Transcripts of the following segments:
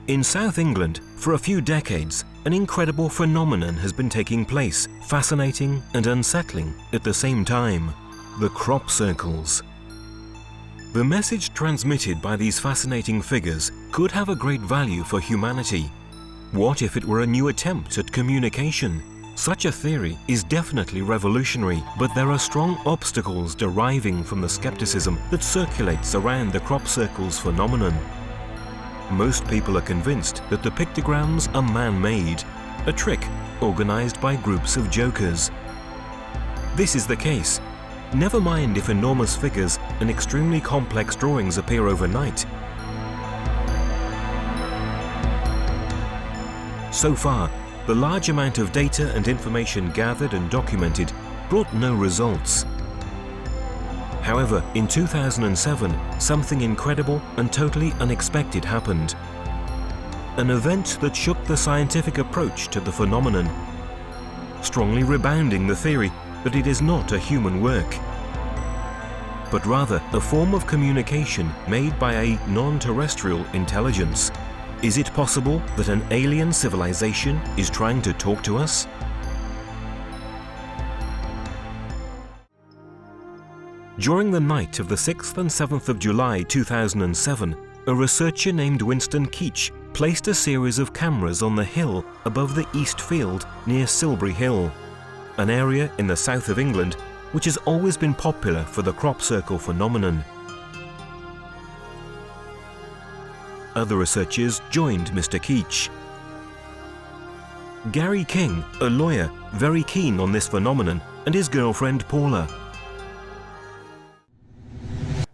In South England, for a few decades, an incredible phenomenon has been taking place, fascinating and unsettling at the same time: the crop circles. The message transmitted by these fascinating figures could have a great value for humanity. What if it were a new attempt at communication? Such a theory is definitely revolutionary, but there are strong obstacles deriving from the skepticism that circulates around the crop circles phenomenon. Most people are convinced that the pictograms are man-made, a trick organized by groups of jokers. This is the case. Never mind if enormous figures and extremely complex drawings appear overnight. So far, the large amount of data and information gathered and documented brought no results. However, in 2007, something incredible and totally unexpected happened. An event that shook the scientific approach to the phenomenon, strongly rebounding the theory that it is not a human work, but rather a form of communication made by a non-terrestrial intelligence. Is it possible that an alien civilization is trying to talk to us? During the night of the 6th and 7th of July 2007, a researcher named Winston Keach placed a series of cameras on the hill above the East Field near Silbury Hill, an area in the south of England which has always been popular for the crop circle phenomenon. Other researchers joined Mr. Keach. Gary King, a lawyer, very keen on this phenomenon, and his girlfriend Paula.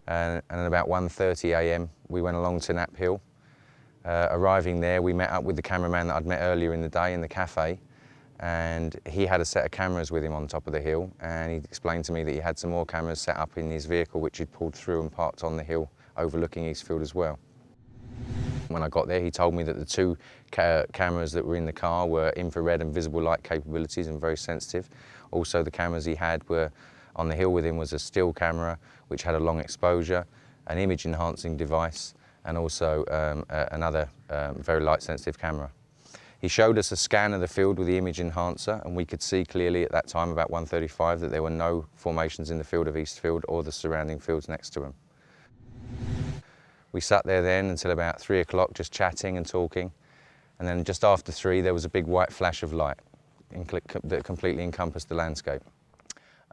And at about 1:30 a.m. we went along to Knapp Hill. Arriving there, we met up with the cameraman that I'd met earlier in the day in the cafe, and he had a set of cameras with him on top of the hill, and he explained to me that he had some more cameras set up in his vehicle which he'd pulled through and parked on the hill overlooking Eastfield as well. When I got there, he told me that the two cameras that were in the car were infrared and visible light capabilities and very sensitive. Also, the cameras he had were on the hill with him was a still camera which had a long exposure, an image enhancing device, and also another very light sensitive camera. He showed us a scan of the field with the image enhancer, and we could see clearly at that time, about 1:35, that there were no formations in the field of Eastfield or the surrounding fields next to them. We sat there then until about 3 o'clock just chatting and talking, and then just after 3 there was a big white flash of light that completely encompassed the landscape.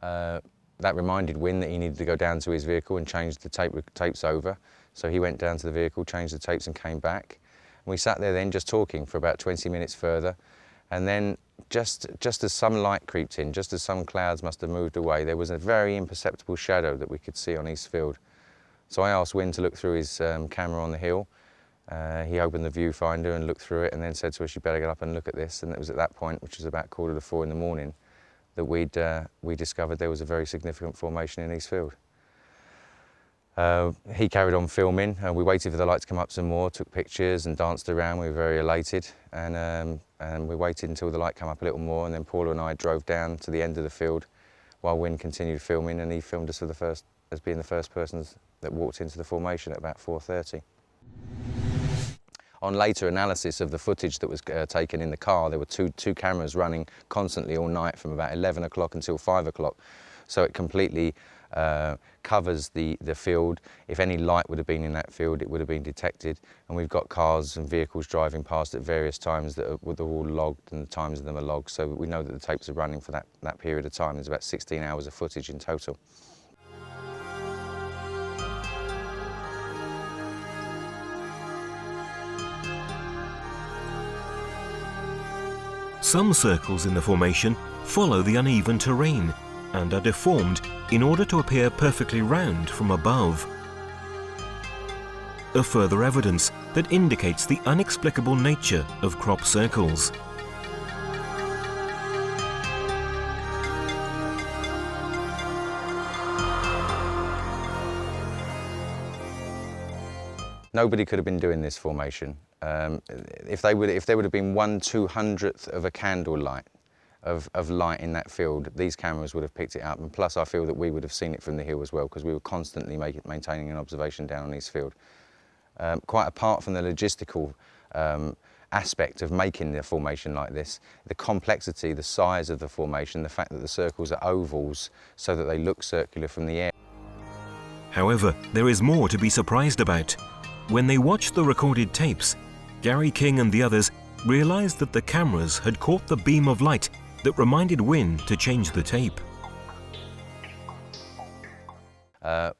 That reminded Wynne that he needed to go down to his vehicle and change the tapes over. So he went down to the vehicle, changed the tapes and came back. And we sat there then just talking for about 20 minutes further. And then just as some light creeped in, just as some clouds must have moved away, there was a very imperceptible shadow that we could see on Eastfield. So I asked Wynne to look through his camera on the hill. He opened the viewfinder and looked through it and then said to us, "You better get up and look at this." And it was at that point, which was about 3:45 in the morning, that we discovered there was a very significant formation in Eastfield. He carried on filming, and we waited for the light to come up some more, took pictures and danced around. We were very elated, and we waited until the light came up a little more, and then Paula and I drove down to the end of the field while Wynne continued filming, and he filmed us as being the first persons that walked into the formation at about 4:30. On later analysis of the footage that was taken in the car, there were two cameras running constantly all night from about 11 o'clock until 5 o'clock. So it completely covers the field. If any light would have been in that field, it would have been detected. And we've got cars and vehicles driving past at various times that are all logged, and the times of them are logged. So we know that the tapes are running for that period of time. There's about 16 hours of footage in total. Some circles in the formation follow the uneven terrain and are deformed in order to appear perfectly round from above. A further evidence that indicates the inexplicable nature of crop circles. Nobody could have been doing this formation. If there would have been 1/200th of a candle light of light in that field, these cameras would have picked it up. And plus, I feel that we would have seen it from the hill as well, because we were constantly maintaining an observation down on Eastfield. Quite apart from the logistical aspect of making the formation like this. The complexity, the size of the formation, the fact that the circles are ovals so that they look circular from the air. However, there is more to be surprised about. When they watched the recorded tapes, Gary King and the others realized that the cameras had caught the beam of light that reminded Wynne to change the tape.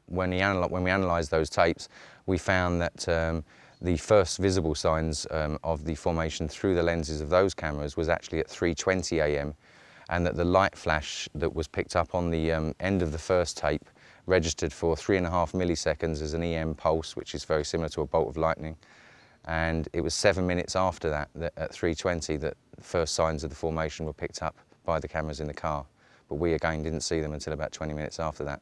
When we analysed those tapes, we found that the first visible signs of the formation through the lenses of those cameras was actually at 3:20 AM, and that the light flash that was picked up on the end of the first tape registered for 3.5 milliseconds as an EM pulse, which is very similar to a bolt of lightning. And it was 7 minutes after that, at 3:20, that the first signs of the formation were picked up by the cameras in the car. But we again didn't see them until about 20 minutes after that.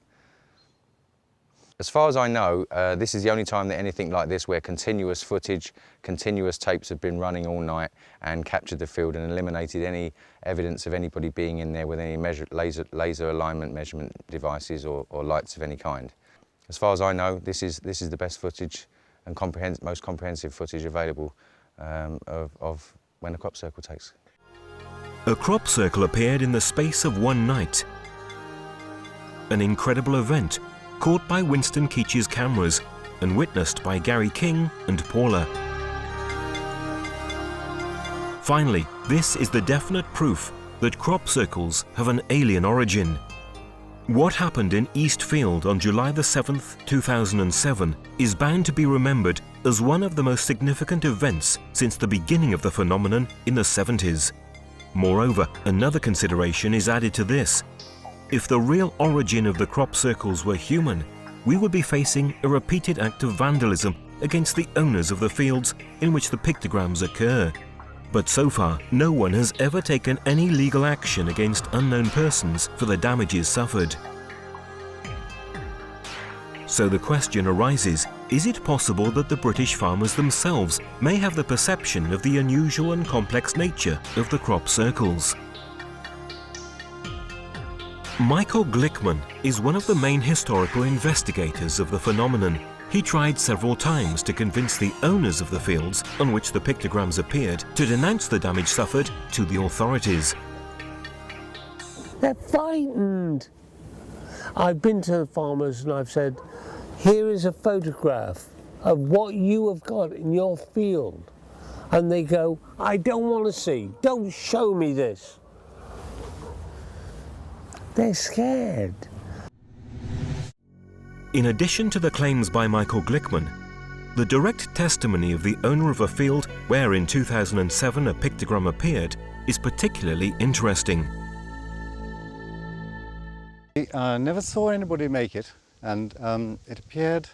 As far as I know, this is the only time that anything like this, where continuous footage, continuous tapes have been running all night and captured the field and eliminated any evidence of anybody being in there with any laser alignment measurement devices or lights of any kind. As far as I know, this is the best footage and most comprehensive footage available of when a crop circle takes. A crop circle appeared in the space of one night. An incredible event caught by Winston Keach's cameras and witnessed by Gary King and Paula. Finally, this is the definite proof that crop circles have an alien origin. What happened in Eastfield on July the 7th, 2007 is bound to be remembered as one of the most significant events since the beginning of the phenomenon in the 70s. Moreover, another consideration is added to this. If the real origin of the crop circles were human, we would be facing a repeated act of vandalism against the owners of the fields in which the pictograms occur. But so far, no one has ever taken any legal action against unknown persons for the damages suffered. So the question arises, is it possible that the British farmers themselves may have the perception of the unusual and complex nature of the crop circles? Michael Glickman is one of the main historical investigators of the phenomenon. He tried several times to convince the owners of the fields on which the pictograms appeared to denounce the damage suffered to the authorities. They're frightened. I've been to the farmers and I've said, here is a photograph of what you have got in your field. And they go, I don't want to see, don't show me this. They're scared. In addition to the claims by Michael Glickman, the direct testimony of the owner of a field where in 2007 a pictogram appeared is particularly interesting. I never saw anybody make it, and it appeared,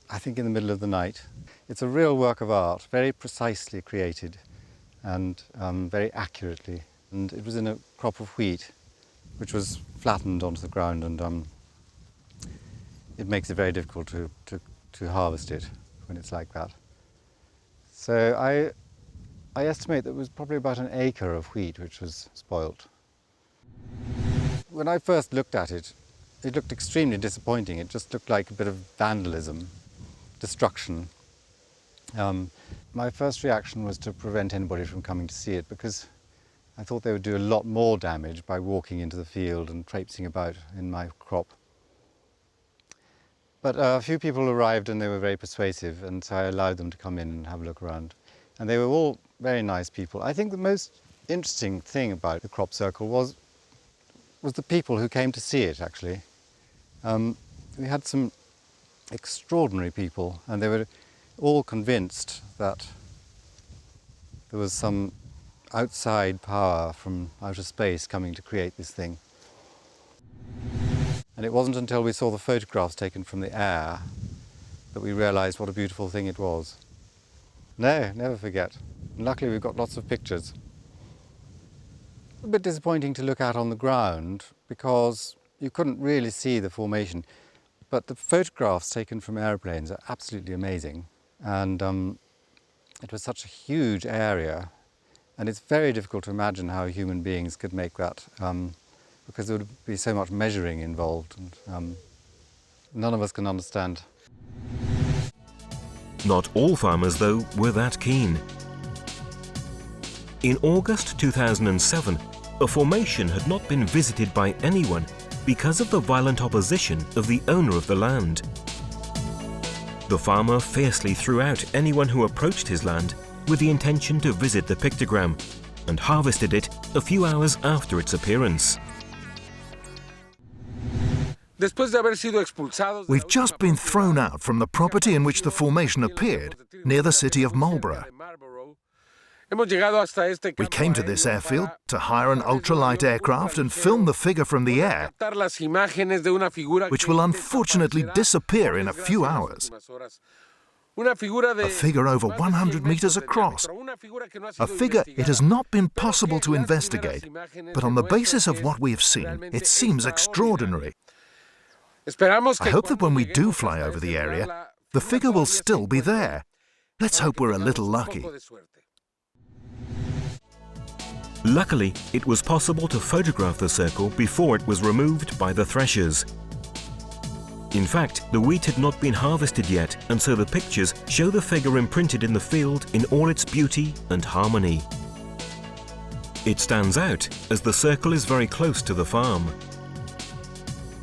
I think, in the middle of the night. It's a real work of art, very precisely created and very accurately. And it was in a crop of wheat, which was flattened onto the ground, and it makes it very difficult to harvest it when it's like that. So I estimate that it was probably about an acre of wheat which was spoilt. When I first looked at it, it looked extremely disappointing. It just looked like a bit of vandalism, destruction. My first reaction was to prevent anybody from coming to see it, because I thought they would do a lot more damage by walking into the field and traipsing about in my crop. But a few people arrived and they were very persuasive, and so I allowed them to come in and have a look around. And they were all very nice people. I think the most interesting thing about the crop circle was the people who came to see it, actually. We had some extraordinary people, and they were all convinced that there was some outside power from outer space coming to create this thing. And it wasn't until we saw the photographs taken from the air that we realized what a beautiful thing it was. No, never forget. And luckily we've got lots of pictures. A bit disappointing to look at on the ground because you couldn't really see the formation, but the photographs taken from airplanes are absolutely amazing. And it was such a huge area. And it's very difficult to imagine how human beings could make that, because there would be so much measuring involved, and none of us can understand. Not all farmers, though, were that keen. In August 2007, a formation had not been visited by anyone because of the violent opposition of the owner of the land. The farmer fiercely threw out anyone who approached his land with the intention to visit the pictogram, and harvested it a few hours after its appearance. We've just been thrown out from the property in which the formation appeared, near the city of Marlborough. We came to this airfield to hire an ultralight aircraft and film the figure from the air, which will unfortunately disappear in a few hours. A figure over 100 meters across. A figure it has not been possible to investigate, but on the basis of what we have seen, it seems extraordinary. I hope that when we do fly over the area, the figure will still be there. Let's hope we're a little lucky. Luckily, it was possible to photograph the circle before it was removed by the threshers. In fact, the wheat had not been harvested yet, and so the pictures show the figure imprinted in the field in all its beauty and harmony. It stands out as the circle is very close to the farm.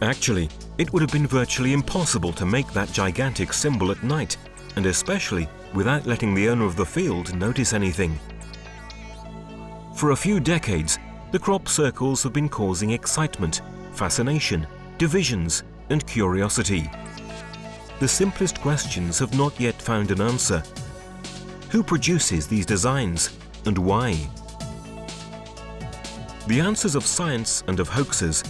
Actually, it would have been virtually impossible to make that gigantic symbol at night, and especially without letting the owner of the field notice anything. For a few decades, the crop circles have been causing excitement, fascination, divisions, and curiosity. The simplest questions have not yet found an answer. Who produces these designs, and why? The answers of science and of hoaxes.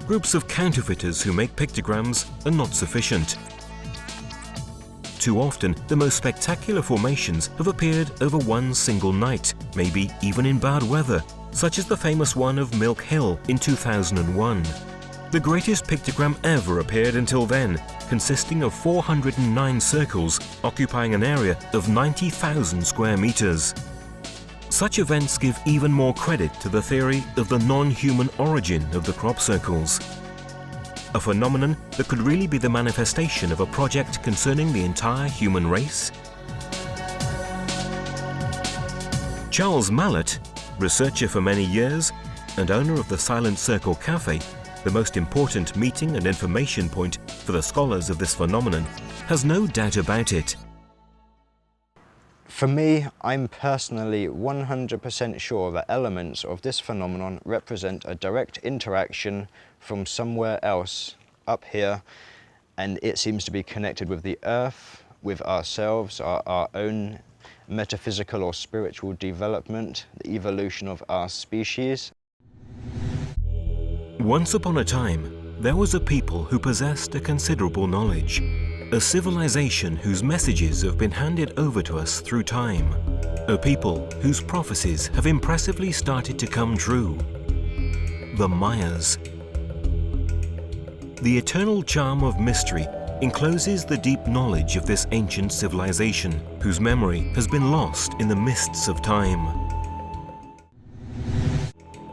Groups of counterfeiters who make pictograms are not sufficient. Too often, the most spectacular formations have appeared over one single night, maybe even in bad weather, such as the famous one of Milk Hill in 2001. The greatest pictogram ever appeared until then, consisting of 409 circles occupying an area of 90,000 square meters. Such events give even more credit to the theory of the non-human origin of the crop circles. A phenomenon that could really be the manifestation of a project concerning the entire human race? Charles Mallet, researcher for many years and owner of the Silent Circle Cafe, the most important meeting and information point for the scholars of this phenomenon, has no doubt about it. For me, I'm personally 100% sure that elements of this phenomenon represent a direct interaction from somewhere else up here, and it seems to be connected with the Earth, with ourselves, our own metaphysical or spiritual development, the evolution of our species. Once upon a time, there was a people who possessed a considerable knowledge. A civilization whose messages have been handed over to us through time. A people whose prophecies have impressively started to come true. The Mayas. The eternal charm of mystery encloses the deep knowledge of this ancient civilization, whose memory has been lost in the mists of time.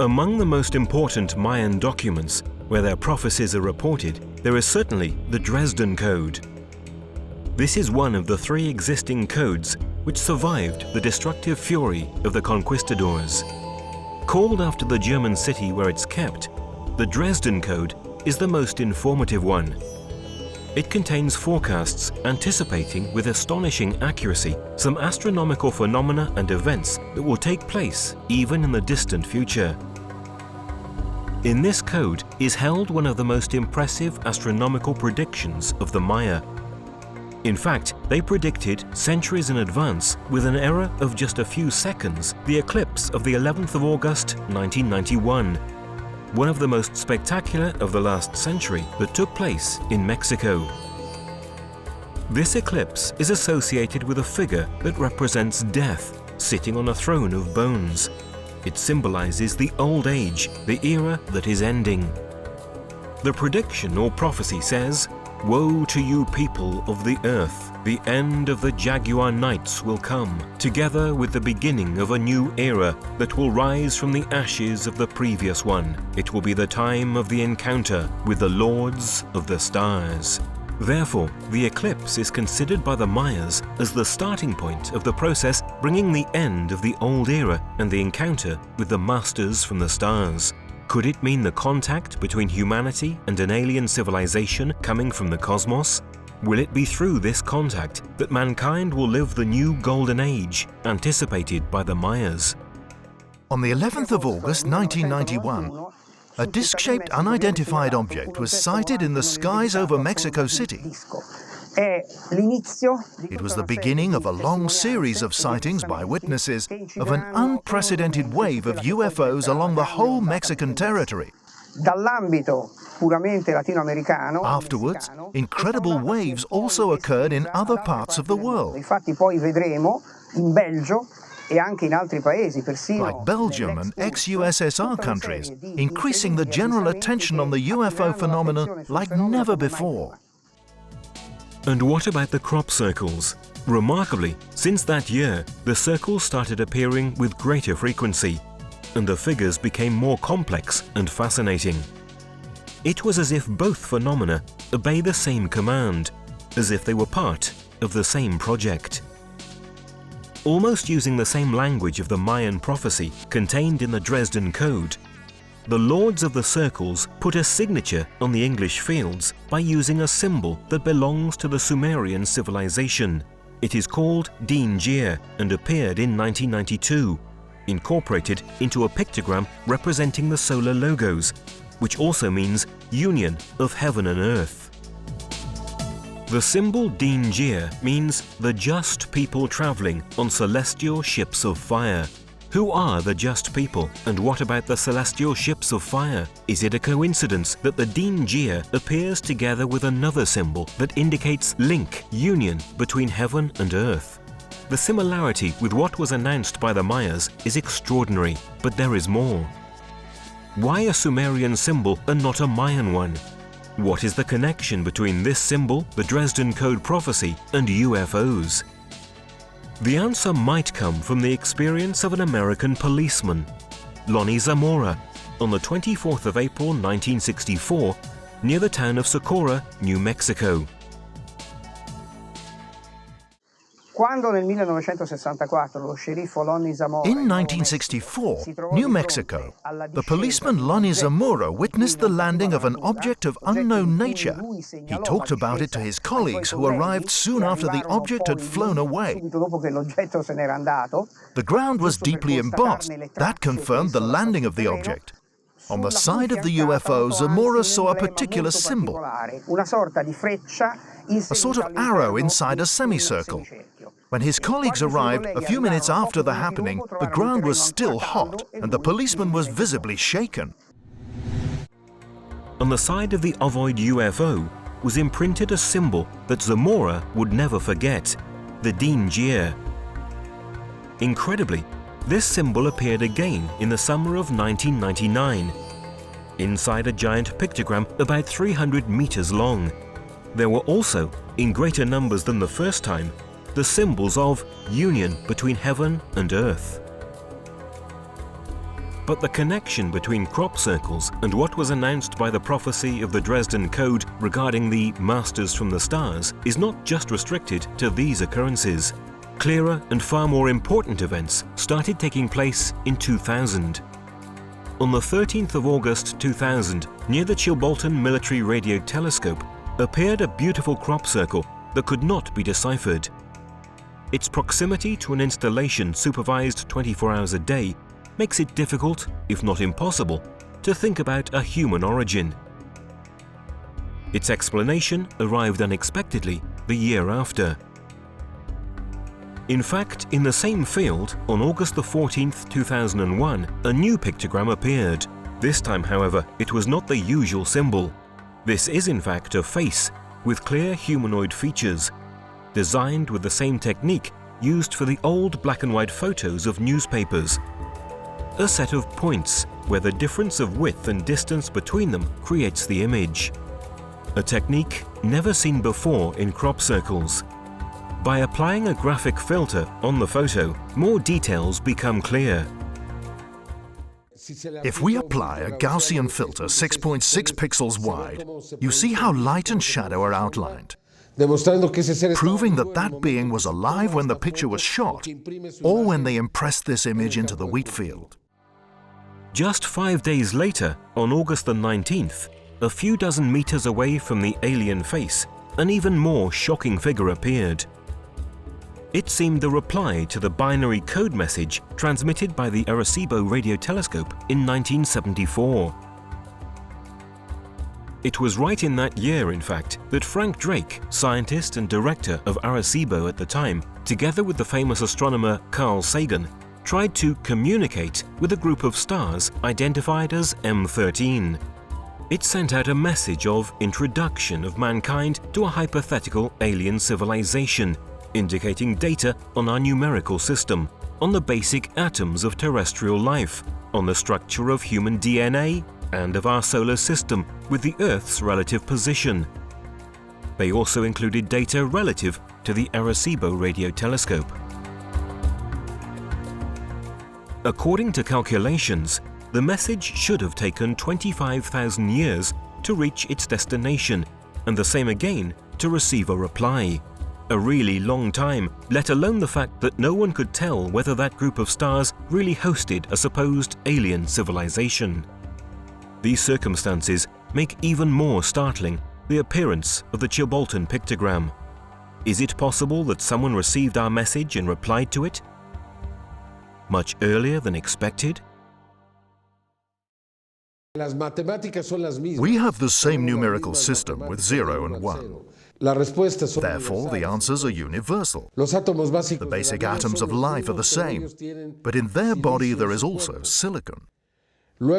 Among the most important Mayan documents where their prophecies are reported, there is certainly the Dresden Code. This is one of the 3 existing codes which survived the destructive fury of the conquistadors. Called after the German city where it's kept, the Dresden Code is the most informative one. It contains forecasts anticipating with astonishing accuracy some astronomical phenomena and events that will take place even in the distant future. In this code is held one of the most impressive astronomical predictions of the Maya. In fact, they predicted centuries in advance, with an error of just a few seconds, the eclipse of the 11th of August 1991, one of the most spectacular of the last century that took place in Mexico. This eclipse is associated with a figure that represents death, sitting on a throne of bones. It symbolizes the old age, the era that is ending. The prediction or prophecy says, "Woe to you people of the earth, the end of the Jaguar nights will come, together with the beginning of a new era that will rise from the ashes of the previous one. It will be the time of the encounter with the lords of the stars." Therefore, the eclipse is considered by the Mayas as the starting point of the process bringing the end of the old era and the encounter with the masters from the stars. Could it mean the contact between humanity and an alien civilization coming from the cosmos? Will it be through this contact that mankind will live the new golden age anticipated by the Mayas? On the 11th of August 1991, a disc-shaped unidentified object was sighted in the skies over Mexico City. It was the beginning of a long series of sightings by witnesses of an unprecedented wave of UFOs along the whole Mexican territory. Afterwards, incredible waves also occurred in other parts of the world, like Belgium and ex-USSR countries, increasing the general attention on the UFO phenomenon like never before. And what about the crop circles? Remarkably, since that year, the circles started appearing with greater frequency, and the figures became more complex and fascinating. It was as if both phenomena obey the same command, as if they were part of the same project. Almost using the same language of the Mayan prophecy contained in the Dresden Code, the Lords of the Circles put a signature on the English fields by using a symbol that belongs to the Sumerian civilization. It is called Din Jir and appeared in 1992, incorporated into a pictogram representing the solar logos, which also means union of heaven and earth. The symbol Din Jir means the just people traveling on celestial ships of fire. Who are the just people, and what about the celestial ships of fire? Is it a coincidence that the Din Jir appears together with another symbol that indicates link, union between heaven and earth? The similarity with what was announced by the Mayas is extraordinary, but there is more. Why a Sumerian symbol and not a Mayan one? What is the connection between this symbol, the Dresden Code prophecy, and UFOs? The answer might come from the experience of an American policeman, Lonnie Zamora, on the 24th of April 1964, near the town of Socorro, New Mexico. In 1964, New Mexico, the policeman Lonnie Zamora witnessed the landing of an object of unknown nature. He talked about it to his colleagues who arrived soon after the object had flown away. The ground was deeply embossed. That confirmed the landing of the object. On the side of the UFO, Zamora saw a particular symbol, a sort of arrow inside a semicircle. When his colleagues arrived a few minutes after the happening, the ground was still hot and the policeman was visibly shaken. On the side of the ovoid UFO was imprinted a symbol that Zamora would never forget, the Din Jir. Incredibly, this symbol appeared again in the summer of 1999, inside a giant pictogram about 300 meters long. There were also, in greater numbers than the first time, the symbols of union between heaven and earth. But the connection between crop circles and what was announced by the prophecy of the Dresden Code regarding the Masters from the Stars is not just restricted to these occurrences. Clearer and far more important events started taking place in 2000. On the 13th of August 2000, near the Chilbolton Military Radio Telescope, appeared a beautiful crop circle that could not be deciphered. Its proximity to an installation supervised 24 hours a day makes it difficult, if not impossible, to think about a human origin. Its explanation arrived unexpectedly the year after. In fact, in the same field, on August 14th, 2001, a new pictogram appeared. This time, however, it was not the usual symbol. This is in fact a face with clear humanoid features, designed with the same technique used for the old black and white photos of newspapers. A set of points where the difference of width and distance between them creates the image. A technique never seen before in crop circles. By applying a graphic filter on the photo, more details become clear. If we apply a Gaussian filter 6.6 pixels wide, you see how light and shadow are outlined, proving that that being was alive when the picture was shot or when they impressed this image into the wheat field. Just 5 days later, on August the 19th, a few dozen meters away from the alien face, an even more shocking figure appeared. It seemed the reply to the binary code message transmitted by the Arecibo radio telescope in 1974. It was right in that year, in fact, that Frank Drake, scientist and director of Arecibo at the time, together with the famous astronomer Carl Sagan, tried to communicate with a group of stars identified as M13. It sent out a message of introduction of mankind to a hypothetical alien civilization, indicating data on our numerical system, on the basic atoms of terrestrial life, on the structure of human DNA and of our solar system with the Earth's relative position. They also included data relative to the Arecibo radio telescope. According to calculations, the message should have taken 25,000 years to reach its destination, and the same again to receive a reply. A really long time, let alone the fact that no one could tell whether that group of stars really hosted a supposed alien civilization. These circumstances make even more startling the appearance of the Chilbolton pictogram. Is it possible that someone received our message and replied to it much earlier than expected? We have the same numerical system with 0 and 1. Therefore, the answers are universal. The basic atoms of life are the same, but in their body there is also silicon. Then,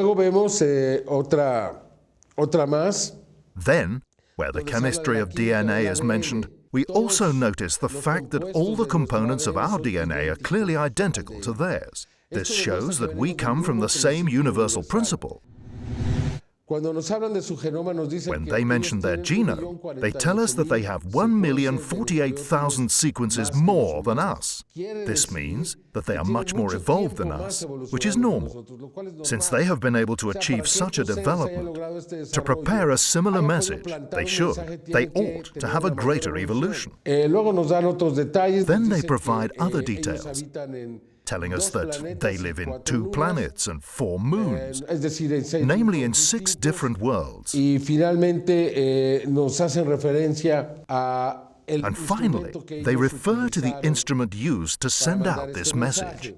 where the chemistry of DNA is mentioned, we also notice the fact that all the components of our DNA are clearly identical to theirs. This shows that we come from the same universal principle. When they mention their genome, they tell us that they have 1,048,000 sequences more than us. This means that they are much more evolved than us, which is normal, since they have been able to achieve such a development. To prepare a similar message, they ought to have a greater evolution. Then they provide other details, telling us that they live in 2 planets and 4 moons, namely in 6 different worlds. And finally, they refer to the instrument used to send out this message.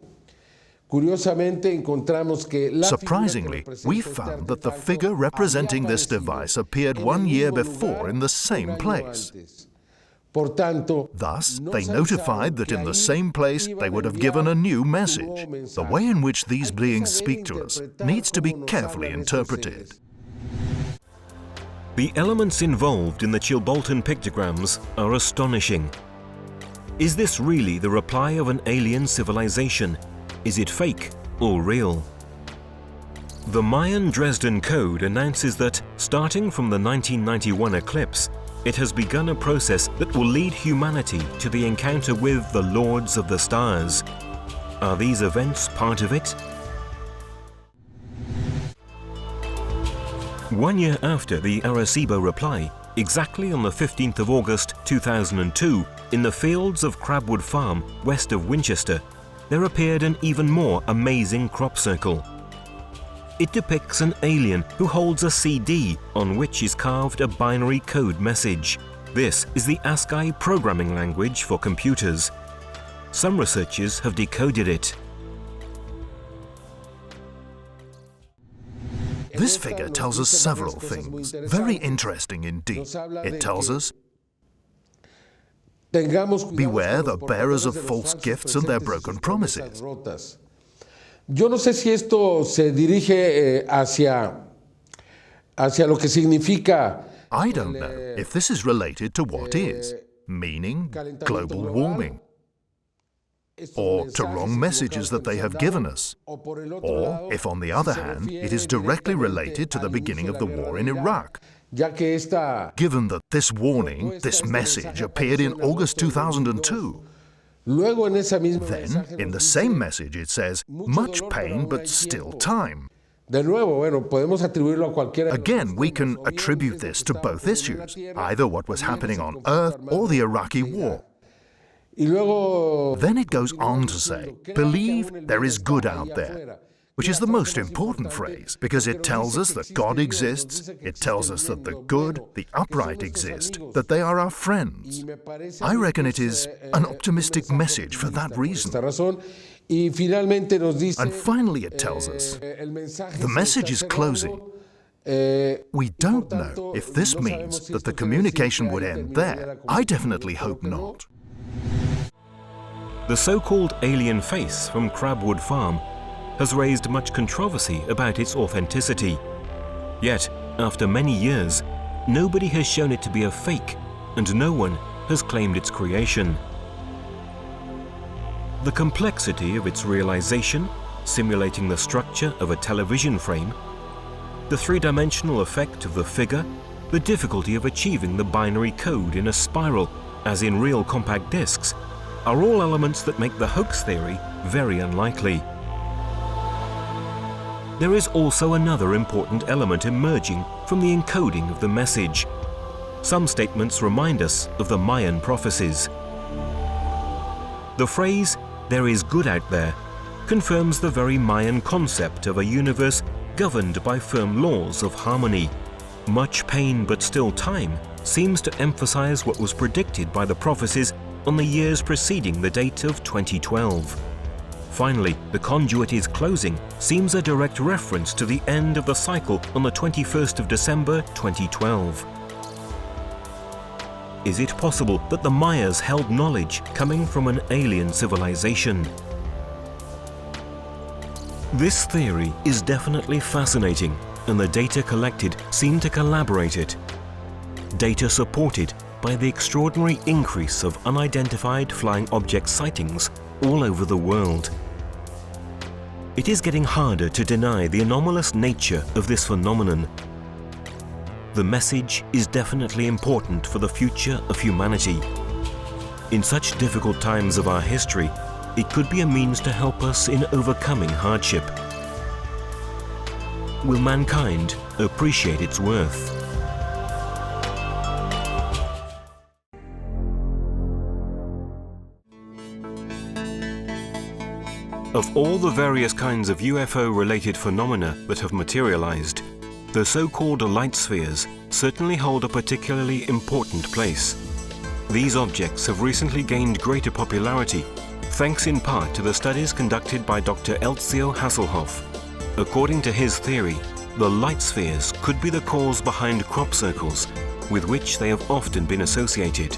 Surprisingly, we found that the figure representing this device appeared 1 year before in the same place. Thus, they notified that in the same place they would have given a new message. The way in which these beings speak to us needs to be carefully interpreted. The elements involved in the Chilbolton pictograms are astonishing. Is this really the reply of an alien civilization? Is it fake or real? The Mayan Dresden Code announces that, starting from the 1991 eclipse, it has begun a process that will lead humanity to the encounter with the Lords of the Stars. Are these events part of it? 1 year after the Arecibo reply, exactly on the 15th of August 2002, in the fields of Crabwood Farm, west of Winchester, there appeared an even more amazing crop circle. It depicts an alien who holds a CD on which is carved a binary code message. This is the ASCII programming language for computers. Some researchers have decoded it. This figure tells us several things, very interesting indeed. It tells us, beware the bearers of false gifts and their broken promises. Yo no sé si esto se dirige hacia lo que significa. I don't know if this is related to what is, meaning global warming, or to wrong messages that they have given us, or if, on the other hand, it is directly related to the beginning of the war in Iraq. Given that this warning, this message, appeared in August 2002, then, in the same message, it says, much pain but still time. De nuevo, bueno, podemos atribuirlo a cualquiera. Again, we can attribute this to both issues, either what was happening on Earth or the Iraqi war. Y luego, Then it goes on to say, believe there is good out there, which is the most important phrase, because it tells us that God exists, it tells us that the good, the upright exist, that they are our friends. I reckon it is an optimistic message for that reason. Y finalmente nos dice, And finally it tells us, the message is closing. We don't know if this means that the communication would end there. I definitely hope not. The so-called alien face from Crabwood Farm has raised much controversy about its authenticity. Yet, after many years, nobody has shown it to be a fake, and no one has claimed its creation. The complexity of its realization, simulating the structure of a television frame, the three-dimensional effect of the figure, the difficulty of achieving the binary code in a spiral, as in real compact discs, are all elements that make the hoax theory very unlikely. There is also another important element emerging from the encoding of the message. Some statements remind us of the Mayan prophecies. The phrase, "there is good out there," confirms the very Mayan concept of a universe governed by firm laws of harmony. Much pain but still time seems to emphasize what was predicted by the prophecies on the years preceding the date of 2012. Finally, the conduit is closing seems a direct reference to the end of the cycle on the 21st of December 2012. Is it possible that the Mayas held knowledge coming from an alien civilization? This theory is definitely fascinating, and the data collected seem to corroborate it. Data supported by the extraordinary increase of unidentified flying object sightings all over the world. It is getting harder to deny the anomalous nature of this phenomenon. The message is definitely important for the future of humanity. In such difficult times of our history, it could be a means to help us in overcoming hardship. Will mankind appreciate its worth? Of all the various kinds of UFO-related phenomena that have materialized, the so-called light spheres certainly hold a particularly important place. These objects have recently gained greater popularity, thanks in part to the studies conducted by Dr. Elzio Hasselhoff. According to his theory, the light spheres could be the cause behind crop circles, with which they have often been associated.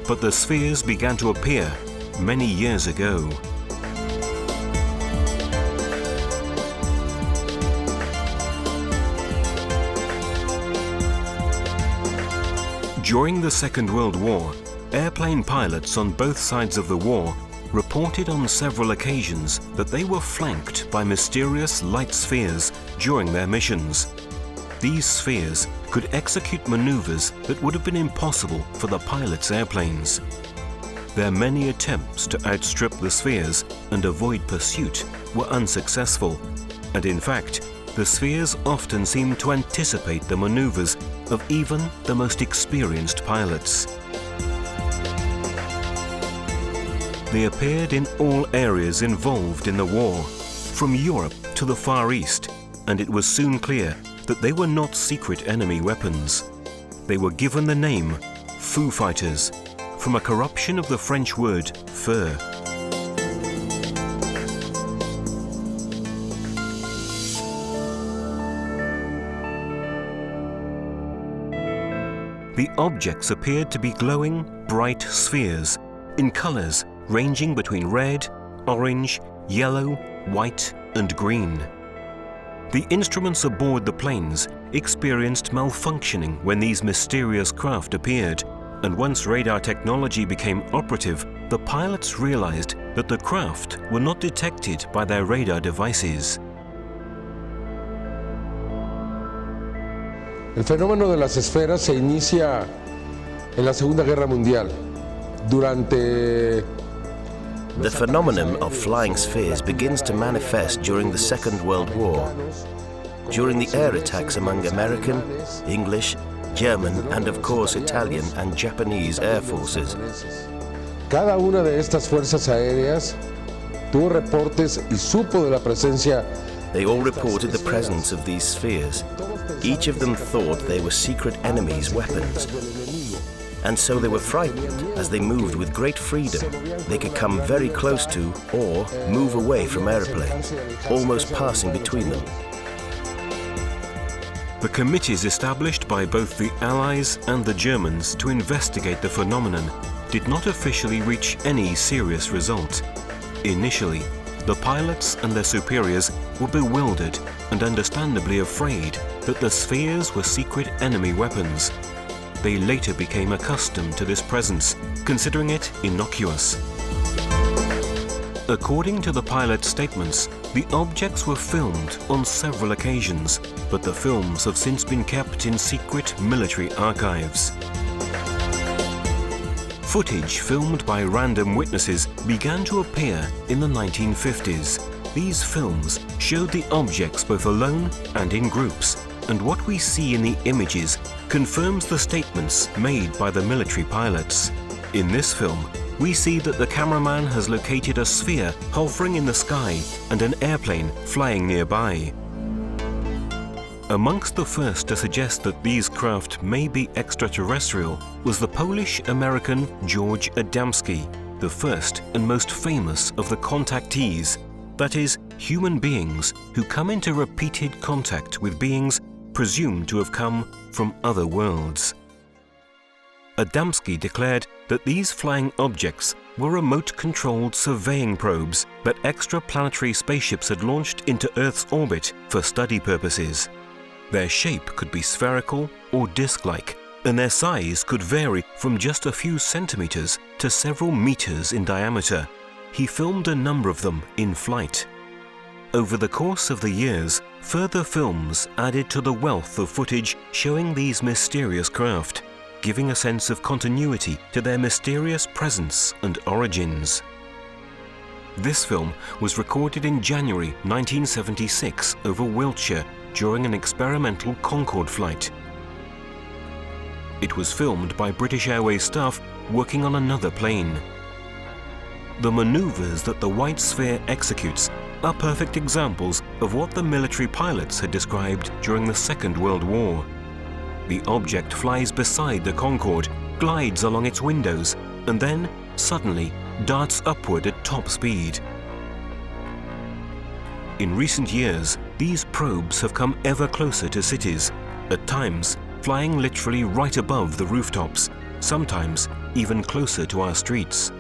But the spheres began to appear many years ago. During the Second World War, airplane pilots on both sides of the war reported on several occasions that they were flanked by mysterious light spheres during their missions. These spheres could execute maneuvers that would have been impossible for the pilots' airplanes. Their many attempts to outstrip the spheres and avoid pursuit were unsuccessful, and in fact, the spheres often seemed to anticipate the maneuvers of even the most experienced pilots. They appeared in all areas involved in the war, from Europe to the Far East, and it was soon clear that they were not secret enemy weapons. They were given the name Foo Fighters, from a corruption of the French word feu. The objects appeared to be glowing, bright spheres in colors ranging between red, orange, yellow, white, and green. The instruments aboard the planes experienced malfunctioning when these mysterious craft appeared, and once radar technology became operative, the pilots realized that the craft were not detected by their radar devices. El fenómeno de las esferas se inicia en la Segunda Guerra Mundial. The phenomenon of flying spheres begins to manifest during the Second World War. during the air attacks among American, English, German, and of course Italian and Japanese air forces. Cada una de estas fuerzas aéreas tuvo reportes y supo de la presencia. They all reported the presence of these spheres. Each of them thought they were secret enemies' weapons. And so they were frightened as they moved with great freedom. They could come very close to or move away from airplanes, almost passing between them. The committees established by both the Allies and the Germans to investigate the phenomenon did not officially reach any serious result. Initially, the pilots and their superiors were bewildered and understandably afraid that the spheres were secret enemy weapons. They later became accustomed to this presence, considering it innocuous. According to the pilot's statements, the objects were filmed on several occasions, but the films have since been kept in secret military archives. Footage filmed by random witnesses began to appear in the 1950s. These films showed the objects both alone and in groups, and what we see in the images confirms the statements made by the military pilots. In this film, we see that the cameraman has located a sphere hovering in the sky and an airplane flying nearby. Amongst the first to suggest that these craft may be extraterrestrial was the Polish-American George Adamski, the first and most famous of the contactees, that is, human beings who come into repeated contact with beings presumed to have come from other worlds. Adamski declared that these flying objects were remote-controlled surveying probes that extraplanetary spaceships had launched into Earth's orbit for study purposes. Their shape could be spherical or disc-like, and their size could vary from just a few centimeters to several meters in diameter. He filmed a number of them in flight. Over the course of the years, further films added to the wealth of footage showing these mysterious craft, giving a sense of continuity to their mysterious presence and origins. This film was recorded in January 1976 over Wiltshire during an experimental Concorde flight. It was filmed by British Airways staff working on another plane. The maneuvers that the white sphere executes are perfect examples of what the military pilots had described during the Second World War. The object flies beside the Concorde, glides along its windows, and then, suddenly, darts upward at top speed. In recent years, these probes have come ever closer to cities, at times flying literally right above the rooftops, sometimes even closer to our streets.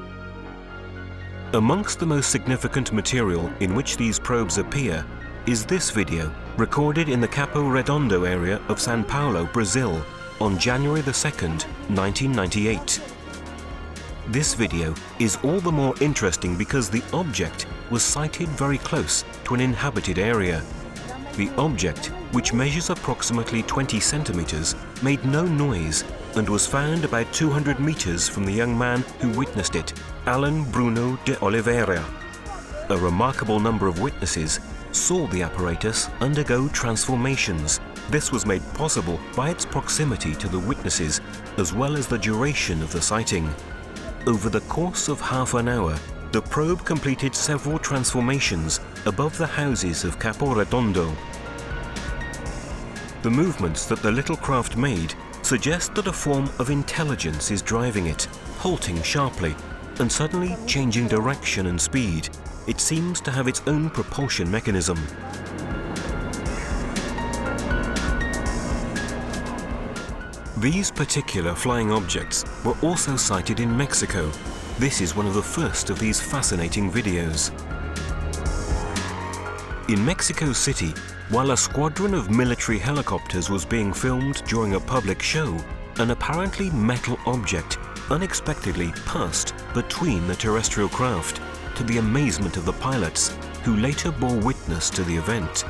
Amongst the most significant material in which these probes appear is this video, recorded in the Capo Redondo area of São Paulo, Brazil, on January 2nd, 1998. This video is all the more interesting because the object was sighted very close to an inhabited area. The object, which measures approximately 20 centimeters, made no noise and was found about 200 meters from the young man who witnessed it, Alan Bruno de Oliveira. A remarkable number of witnesses saw the apparatus undergo transformations. This was made possible by its proximity to the witnesses, as well as the duration of the sighting. Over the course of half an hour, the probe completed several transformations above the houses of Capo Redondo. The movements that the little craft made suggest that a form of intelligence is driving it, halting sharply, and suddenly changing direction and speed. It seems to have its own propulsion mechanism. These particular flying objects were also sighted in Mexico. This is one of the first of these fascinating videos. In Mexico City, while a squadron of military helicopters was being filmed during a public show, an apparently metal object unexpectedly passed between the terrestrial craft, to the amazement of the pilots, who later bore witness to the event.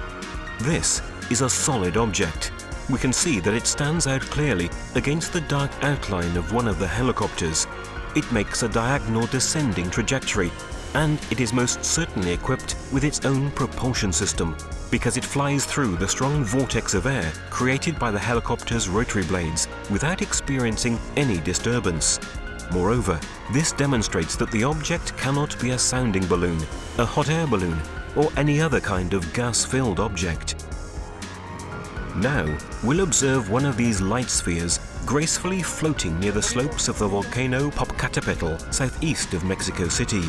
This is a solid object. We can see that it stands out clearly against the dark outline of one of the helicopters. It makes a diagonal descending trajectory and it is most certainly equipped with its own propulsion system, because it flies through the strong vortex of air created by the helicopter's rotary blades without experiencing any disturbance. Moreover, this demonstrates that the object cannot be a sounding balloon, a hot air balloon, or any other kind of gas-filled object. Now, we'll observe one of these light spheres gracefully floating near the slopes of the volcano Popocatépetl, southeast of Mexico City.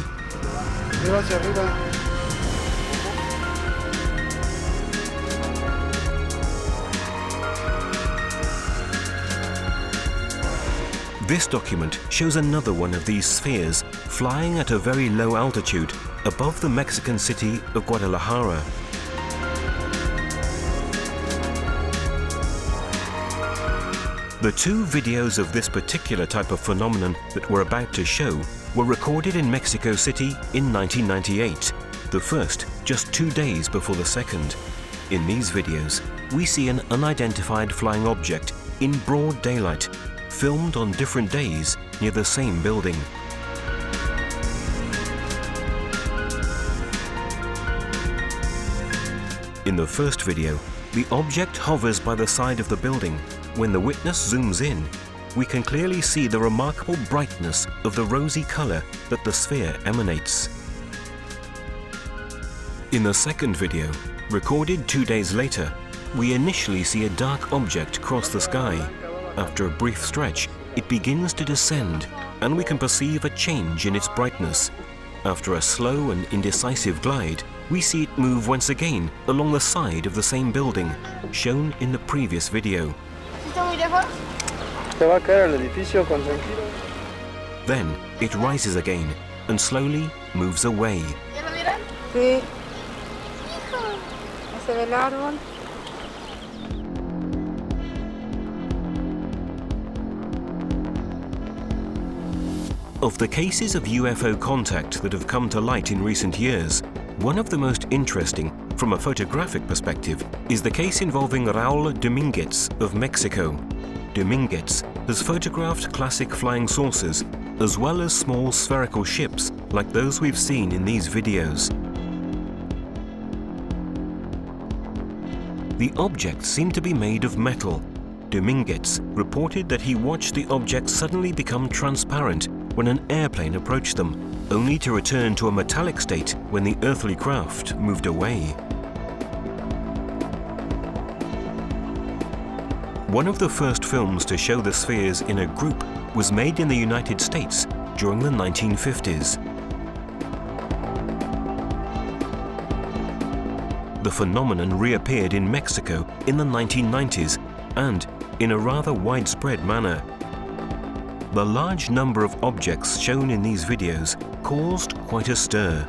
This document shows another one of these spheres flying at a very low altitude above the Mexican city of Guadalajara. The two videos of this particular type of phenomenon that we're about to show were recorded in Mexico City in 1998, the first just 2 days before the second. In these videos, we see an unidentified flying object in broad daylight, filmed on different days near the same building. In the first video, the object hovers by the side of the building. When the witness zooms in, we can clearly see the remarkable brightness of the rosy color that the sphere emanates. In the second video, recorded 2 days later, we initially see a dark object cross the sky. After a brief stretch, it begins to descend, and we can perceive a change in its brightness. After a slow and indecisive glide, we see it move once again along the side of the same building, shown in the previous video. Then it rises again and slowly moves away. Of the cases of UFO contact that have come to light in recent years, one of the most interesting, from a photographic perspective, is the case involving Raúl Domínguez of Mexico. Domínguez has photographed classic flying saucers, as well as small spherical ships like those we've seen in these videos. The objects seem to be made of metal. Domínguez reported that he watched the objects suddenly become transparent when an airplane approached them, only to return to a metallic state when the earthly craft moved away. One of the first films to show the spheres in a group was made in the United States during the 1950s. The phenomenon reappeared in Mexico in the 1990s and in a rather widespread manner. The large number of objects shown in these videos caused quite a stir.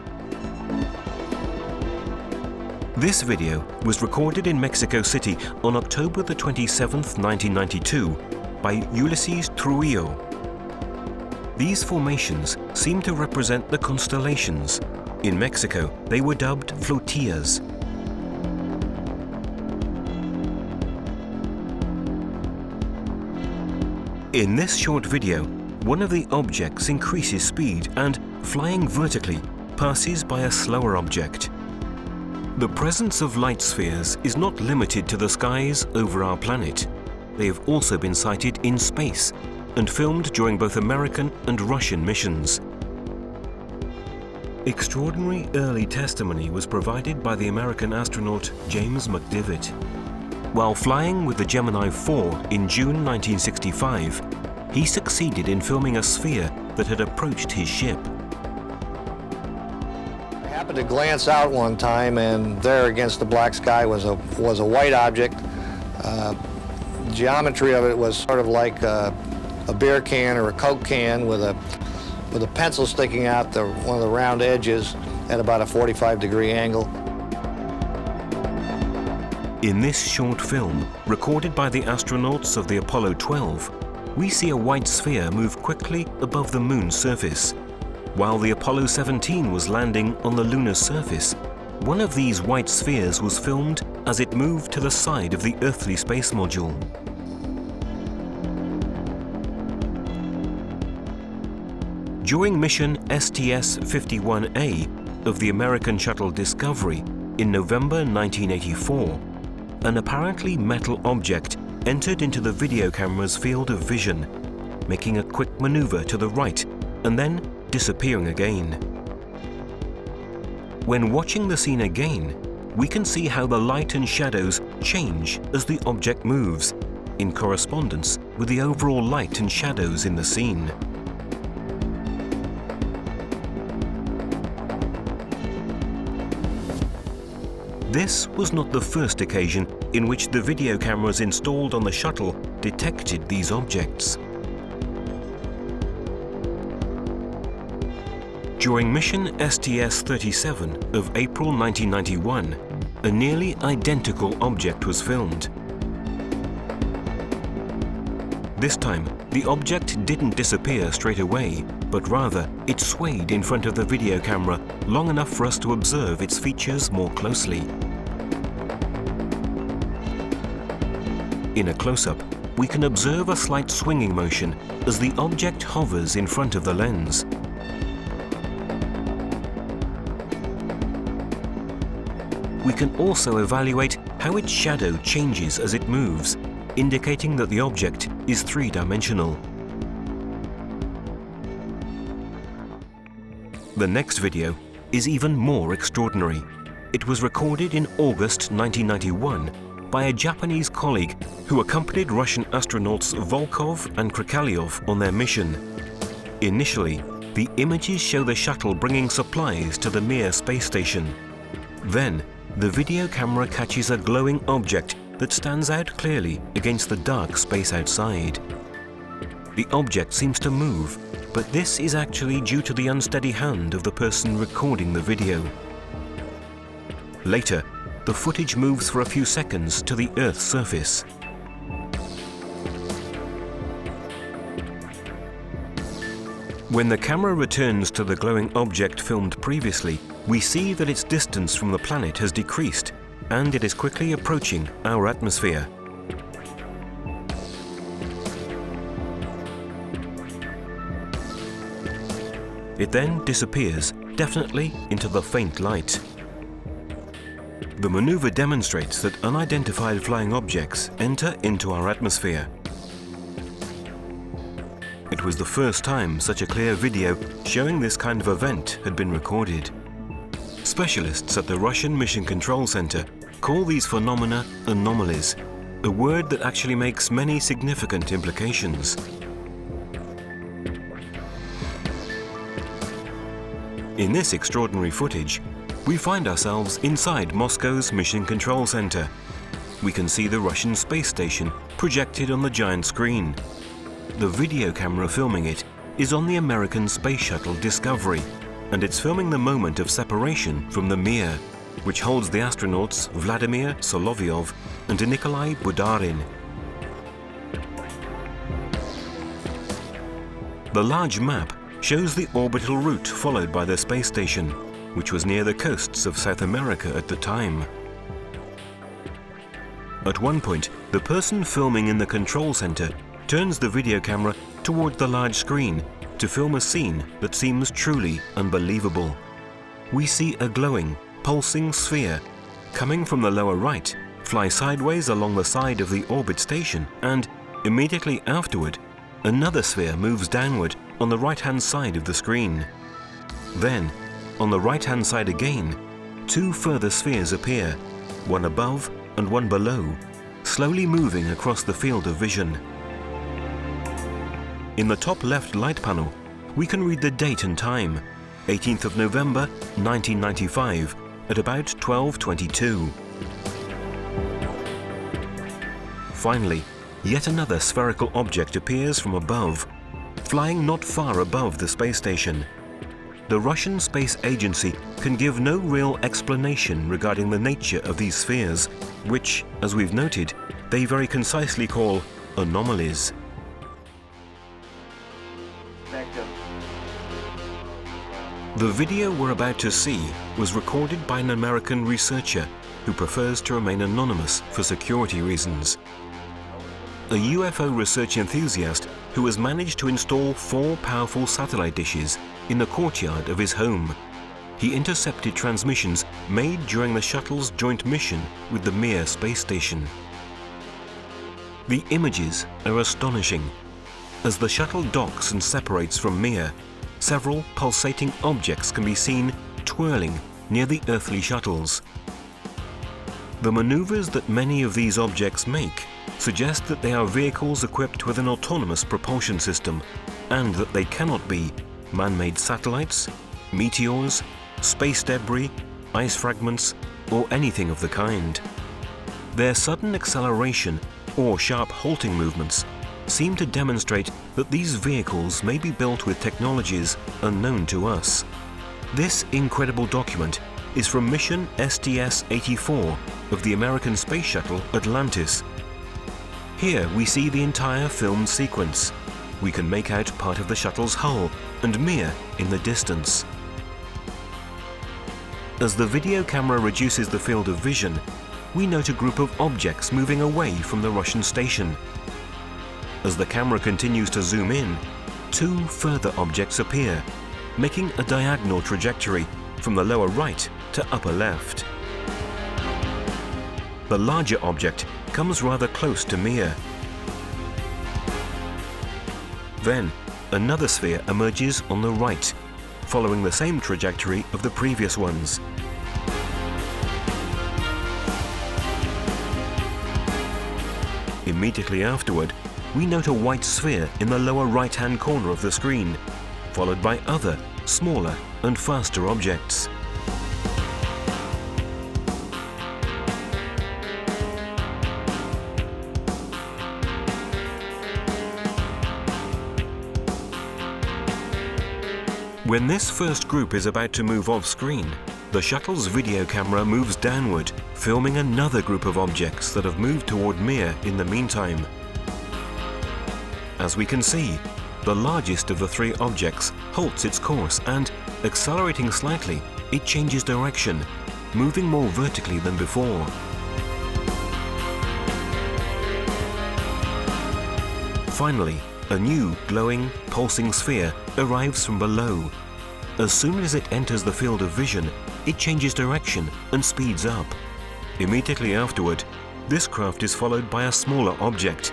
This video was recorded in Mexico City on October the 27th, 1992 by Ulises Trujillo. These formations seem to represent the constellations. In Mexico, they were dubbed flotillas. In this short video, one of the objects increases speed and, flying vertically, passes by a slower object. The presence of light spheres is not limited to the skies over our planet. They have also been sighted in space and filmed during both American and Russian missions. Extraordinary early testimony was provided by the American astronaut James McDivitt. While flying with the Gemini 4 in June 1965, he succeeded in filming a sphere that had approached his ship. I happened to glance out one time, and there against the black sky was a white object. The geometry of it was sort of like a beer can or a Coke can with a pencil sticking out one of the round edges at about a 45-degree angle. In this short film, recorded by the astronauts of the Apollo 12, we see a white sphere move quickly above the moon's surface. While the Apollo 17 was landing on the lunar surface, one of these white spheres was filmed as it moved to the side of the earthly space module. During mission STS-51A of the American shuttle Discovery in November 1984, an apparently metal object entered into the video camera's field of vision, making a quick maneuver to the right and then disappearing again. When watching the scene again, we can see how the light and shadows change as the object moves, in correspondence with the overall light and shadows in the scene. This was not the first occasion in which the video cameras installed on the shuttle detected these objects. During mission STS-37 of April 1991, a nearly identical object was filmed. This time, the object didn't disappear straight away, but rather it swayed in front of the video camera long enough for us to observe its features more closely. In a close-up, we can observe a slight swinging motion as the object hovers in front of the lens. We can also evaluate how its shadow changes as it moves, indicating that the object is three-dimensional. The next video is even more extraordinary. It was recorded in August 1991 by a Japanese colleague who accompanied Russian astronauts Volkov and Krikalev on their mission. Initially, the images show the shuttle bringing supplies to the Mir space station. Then, the video camera catches a glowing object that stands out clearly against the dark space outside. The object seems to move, but this is actually due to the unsteady hand of the person recording the video. Later, the footage moves for a few seconds to the Earth's surface. When the camera returns to the glowing object filmed previously, we see that its distance from the planet has decreased, and it is quickly approaching our atmosphere. It then disappears, definitely into the faint light. The maneuver demonstrates that unidentified flying objects enter into our atmosphere. It was the first time such a clear video showing this kind of event had been recorded. Specialists at the Russian Mission Control Center call these phenomena anomalies, a word that actually makes many significant implications. In this extraordinary footage, we find ourselves inside Moscow's Mission Control Center. We can see the Russian space station projected on the giant screen. The video camera filming it is on the American space shuttle Discovery, and it's filming the moment of separation from the Mir, which holds the astronauts Vladimir Solovyov and Nikolai Budarin. The large map shows the orbital route followed by the space station, which was near the coasts of South America at the time. At one point, the person filming in the control center turns the video camera toward the large screen to film a scene that seems truly unbelievable. We see a glowing, pulsing sphere coming from the lower right, fly sideways along the side of the orbit station, and immediately afterward, another sphere moves downward on the right-hand side of the screen. Then, on the right-hand side again, two further spheres appear, one above and one below, slowly moving across the field of vision. In the top left light panel, we can read the date and time, 18th of November 1995, at about 12:22. Finally, yet another spherical object appears from above, flying not far above the space station. The Russian Space Agency can give no real explanation regarding the nature of these spheres, which, as we've noted, they very concisely call anomalies. The video we're about to see was recorded by an American researcher who prefers to remain anonymous for security reasons. a UFO research enthusiast who has managed to install 4 powerful satellite dishes in the courtyard of his home. He intercepted transmissions made during the shuttle's joint mission with the Mir space station. The images are astonishing. As the shuttle docks and separates from Mir, several pulsating objects can be seen twirling near the earthly shuttles. The maneuvers that many of these objects make suggest that they are vehicles equipped with an autonomous propulsion system, and that they cannot be man-made satellites, meteors, space debris, ice fragments, or anything of the kind. Their sudden acceleration or sharp halting movements seem to demonstrate that these vehicles may be built with technologies unknown to us. This incredible document is from mission STS-84 of the American space shuttle Atlantis. Here we see the entire filmed sequence. We can make out part of the shuttle's hull and Mir in the distance. As the video camera reduces the field of vision, we note a group of objects moving away from the Russian station. As the camera continues to zoom in, 2 further objects appear, making a diagonal trajectory from the lower right to upper left. The larger object comes rather close to Mir. Then, another sphere emerges on the right, following the same trajectory of the previous ones. Immediately afterward, we note a white sphere in the lower right-hand corner of the screen, followed by other, smaller and faster objects. When this first group is about to move off-screen, the shuttle's video camera moves downward, filming another group of objects that have moved toward Mir in the meantime. As we can see, the largest of the 3 objects halts its course and, accelerating slightly, it changes direction, moving more vertically than before. Finally, a new, glowing, pulsing sphere arrives from below. As soon as it enters the field of vision, it changes direction and speeds up. Immediately afterward, this craft is followed by a smaller object.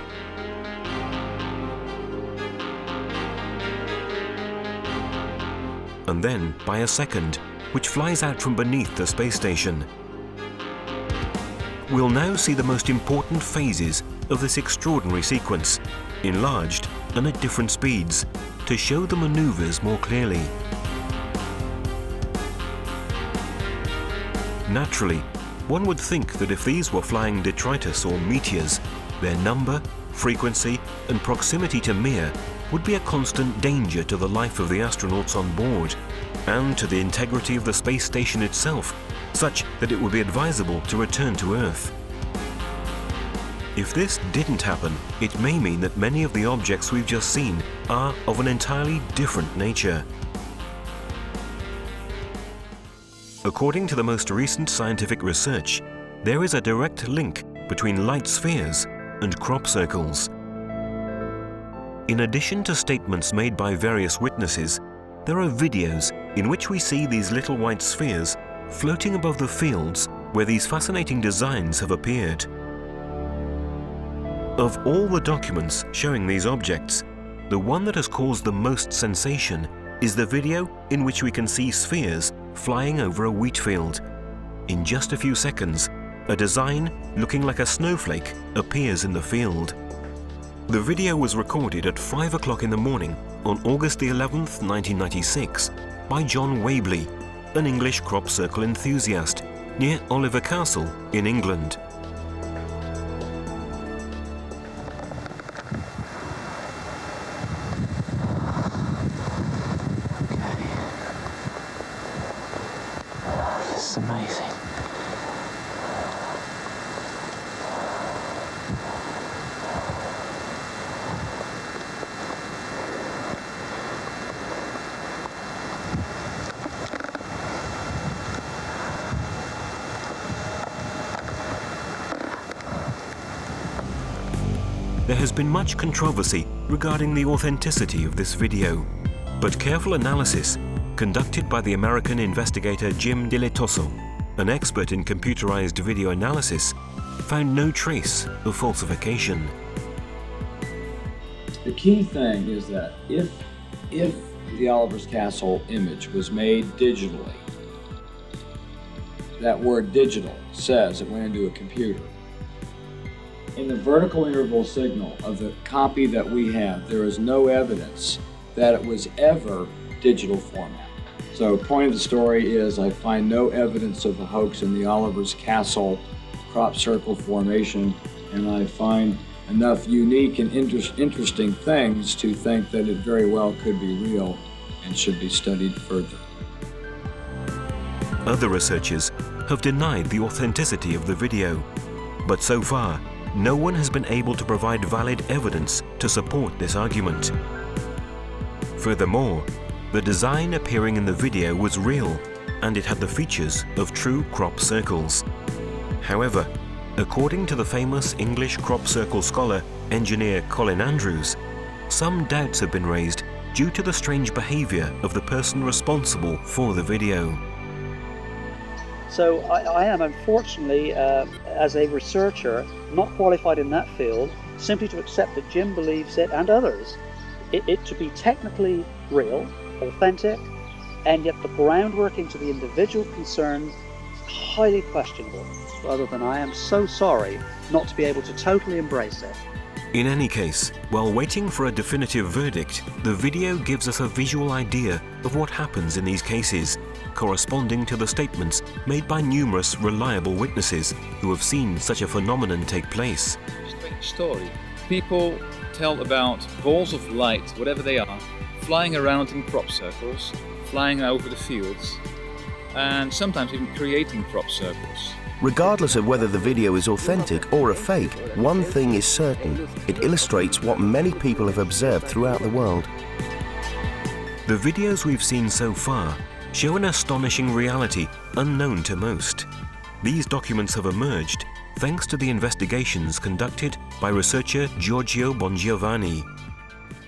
And then by a second, which flies out from beneath the space station. We'll now see the most important phases of this extraordinary sequence, enlarged and at different speeds, to show the maneuvers more clearly. Naturally, one would think that if these were flying detritus or meteors, their number, frequency, and proximity to Mir would be a constant danger to the life of the astronauts on board, and to the integrity of the space station itself, such that it would be advisable to return to Earth. If this didn't happen, it may mean that many of the objects we've just seen are of an entirely different nature. According to the most recent scientific research, there is a direct link between light spheres and crop circles. In addition to statements made by various witnesses, there are videos in which we see these little white spheres floating above the fields where these fascinating designs have appeared. Of all the documents showing these objects, the one that has caused the most sensation is the video in which we can see spheres flying over a wheat field. In just a few seconds, a design looking like a snowflake appears in the field. The video was recorded at 5 o'clock in the morning on August the 11th, 1996 by John Wabley, an English crop circle enthusiast near Oliver Castle in England. This is amazing. has been much controversy regarding the authenticity of this video, but careful analysis conducted by the American investigator Jim Diletoso, an expert in computerized video analysis, found no trace of falsification. The key thing is that if the Oliver's Castle image was made digitally, that word digital says it went into a computer. In the vertical interval signal of the copy that we have, there is no evidence that it was ever digital format. So point of the story is I find no evidence of a hoax in the Oliver's Castle crop circle formation, and I find enough unique and interesting things to think that it very well could be real and should be studied further. Other researchers have denied the authenticity of the video, but so far, no one has been able to provide valid evidence to support this argument. Furthermore, the design appearing in the video was real, and it had the features of true crop circles. However, according to the famous English crop circle scholar, engineer Colin Andrews, some doubts have been raised due to the strange behavior of the person responsible for the video. So I am, unfortunately, as a researcher, not qualified in that field, simply to accept that Jim believes it, and others, it to be technically real, authentic, and yet the groundwork into the individual concerned is highly questionable. Rather than I am so sorry not to be able to totally embrace it. In any case, while waiting for a definitive verdict, the video gives us a visual idea of what happens in these cases, corresponding to the statements made by numerous reliable witnesses who have seen such a phenomenon take place. Strange story. People tell about balls of light, whatever they are, flying around in crop circles, flying over the fields, and sometimes even creating crop circles. Regardless of whether the video is authentic or a fake, one thing is certain: it illustrates what many people have observed throughout the world. The videos we've seen so far show an astonishing reality unknown to most. These documents have emerged thanks to the investigations conducted by researcher Giorgio Bongiovanni.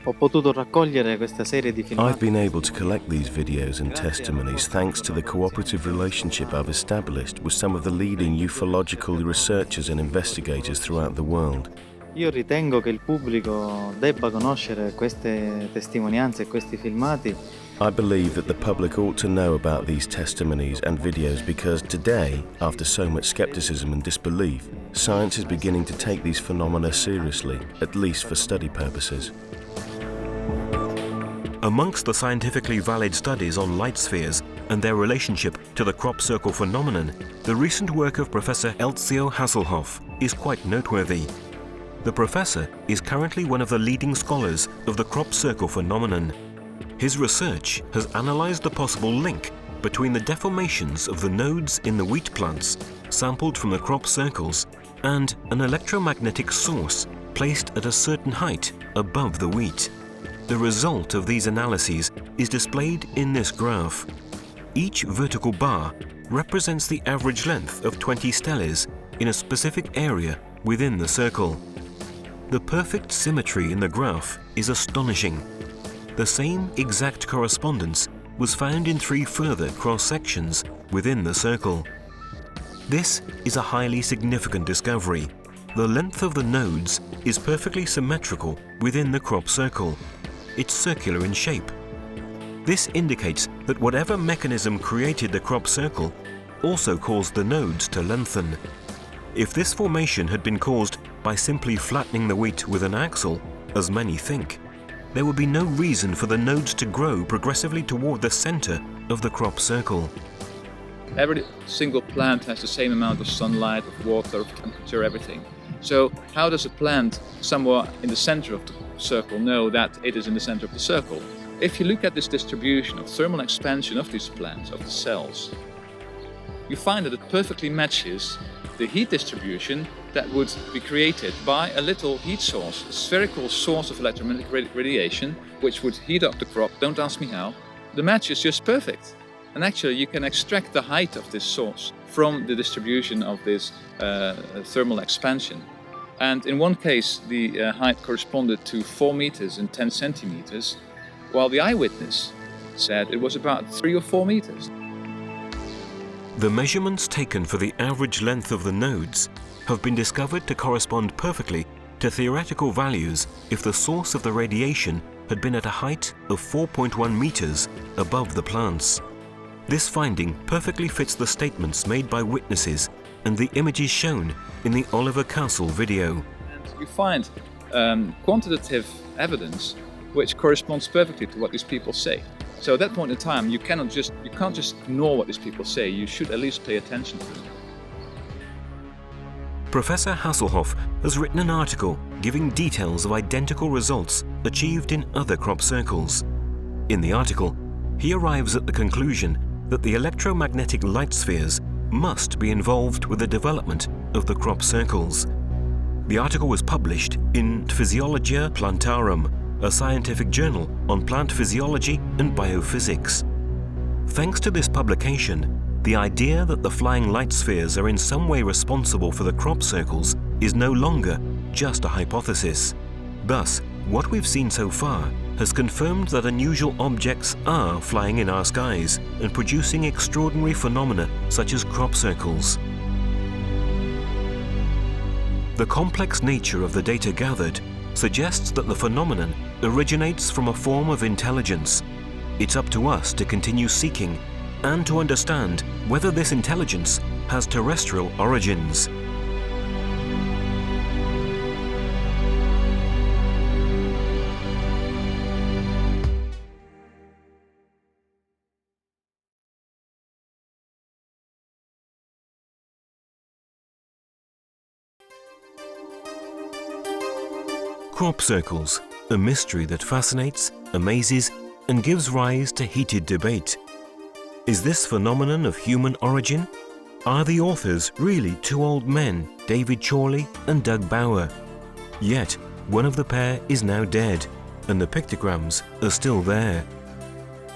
I've been able to collect these videos and testimonies thanks to the cooperative relationship I've established with some of the leading ufological researchers and investigators throughout the world. Io ritengo che il pubblico debba conoscere queste testimonianze e questi filmati. I believe that the public ought to know about these testimonies and videos because today, after so much skepticism and disbelief, science is beginning to take these phenomena seriously, at least for study purposes. Amongst the scientifically valid studies on light spheres and their relationship to the crop circle phenomenon, the recent work of Professor Elzio Hasselhoff is quite noteworthy. The professor is currently one of the leading scholars of the crop circle phenomenon. His research has analyzed the possible link between the deformations of the nodes in the wheat plants sampled from the crop circles and an electromagnetic source placed at a certain height above the wheat. The result of these analyses is displayed in this graph. Each vertical bar represents the average length of 20 steles in a specific area within the circle. The perfect symmetry in the graph is astonishing. The same exact correspondence was found in 3 further cross-sections within the circle. This is a highly significant discovery. The length of the nodes is perfectly symmetrical within the crop circle. It's circular in shape. This indicates that whatever mechanism created the crop circle also caused the nodes to lengthen. If this formation had been caused by simply flattening the wheat with an axle, as many think, there would be no reason for the nodes to grow progressively toward the center of the crop circle. Every single plant has the same amount of sunlight, of water, of temperature, everything. So how does a plant somewhere in the center of the circle know that it is in the center of the circle? If you look at this distribution of thermal expansion of these plants, of the cells, you find that it perfectly matches the heat distribution that would be created by a little heat source, a spherical source of electromagnetic radiation, which would heat up the crop. Don't ask me how. The match is just perfect. And actually you can extract the height of this source from the distribution of this thermal expansion. And in one case, the height corresponded to 4 meters and 10 centimeters, while the eyewitness said it was about 3 or 4 meters. The measurements taken for the average length of the nodes have been discovered to correspond perfectly to theoretical values if the source of the radiation had been at a height of 4.1 meters above the plants. This finding perfectly fits the statements made by witnesses and the images shown in the Oliver Castle video. And you find quantitative evidence which corresponds perfectly to what these people say. So at that point in time, you can't just ignore what these people say. You should at least pay attention to them. Professor Hasselhoff has written an article giving details of identical results achieved in other crop circles. In the article, he arrives at the conclusion that the electromagnetic light spheres must be involved with the development of the crop circles. The article was published in Physiologia Plantarum, a scientific journal on plant physiology and biophysics. Thanks to this publication, the idea that the flying light spheres are in some way responsible for the crop circles is no longer just a hypothesis. Thus, what we've seen so far has confirmed that unusual objects are flying in our skies and producing extraordinary phenomena such as crop circles. The complex nature of the data gathered suggests that the phenomenon originates from a form of intelligence. It's up to us to continue seeking and to understand whether this intelligence has terrestrial origins. Crop circles, a mystery that fascinates, amazes, and gives rise to heated debate. Is this phenomenon of human origin? Are the authors really two old men, David Chorley and Doug Bauer? Yet, one of the pair is now dead, and the pictograms are still there.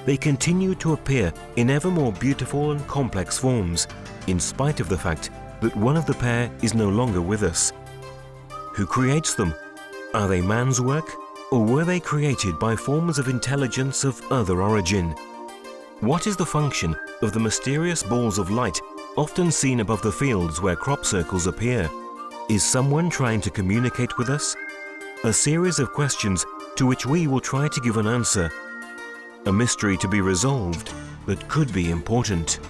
They continue to appear in ever more beautiful and complex forms, in spite of the fact that one of the pair is no longer with us. Who creates them? Are they man's work, or were they created by forms of intelligence of other origin? What is the function of the mysterious balls of light often seen above the fields where crop circles appear? Is someone trying to communicate with us? A series of questions to which we will try to give an answer. A mystery to be resolved that could be important.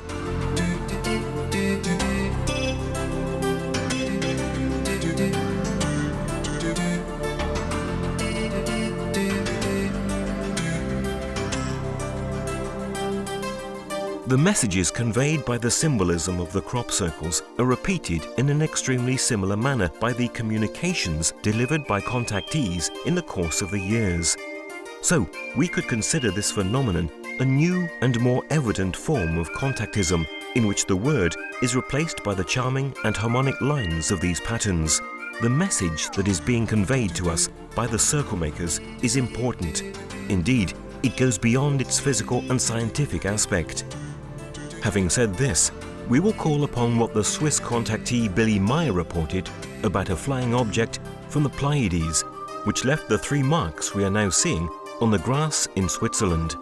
The messages conveyed by the symbolism of the crop circles are repeated in an extremely similar manner by the communications delivered by contactees in the course of the years. So, we could consider this phenomenon a new and more evident form of contactism, in which the word is replaced by the charming and harmonic lines of these patterns. The message that is being conveyed to us by the circle makers is important. Indeed, it goes beyond its physical and scientific aspect. Having said this, we will call upon what the Swiss contactee Billy Meyer reported about a flying object from the Pleiades, which left the 3 marks we are now seeing on the grass in Switzerland.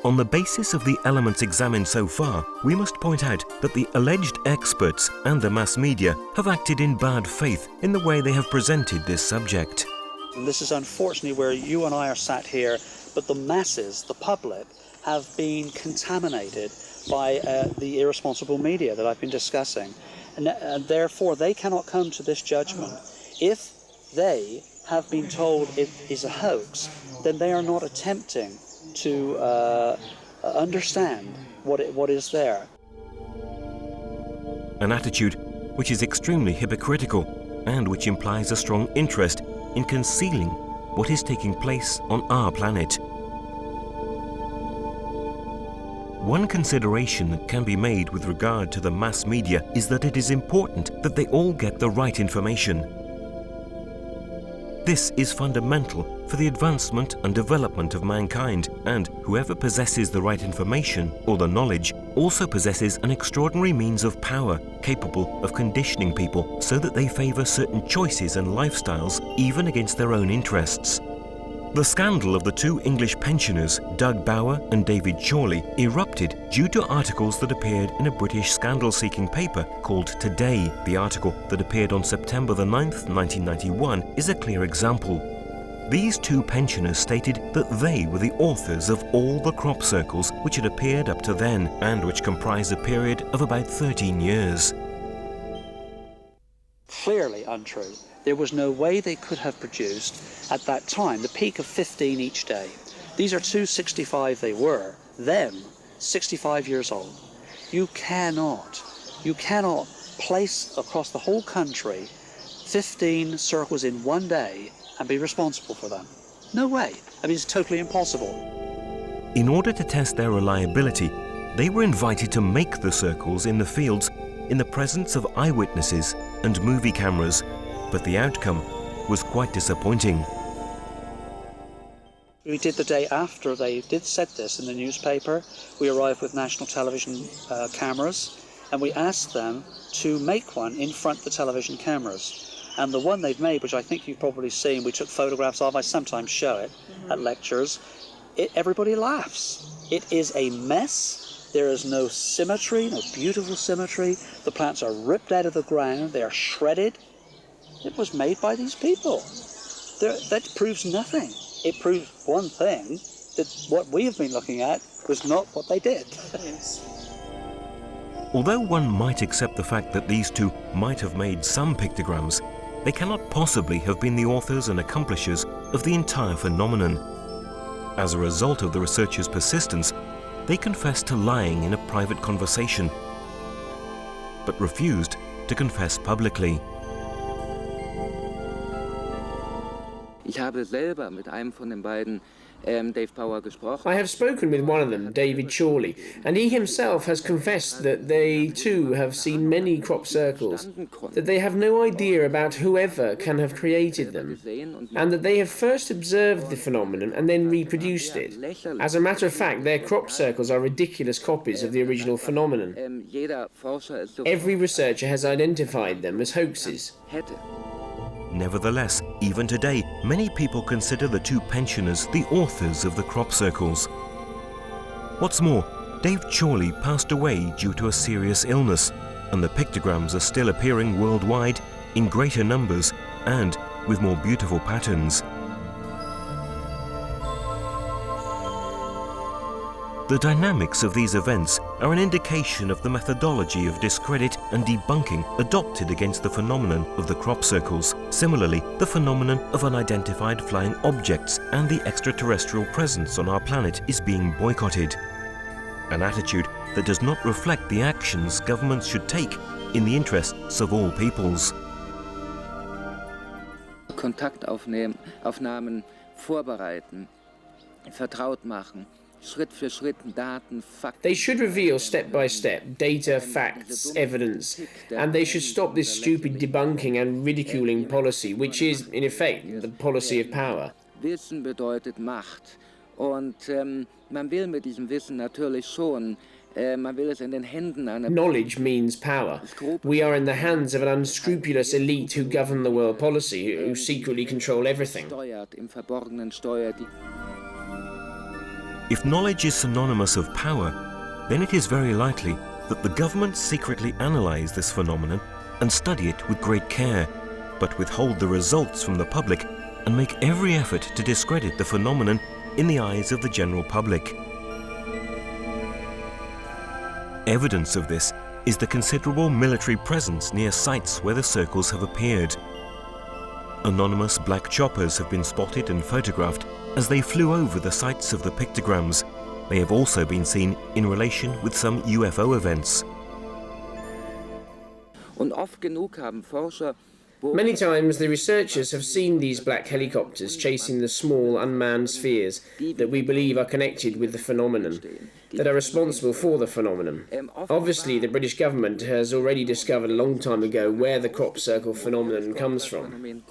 On the basis of the elements examined so far, we must point out that the alleged experts and the mass media have acted in bad faith in the way they have presented this subject. And this is unfortunately where you and I are sat here, but the masses, the public, have been contaminated by the irresponsible media that I've been discussing. And therefore, they cannot come to this judgment. If they have been told it is a hoax, then they are not attempting to understand what is there. An attitude which is extremely hypocritical and which implies a strong interest in concealing what is taking place on our planet. One consideration that can be made with regard to the mass media is that it is important that they all get the right information. This is fundamental for for the advancement and development of mankind, and whoever possesses the right information or the knowledge also possesses an extraordinary means of power capable of conditioning people so that they favour certain choices and lifestyles even against their own interests. The scandal of the two English pensioners, Doug Bower and David Chorley, erupted due to articles that appeared in a British scandal-seeking paper called Today. The article that appeared on September the 9th, 1991, is a clear example. These two pensioners stated that they were the authors of all the crop circles which had appeared up to then, and which comprised a period of about 13 years. Clearly untrue. There was no way they could have produced, at that time, the peak of 15 each day. These are 265 they were, them, 65 years old. You cannot place across the whole country 15 circles in one day and be responsible for them. No way. I mean, it's totally impossible. In order to test their reliability, they were invited to make the circles in the fields in the presence of eyewitnesses and movie cameras, but the outcome was quite disappointing. We did the day after they did set this in the newspaper. We arrived with national television cameras, and we asked them to make one in front of the television cameras. And the one they've made, which I think you've probably seen, we took photographs of, I sometimes show it at lectures, everybody laughs. It is a mess. There is no symmetry, no beautiful symmetry. The plants are ripped out of the ground, they are shredded. It was made by these people. That proves nothing. It proves one thing, that what we have been looking at was not what they did. Although one might accept the fact that these two might have made some pictograms, they cannot possibly have been the authors and accomplishers of the entire phenomenon. As a result of the researchers' persistence, they confessed to lying in a private conversation, but refused to confess publicly. Ich habe selber mit einem von den beiden, Dave Power, gesprochen. I have spoken with one of them, David Chorley, and he himself has confessed that they too have seen many crop circles, that they have no idea about whoever can have created them, and that they have first observed the phenomenon and then reproduced it. As a matter of fact, their crop circles are ridiculous copies of the original phenomenon. Every researcher has identified them as hoaxes. Nevertheless, even today, many people consider the two pensioners the authors of the crop circles. What's more, Dave Chorley passed away due to a serious illness, and the pictograms are still appearing worldwide in greater numbers and with more beautiful patterns. The dynamics of these events are an indication of the methodology of discredit and debunking adopted against the phenomenon of the crop circles. Similarly, the phenomenon of unidentified flying objects and the extraterrestrial presence on our planet is being boycotted. An attitude that does not reflect the actions governments should take in the interests of all peoples. Kontaktaufnahmen vorbereiten, vertraut machen. They should reveal step by step data, facts, evidence, and they should stop this stupid debunking and ridiculing policy, which is, in effect, the policy of power. Wissen bedeutet Macht. Und man will mit diesem Wissen natürlich schon, man will es in den Händen einer... Knowledge means power. We are in the hands of an unscrupulous elite who govern the world policy, who secretly control everything. Im Verborgenen steuert die... If knowledge is synonymous of power, then it is very likely that the government secretly analyse this phenomenon and study it with great care, but withhold the results from the public and make every effort to discredit the phenomenon in the eyes of the general public. Evidence of this is the considerable military presence near sites where the circles have appeared. Anonymous black choppers have been spotted and photographed as they flew over the sites of the pictograms. They have also been seen in relation with some UFO events. Und oft genug haben Forscher Many times the researchers have seen these black helicopters chasing the small unmanned spheres that we believe are connected with the phenomenon, that are responsible for the phenomenon. Obviously the British government has already discovered a long time ago where the crop circle phenomenon comes from.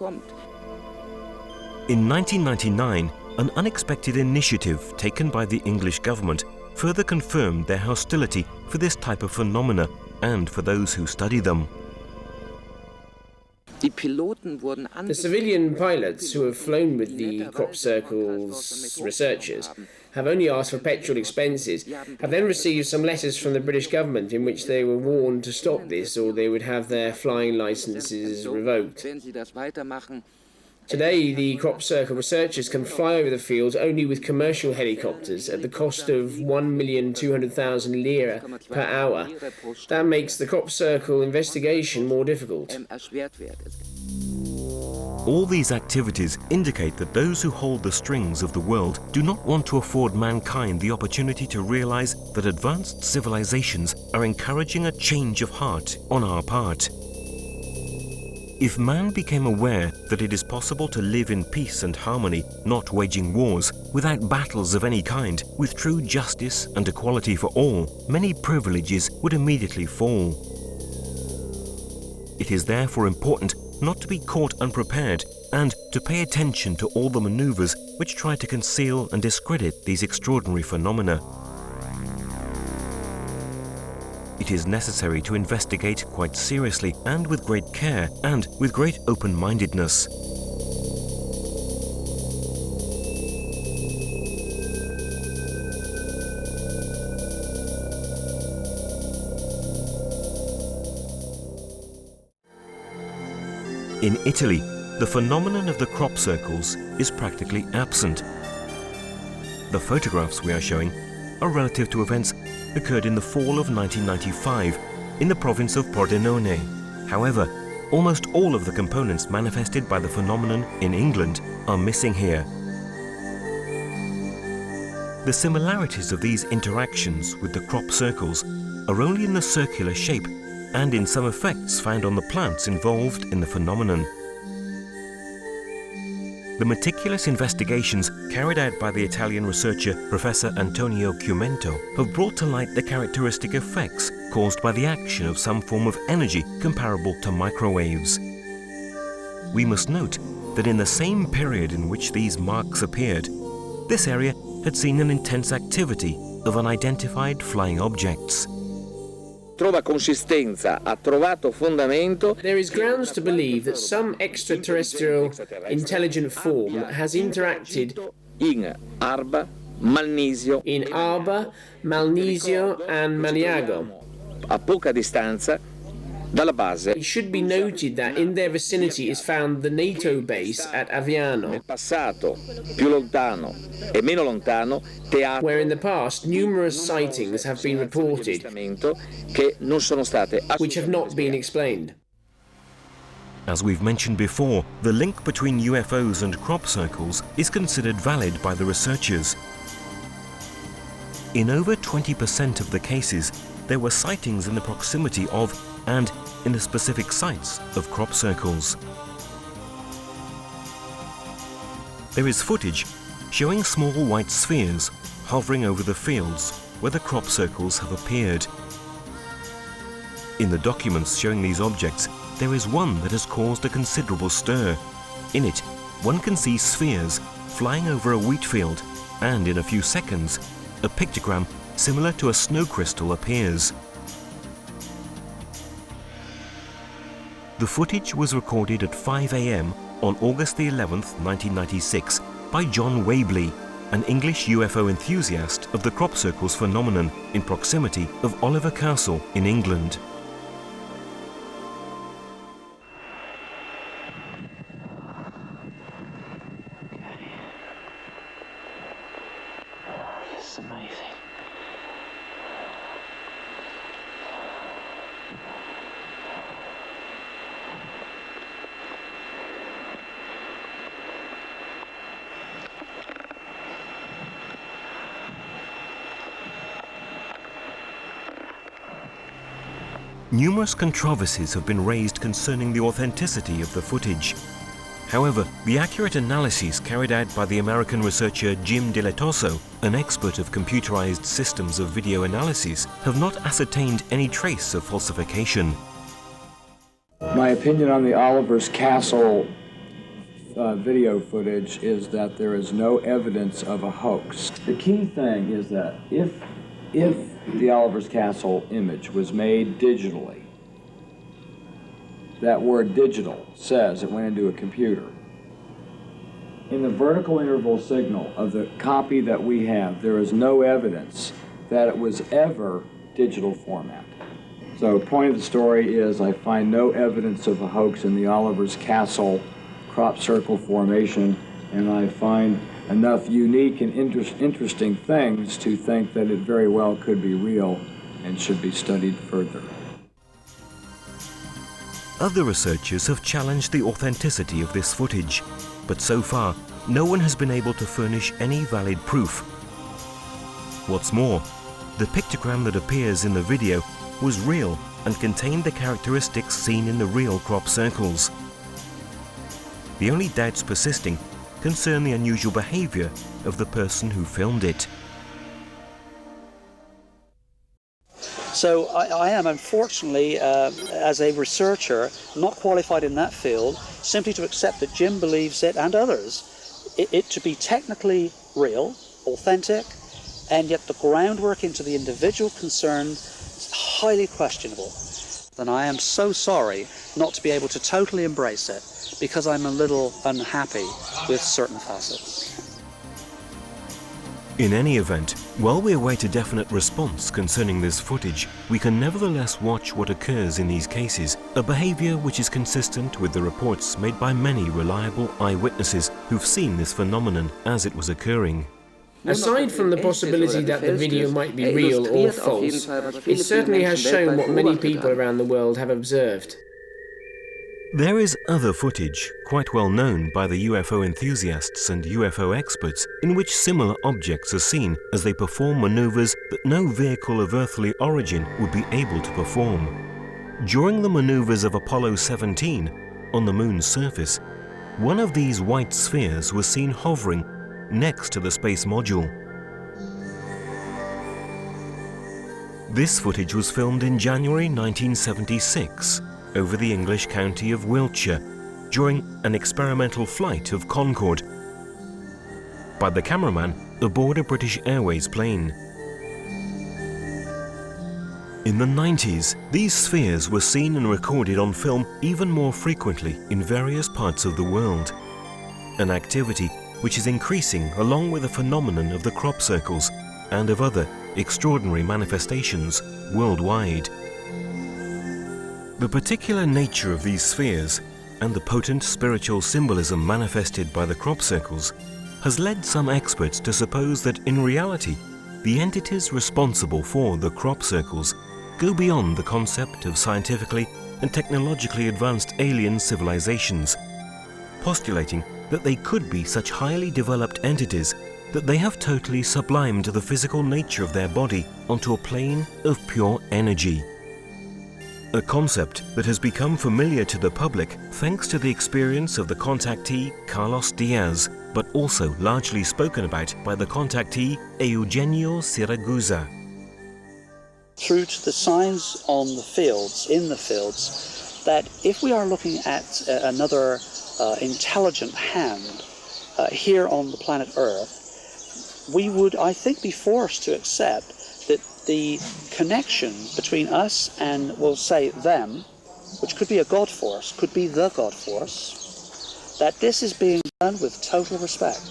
In 1999, an unexpected initiative taken by the English government further confirmed their hostility for this type of phenomena and for those who study them. The civilian pilots who have flown with the crop circles researchers have only asked for petrol expenses, have then received some letters from the British government in which they were warned to stop this or they would have their flying licenses revoked. Today, the crop circle researchers can fly over the fields only with commercial helicopters at the cost of 1,200,000 lira per hour. That makes the crop circle investigation more difficult. All these activities indicate that those who hold the strings of the world do not want to afford mankind the opportunity to realize that advanced civilizations are encouraging a change of heart on our part. If man became aware that it is possible to live in peace and harmony, not waging wars, without battles of any kind, with true justice and equality for all, many privileges would immediately fall. It is therefore important not to be caught unprepared and to pay attention to all the maneuvers which try to conceal and discredit these extraordinary phenomena. It is necessary to investigate quite seriously and with great care and with great open-mindedness. In Italy, the phenomenon of the crop circles is practically absent. The photographs we are showing are relative to events occurred in the fall of 1995 in the province of Pordenone. However, almost all of the components manifested by the phenomenon in England are missing here. The similarities of these interactions with the crop circles are only in the circular shape and in some effects found on the plants involved in the phenomenon. The meticulous investigations carried out by the Italian researcher Professor Antonio Chiumento have brought to light the characteristic effects caused by the action of some form of energy comparable to microwaves. We must note that in the same period in which these marks appeared, this area had seen an intense activity of unidentified flying objects. There is grounds to believe that some extraterrestrial intelligent form has interacted in Arba, Malnisio and Maniago. It should be noted that in their vicinity is found the NATO base at Aviano, where in the past numerous sightings have been reported, which have not been explained. As we've mentioned before, the link between UFOs and crop circles is considered valid by the researchers. In over 20% of the cases, there were sightings in the proximity of and in the specific sites of crop circles. There is footage showing small white spheres hovering over the fields where the crop circles have appeared. In the documents showing these objects, there is one that has caused a considerable stir. In it, one can see spheres flying over a wheat field, and in a few seconds, a pictogram similar to a snow crystal appears. The footage was recorded at 5 a.m. on August the 11th, 1996 by John Wabley, an English UFO enthusiast of the crop circles phenomenon in proximity of Oliver Castle in England. This is amazing. Numerous controversies have been raised concerning the authenticity of the footage. However, the accurate analyses carried out by the American researcher Jim Dilettoso, an expert of computerized systems of video analysis, have not ascertained any trace of falsification. My opinion on the Oliver's Castle video footage is that there is no evidence of a hoax. The key thing is that if the Oliver's Castle image was made digitally, that word digital says it went into a computer. In the vertical interval signal of the copy that we have, there is no evidence that it was ever digital format. So point of the story is I find no evidence of a hoax in the Oliver's Castle crop circle formation, and I find enough unique and interesting things to think that it very well could be real and should be studied further. Other researchers have challenged the authenticity of this footage, but so far, no one has been able to furnish any valid proof. What's more, the pictogram that appears in the video was real and contained the characteristics seen in the real crop circles. The only doubts persisting concern the unusual behavior of the person who filmed it. So I am, unfortunately, as a researcher, not qualified in that field, simply to accept that Jim believes it, and others, it to be technically real, authentic, and yet the groundwork into the individual concerned is highly questionable. And I am so sorry not to be able to totally embrace it, because I'm a little unhappy with certain facets. In any event, while we await a definite response concerning this footage, we can nevertheless watch what occurs in these cases, a behavior which is consistent with the reports made by many reliable eyewitnesses who've seen this phenomenon as it was occurring. Aside from the possibility that the video might be real or false, it certainly has shown what many people around the world have observed. There is other footage, quite well known by the UFO enthusiasts and UFO experts, in which similar objects are seen as they perform maneuvers that no vehicle of earthly origin would be able to perform. During the maneuvers of Apollo 17 on the moon's surface, one of these white spheres was seen hovering next to the space module. This footage was filmed in January 1976 over the English county of Wiltshire during an experimental flight of Concorde by the cameraman aboard a British Airways plane. In the 90s, these spheres were seen and recorded on film even more frequently in various parts of the world, an activity which is increasing along with the phenomenon of the crop circles and of other extraordinary manifestations worldwide. The particular nature of these spheres and the potent spiritual symbolism manifested by the crop circles has led some experts to suppose that in reality, the entities responsible for the crop circles go beyond the concept of scientifically and technologically advanced alien civilizations, postulating that they could be such highly developed entities that they have totally sublimed the physical nature of their body onto a plane of pure energy. A concept that has become familiar to the public thanks to the experience of the contactee Carlos Diaz, but also largely spoken about by the contactee Eugenio Siragusa. Through to the signs on the fields, in the fields, that if we are looking at another intelligent hand here on the planet Earth, we would, I think, be forced to accept that the connection between us and, we'll say, them, which could be a God force, could be the God force, that this is being done with total respect.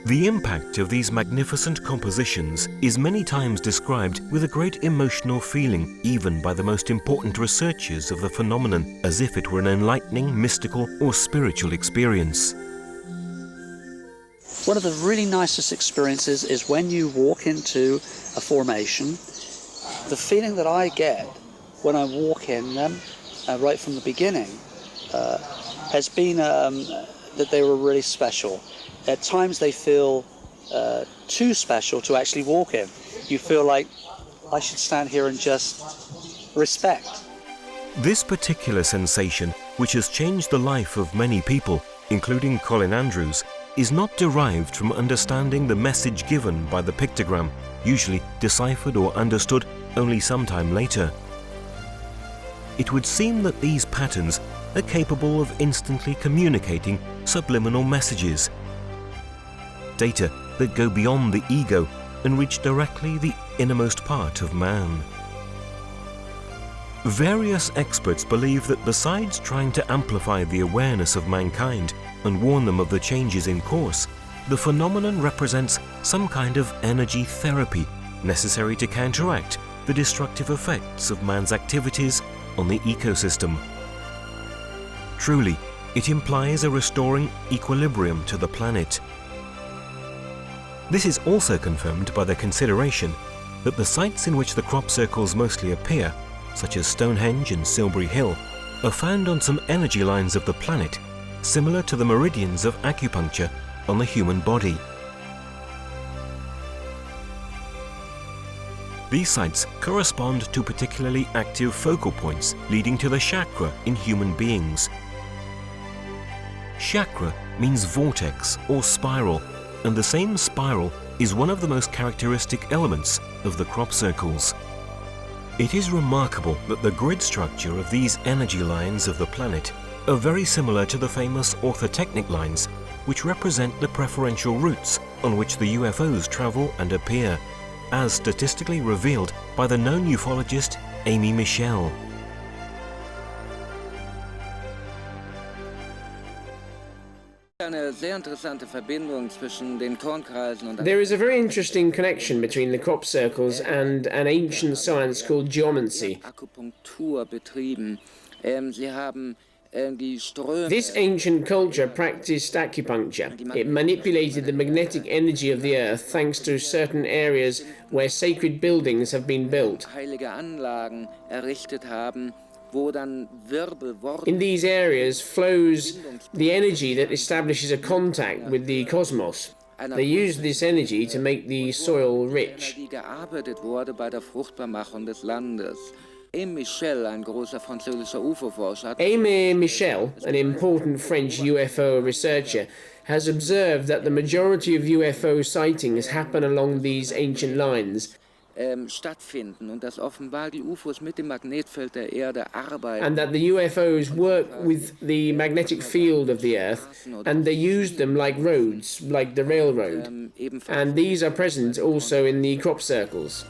The impact of these magnificent compositions is many times described with a great emotional feeling, even by the most important researchers of the phenomenon, as if it were an enlightening, mystical or spiritual experience. One of the really nicest experiences is when you walk into a formation. The feeling that I get when I walk in them, right from the beginning, has been that they were really special. At times they feel too special to actually walk in. You feel like I should stand here and just respect. This particular sensation, which has changed the life of many people, including Colin Andrews, is not derived from understanding the message given by the pictogram, usually deciphered or understood only sometime later. It would seem that these patterns are capable of instantly communicating subliminal messages, data that go beyond the ego and reach directly the innermost part of man. Various experts believe that besides trying to amplify the awareness of mankind and warn them of the changes in course, the phenomenon represents some kind of energy therapy necessary to counteract the destructive effects of man's activities on the ecosystem. Truly, it implies a restoring equilibrium to the planet. This is also confirmed by the consideration that the sites in which the crop circles mostly appear, such as Stonehenge and Silbury Hill, are found on some energy lines of the planet, similar to the meridians of acupuncture on the human body. These sites correspond to particularly active focal points leading to the chakra in human beings. Chakra means vortex or spiral, and the same spiral is one of the most characteristic elements of the crop circles. It is remarkable that the grid structure of these energy lines of the planet are very similar to the famous orthotechnic lines, which represent the preferential routes on which the UFOs travel and appear, as statistically revealed by the known ufologist Amy Michel. There is a very interesting connection between the crop circles and an ancient science called geomancy. This ancient culture practiced acupuncture. It manipulated the magnetic energy of the earth thanks to certain areas where sacred buildings have been built. In these areas flows the energy that establishes a contact with the cosmos. They used this energy to make the soil rich. Aimé Michel, an important French UFO researcher, has observed that the majority of UFO sightings happen along these ancient lines, and that the UFOs work with the magnetic field of the Earth, and they use them like roads, like the railroad, and these are present also in the crop circles.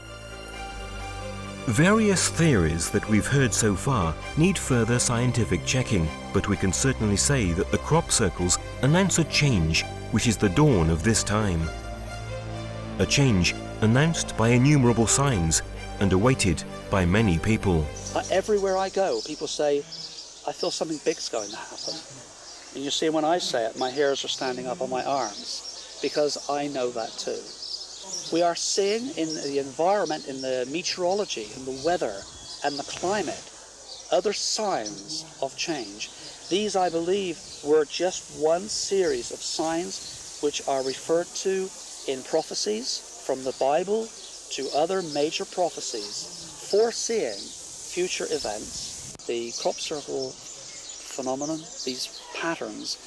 Various theories that we've heard so far need further scientific checking, but we can certainly say that the crop circles announce a change which is the dawn of this time. A change announced by innumerable signs and awaited by many people. Everywhere I go, people say, I feel something big's going to happen. And you see, when I say it, my hairs are standing up on my arms, because I know that too. We are seeing in the environment, in the meteorology, in the weather and the climate, other signs of change. These, I believe, were just one series of signs which are referred to in prophecies from the Bible to other major prophecies foreseeing future events. The crop circle phenomenon, these patterns,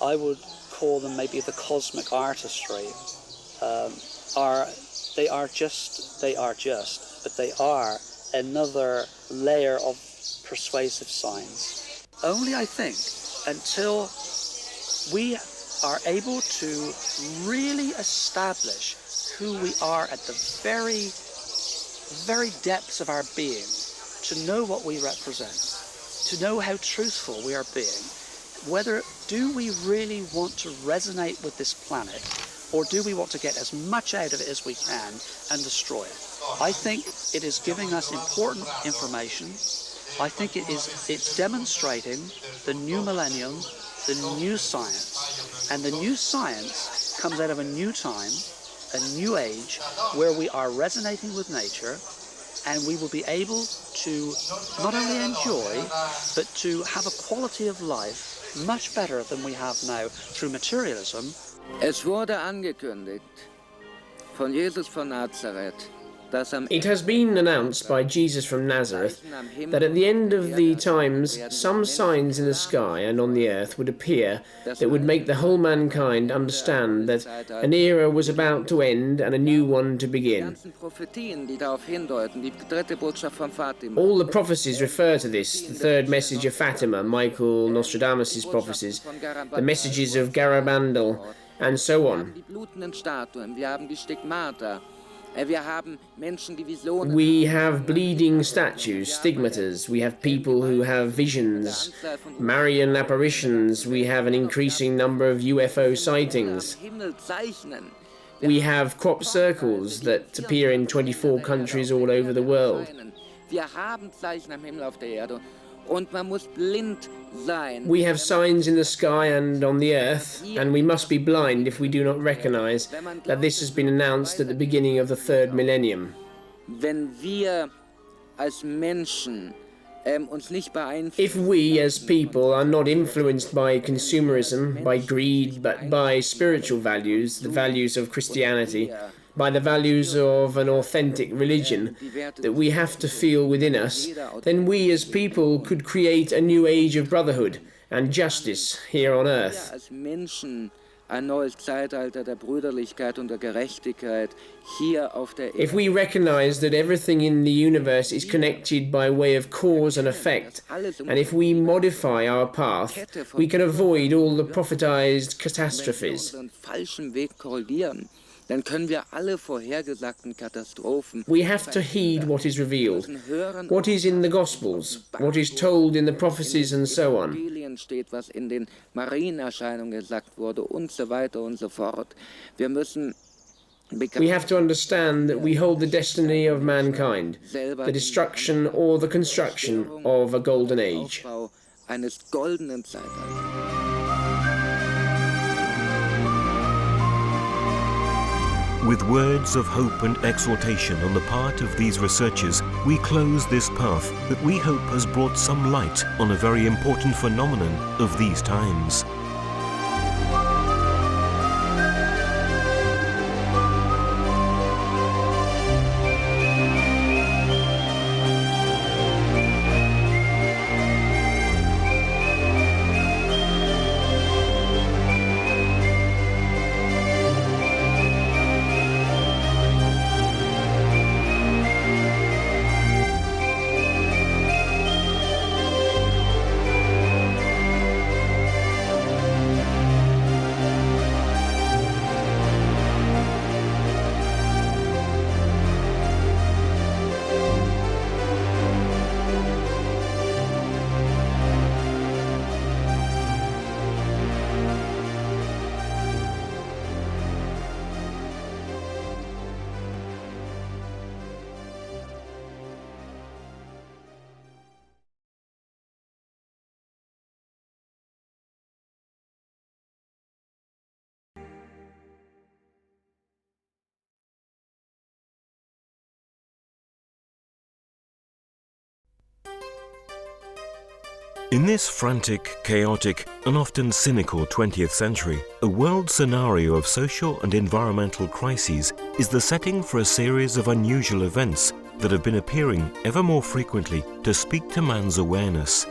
I would call them maybe the cosmic artistry. They are just, but they are another layer of persuasive signs. Only, I think, until we are able to really establish who we are at the very, very depths of our being, to know what we represent, to know how truthful we are being, whether do we really want to resonate with this planet, or do we want to get as much out of it as we can and destroy it? I think it is giving us important information. I think it's demonstrating the new millennium, the new science. And the new science comes out of a new time, a new age, where we are resonating with nature, and we will be able to not only enjoy, but to have a quality of life much better than we have now through materialism. Es wurde angekündigt von Jesus von Nazareth, It has been announced by Jesus from Nazareth that at the end of the times some signs in the sky and on the earth would appear that would make the whole mankind understand that an era was about to end and a new one to begin. All the prophecies refer to this: the third message of Fatima, Michael Nostradamus' prophecies, the messages of Garabandal, and so on. We have bleeding statues, stigmatas, we have people who have visions, Marian apparitions, we have an increasing number of UFO sightings. We have crop circles that appear in 24 countries all over the world. We have signs in the sky and on the earth, and we must be blind if we do not recognize that this has been announced at the beginning of the third millennium. If we as people are not influenced by consumerism, by greed, but by spiritual values, the values of Christianity, by the values of an authentic religion that we have to feel within us, then we as people could create a new age of brotherhood and justice here on earth. If we recognize that everything in the universe is connected by way of cause and effect, and if we modify our path, we can avoid all the prophetized catastrophes. We have to heed what is revealed, what is in the Gospels, what is told in the prophecies, and so on. We have to understand that we hold the destiny of mankind, the destruction or the construction of a golden age. With words of hope and exhortation on the part of these researchers, we close this path that we hope has brought some light on a very important phenomenon of these times. In this frantic, chaotic, and often cynical 20th century, a world scenario of social and environmental crises is the setting for a series of unusual events that have been appearing ever more frequently to speak to man's awareness.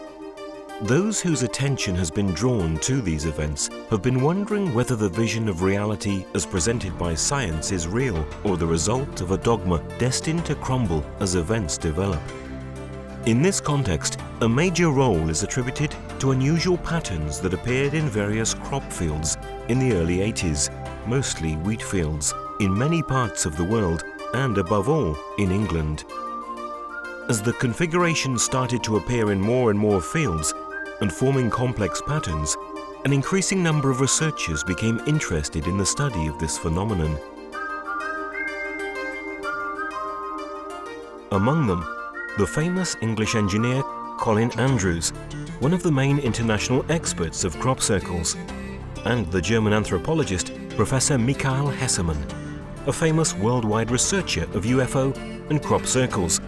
Those whose attention has been drawn to these events have been wondering whether the vision of reality as presented by science is real or the result of a dogma destined to crumble as events develop. In this context, a major role is attributed to unusual patterns that appeared in various crop fields in the early 80s, mostly wheat fields, in many parts of the world and above all in England. As the configuration started to appear in more and more fields and forming complex patterns, an increasing number of researchers became interested in the study of this phenomenon. Among them, the famous English engineer Colin Andrews, one of the main international experts of crop circles, and the German anthropologist Professor Michael Hessemann, a famous worldwide researcher of UFO and crop circles,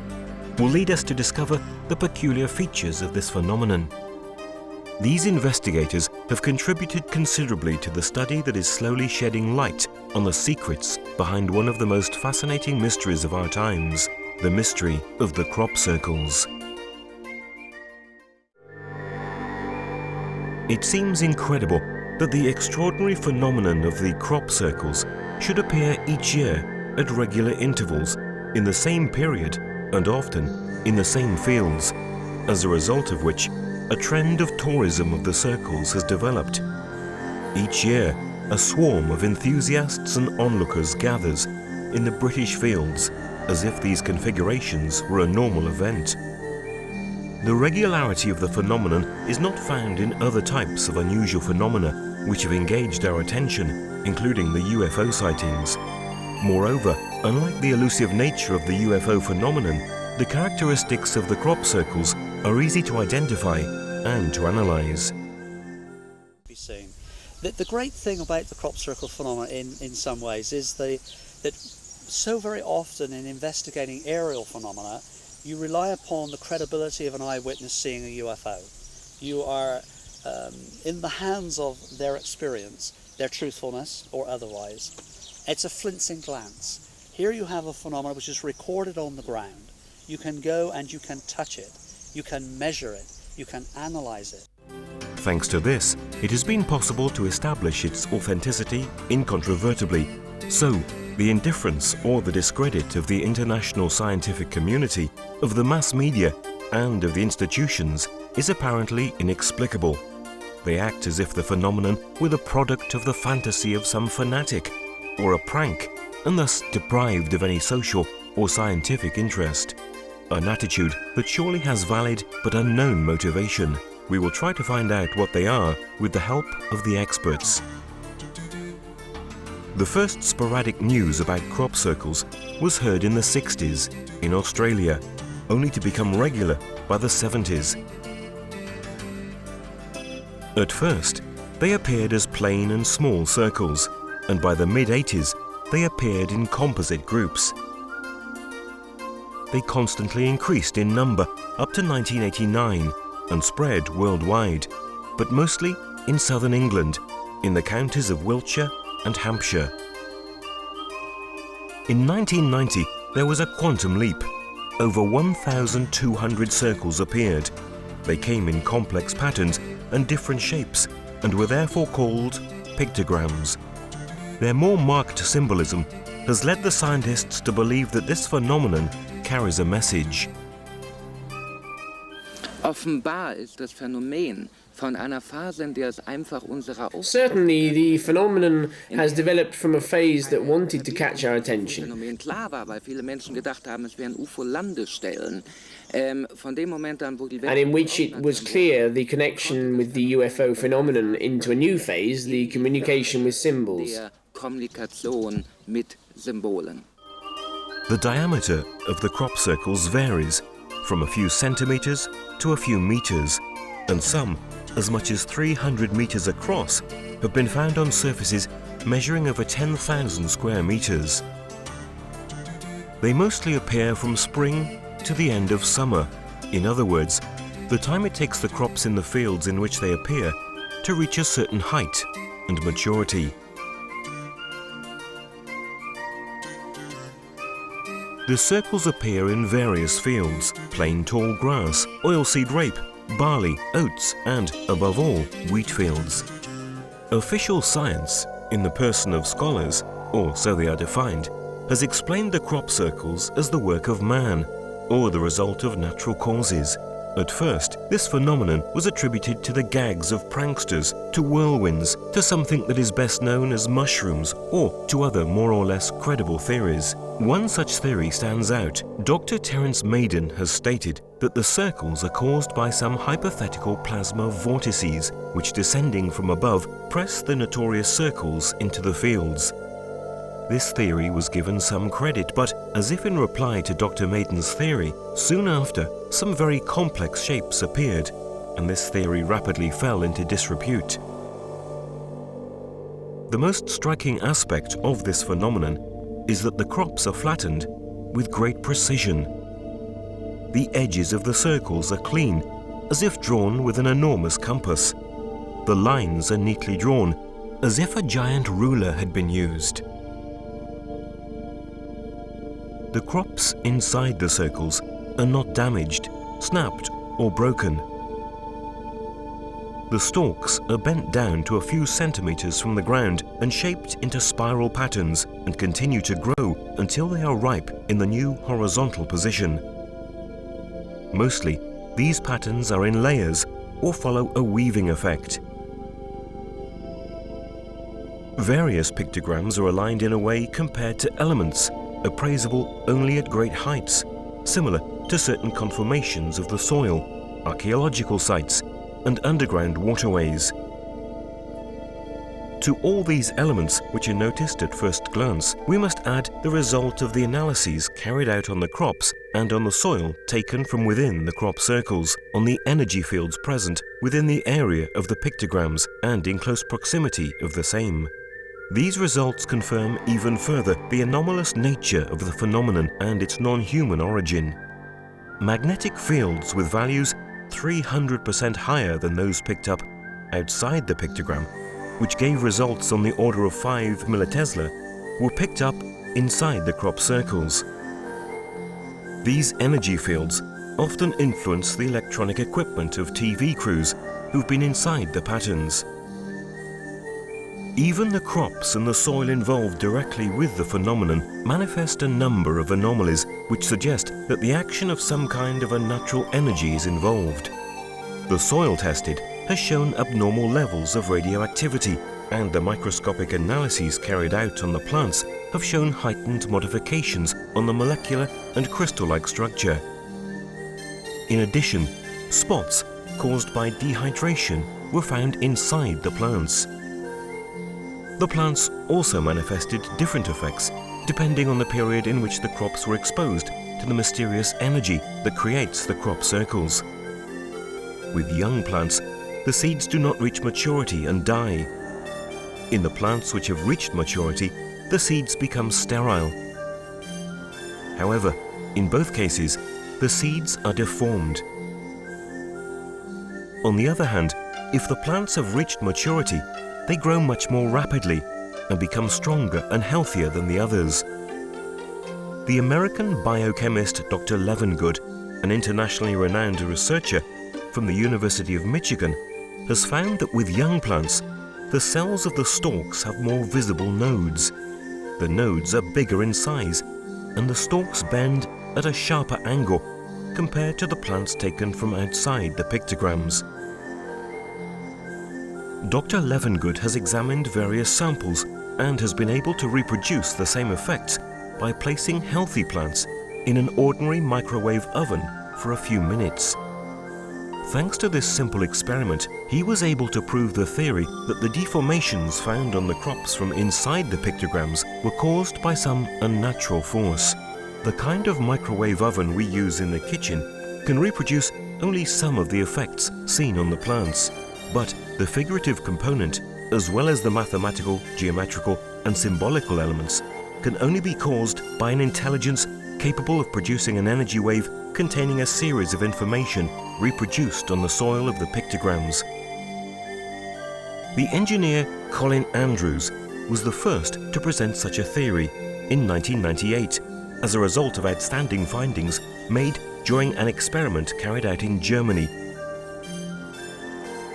will lead us to discover the peculiar features of this phenomenon. These investigators have contributed considerably to the study that is slowly shedding light on the secrets behind one of the most fascinating mysteries of our times, the mystery of the crop circles. It seems incredible that the extraordinary phenomenon of the crop circles should appear each year at regular intervals in the same period and often in the same fields, as a result of which a trend of tourism of the circles has developed. Each year, a swarm of enthusiasts and onlookers gathers in the British fields as if these configurations were a normal event. The regularity of the phenomenon is not found in other types of unusual phenomena which have engaged our attention, including the UFO sightings. Moreover, unlike the elusive nature of the UFO phenomenon, the characteristics of the crop circles are easy to identify and to analyze. The great thing about the crop circle phenomenon in some ways is that so very often in investigating aerial phenomena, you rely upon the credibility of an eyewitness seeing a UFO. You are in the hands of their experience, their truthfulness or otherwise. It's a flinching glance. Here you have a phenomenon which is recorded on the ground. You can go and you can touch it. You can measure it. You can analyze it. Thanks to this, it has been possible to establish its authenticity incontrovertibly. So, the indifference or the discredit of the international scientific community, of the mass media, and of the institutions is apparently inexplicable. They act as if the phenomenon were the product of the fantasy of some fanatic, or a prank, and thus deprived of any social or scientific interest. An attitude that surely has valid but unknown motivation. We will try to find out what they are with the help of the experts. The first sporadic news about crop circles was heard in the 60s in Australia, only to become regular by the 70s. At first, they appeared as plain and small circles, and by the mid-80s, they appeared in composite groups. They constantly increased in number up to 1989 and spread worldwide, but mostly in southern England, in the counties of Wiltshire and Hampshire. In 1990, there was a quantum leap. Over 1,200 circles appeared. They came in complex patterns and different shapes, and were therefore called pictograms. Their more marked symbolism has led the scientists to believe that this phenomenon carries a message. Offenbar ist das Phänomen von einer Phase, in der es einfach unserer Certainly, the phenomenon has developed from a phase that wanted to catch our attention. Phänomen klar war, weil viele Menschen gedacht haben, es wären UFO-Landestellen. Von dem Moment an, wo die And in which it was clear the connection with the UFO phenomenon into a new phase, the communication with symbols. Der Kommunikation mit Symbolen. The diameter of the crop circles varies from a few centimeters to a few meters, and some, as much as 300 meters across, have been found on surfaces measuring over 10,000 square meters. They mostly appear from spring to the end of summer. In other words, the time it takes the crops in the fields in which they appear to reach a certain height and maturity. The circles appear in various fields: plain tall grass, oilseed rape, barley, oats, and, above all, wheat fields. Official science, in the person of scholars, or so they are defined, has explained the crop circles as the work of man, or the result of natural causes. At first, this phenomenon was attributed to the gags of pranksters, to whirlwinds, to something that is best known as mushrooms, or to other more or less credible theories. One such theory stands out. Dr. Terence Maiden has stated that the circles are caused by some hypothetical plasma vortices, which descending from above press the notorious circles into the fields. This theory was given some credit, but as if in reply to Dr. Maiden's theory, soon after, some very complex shapes appeared, and this theory rapidly fell into disrepute. The most striking aspect of this phenomenon is that the crops are flattened with great precision. The edges of the circles are clean, as if drawn with an enormous compass. The lines are neatly drawn, as if a giant ruler had been used. The crops inside the circles are not damaged, snapped, or broken. The stalks are bent down to a few centimeters from the ground and shaped into spiral patterns and continue to grow until they are ripe in the new horizontal position. Mostly, these patterns are in layers or follow a weaving effect. Various pictograms are aligned in a way compared to elements, appraisable only at great heights, similar to certain conformations of the soil, archaeological sites, and underground waterways. To all these elements, which are noticed at first glance, we must add the result of the analyses carried out on the crops and on the soil taken from within the crop circles, on the energy fields present within the area of the pictograms and in close proximity of the same. These results confirm even further the anomalous nature of the phenomenon and its non-human origin. Magnetic fields with values 300% higher than those picked up outside the pictogram, which gave results on the order of 5 millitesla, were picked up inside the crop circles. These energy fields often influence the electronic equipment of TV crews who've been inside the patterns. Even the crops and the soil involved directly with the phenomenon manifest a number of anomalies which suggest that the action of some kind of unnatural energy is involved. The soil tested has shown abnormal levels of radioactivity, and the microscopic analyses carried out on the plants have shown heightened modifications on the molecular and crystal-like structure. In addition, spots caused by dehydration were found inside the plants. The plants also manifested different effects depending on the period in which the crops were exposed to the mysterious energy that creates the crop circles. With young plants, the seeds do not reach maturity and die. In the plants which have reached maturity, the seeds become sterile. However, in both cases, the seeds are deformed. On the other hand, if the plants have reached maturity, they grow much more rapidly and become stronger and healthier than the others. The American biochemist Dr. Levengood, an internationally renowned researcher from the University of Michigan, has found that with young plants, the cells of the stalks have more visible nodes. The nodes are bigger in size, and the stalks bend at a sharper angle compared to the plants taken from outside the pictograms. Dr. Levengood has examined various samples and has been able to reproduce the same effects by placing healthy plants in an ordinary microwave oven for a few minutes. Thanks to this simple experiment, he was able to prove the theory that the deformations found on the crops from inside the pictograms were caused by some unnatural force. The kind of microwave oven we use in the kitchen can reproduce only some of the effects seen on the plants, but the figurative component, as well as the mathematical, geometrical, and symbolical elements, can only be caused by an intelligence capable of producing an energy wave containing a series of information reproduced on the soil of the pictograms. The engineer Colin Andrews was the first to present such a theory in 1998 as a result of outstanding findings made during an experiment carried out in Germany,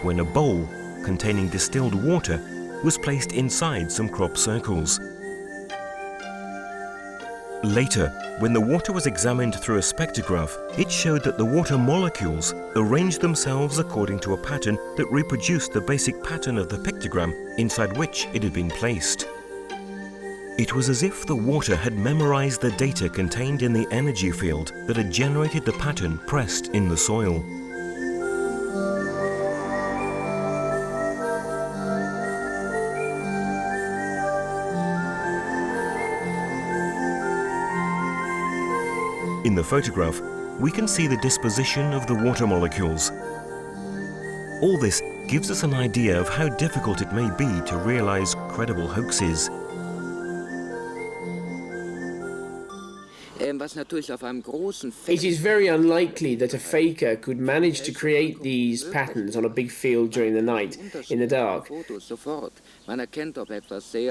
when a bowl containing distilled water was placed inside some crop circles. Later, when the water was examined through a spectrograph, it showed that the water molecules arranged themselves according to a pattern that reproduced the basic pattern of the pictogram inside which it had been placed. It was as if the water had memorized the data contained in the energy field that had generated the pattern pressed in the soil. In the photograph, we can see the disposition of the water molecules. All this gives us an idea of how difficult it may be to realize credible hoaxes. It is very unlikely that a faker could manage to create these patterns on a big field during the night, in the dark.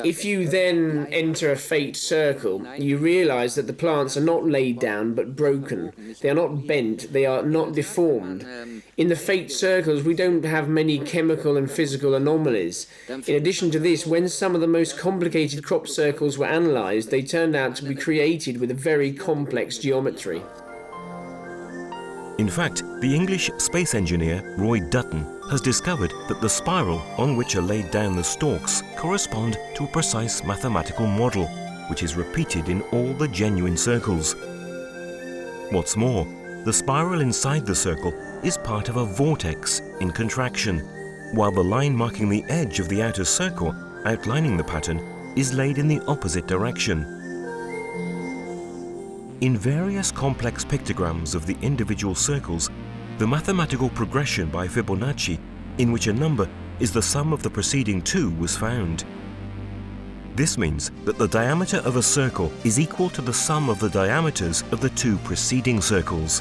If you then enter a faked circle, you realise that the plants are not laid down but broken. They are not bent, they are not deformed. In the faked circles, we don't have many chemical and physical anomalies. In addition to this, when some of the most complicated crop circles were analysed, they turned out to be created with a very complex geometry. In fact, the English space engineer Roy Dutton has discovered that the spiral on which are laid down the stalks correspond to a precise mathematical model, which is repeated in all the genuine circles. What's more, the spiral inside the circle is part of a vortex in contraction, while the line marking the edge of the outer circle, outlining the pattern, is laid in the opposite direction. In various complex pictograms of the individual circles, the mathematical progression by Fibonacci, in which a number is the sum of the preceding two, was found. This means that the diameter of a circle is equal to the sum of the diameters of the two preceding circles.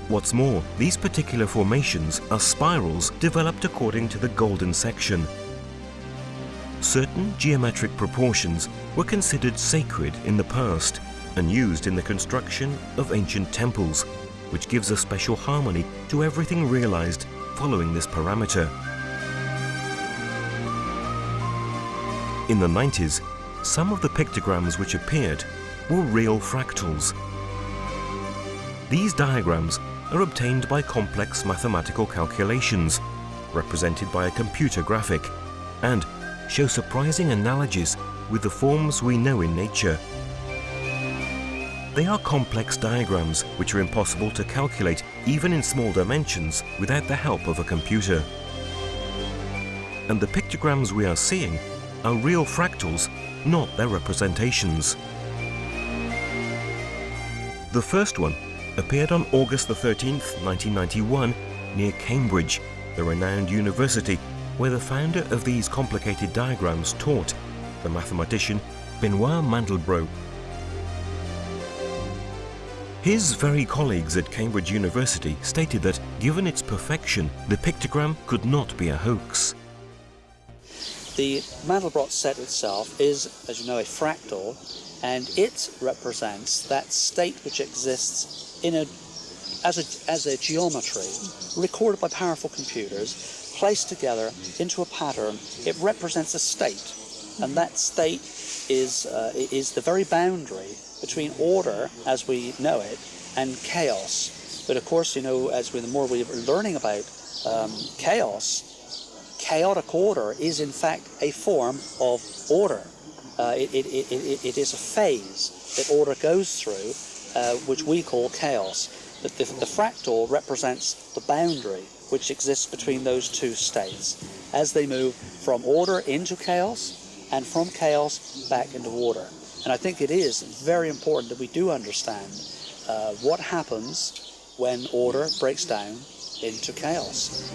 What's more, these particular formations are spirals developed according to the golden section. Certain geometric proportions were considered sacred in the past and used in the construction of ancient temples, which gives a special harmony to everything realized following this parameter. In the 90s, some of the pictograms which appeared were real fractals. These diagrams are obtained by complex mathematical calculations, represented by a computer graphic, and show surprising analogies with the forms we know in nature. They are complex diagrams which are impossible to calculate even in small dimensions without the help of a computer. And the pictograms we are seeing are real fractals, not their representations. The first one appeared on August 13th, 1991, near Cambridge, the renowned university where the founder of these complicated diagrams taught, the mathematician Benoit Mandelbrot. His very colleagues at Cambridge University stated that, given its perfection, the pictogram could not be a hoax. The Mandelbrot set itself is, as you know, a fractal, and it represents that state which exists in as a geometry recorded by powerful computers, placed together into a pattern. It represents a state, and that state is the very boundary between order as we know it and chaos. But of course, you know, the more we're learning about chaos, chaotic order is in fact a form of order. It is a phase that order goes through, which we call chaos. But the fractal represents the boundary which exists between those two states as they move from order into chaos and from chaos back into order. And I think it is very important that we do understand what happens when order breaks down into chaos.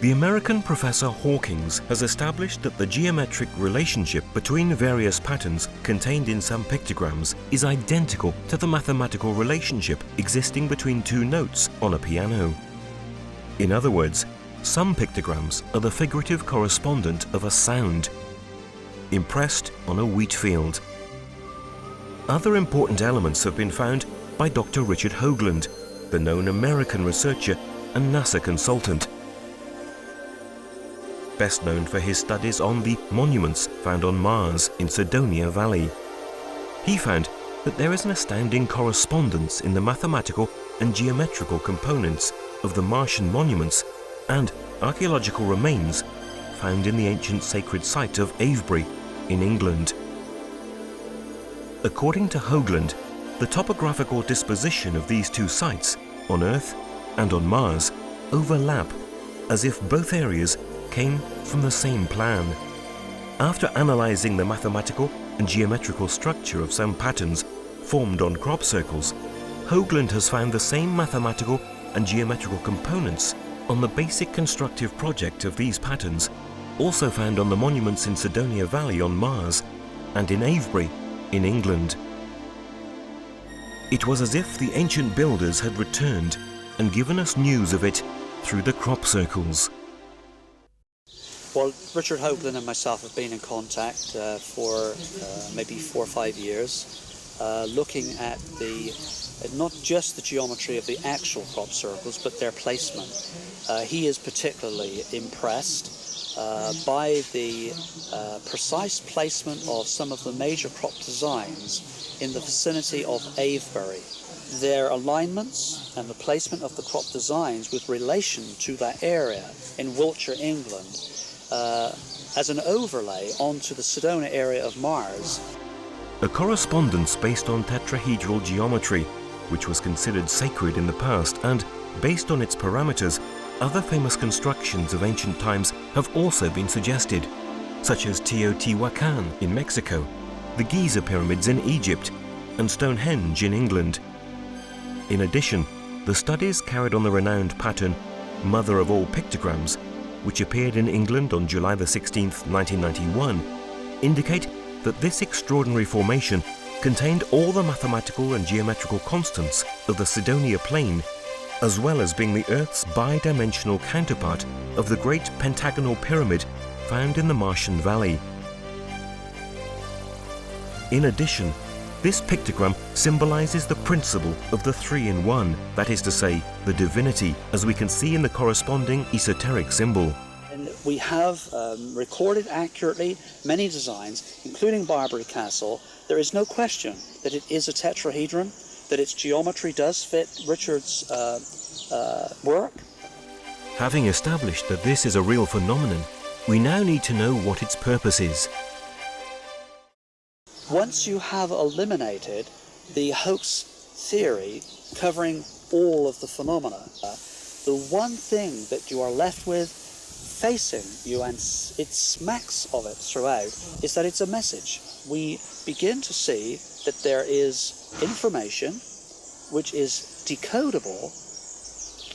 The American Professor Hawkins has established that the geometric relationship between various patterns contained in some pictograms is identical to the mathematical relationship existing between two notes on a piano. In other words, some pictograms are the figurative correspondent of a sound, impressed on a wheat field. Other important elements have been found by Dr. Richard Hoagland, the known American researcher and NASA consultant, best known for his studies on the monuments found on Mars in Cydonia Valley. He found that there is an astounding correspondence in the mathematical and geometrical components of the Martian monuments and archaeological remains found in the ancient sacred site of Avebury in England. According to Hoagland, the topographical disposition of these two sites, on Earth and on Mars, overlap, as if both areas came from the same plan. After analysing the mathematical and geometrical structure of some patterns formed on crop circles, Hoagland has found the same mathematical and geometrical components on the basic constructive project of these patterns, also found on the monuments in Cydonia Valley on Mars and in Avebury in England. It was as if the ancient builders had returned and given us news of it through the crop circles. Well, Richard Hoagland and myself have been in contact for maybe 4 or 5 years, looking at not just the geometry of the actual crop circles, but their placement. He is particularly impressed by the precise placement of some of the major crop designs in the vicinity of Avebury. Their alignments and the placement of the crop designs with relation to that area in Wiltshire, England, as an overlay onto the Sedona area of Mars. A correspondence based on tetrahedral geometry, which was considered sacred in the past, and based on its parameters, other famous constructions of ancient times have also been suggested, such as Teotihuacan in Mexico, the Giza pyramids in Egypt, and Stonehenge in England. In addition, the studies carried on the renowned pattern Mother of All Pictograms, which appeared in England on July the 16th, 1991, indicate that this extraordinary formation contained all the mathematical and geometrical constants of the Sidonia Plain, as well as being the Earth's bidimensional counterpart of the great pentagonal pyramid found in the Martian Valley. In addition, this pictogram symbolizes the principle of the 3-in-1, that is to say, the divinity, as we can see in the corresponding esoteric symbol. And we have recorded accurately many designs, including Barbary Castle. There is no question that it is a tetrahedron, that its geometry does fit Richard's work. Having established that this is a real phenomenon, we now need to know what its purpose is. Once you have eliminated the hoax theory covering all of the phenomena, the one thing that you are left with facing you, and it smacks of it throughout, is that it's a message. We begin to see that there is information which is decodable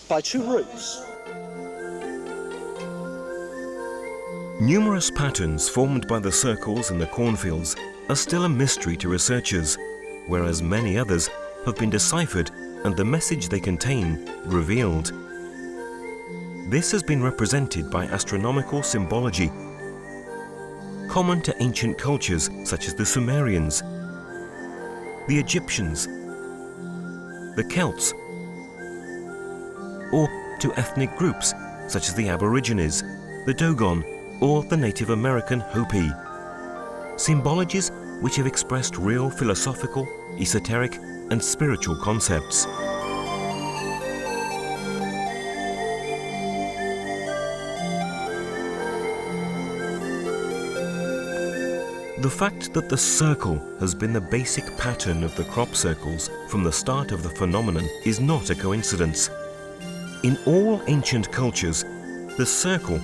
by 2 routes. Numerous patterns formed by the circles in the cornfields are still a mystery to researchers, whereas many others have been deciphered and the message they contain revealed. This has been represented by astronomical symbology, common to ancient cultures such as the Sumerians, the Egyptians, the Celts, or to ethnic groups such as the Aborigines, the Dogon, or the Native American Hopi. Symbologies which have expressed real philosophical, esoteric, and spiritual concepts. The fact that the circle has been the basic pattern of the crop circles from the start of the phenomenon is not a coincidence. In all ancient cultures, the circle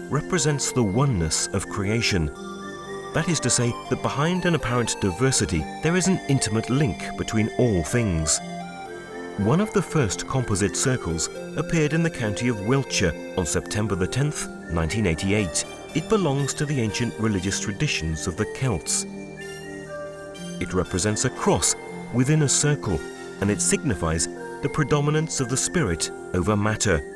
represents the oneness of creation. That is to say that behind an apparent diversity, there is an intimate link between all things. One of the first composite circles appeared in the county of Wiltshire on September the 10th, 1988. It belongs to the ancient religious traditions of the Celts. It represents a cross within a circle, and it signifies the predominance of the spirit over matter.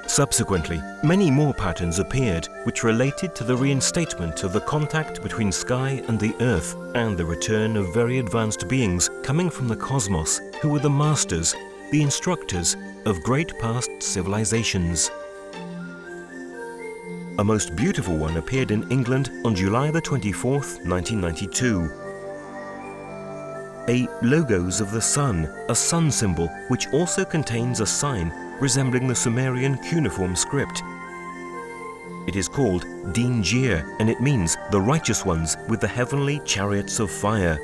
Subsequently, many more patterns appeared which related to the reinstatement of the contact between sky and the earth and the return of very advanced beings coming from the cosmos who were the masters, the instructors of great past civilizations. A most beautiful one appeared in England on July the 24th, 1992. A logos of the sun, a sun symbol which also contains a sign resembling the Sumerian cuneiform script. It is called Din Jir, and it means the righteous ones with the heavenly chariots of fire.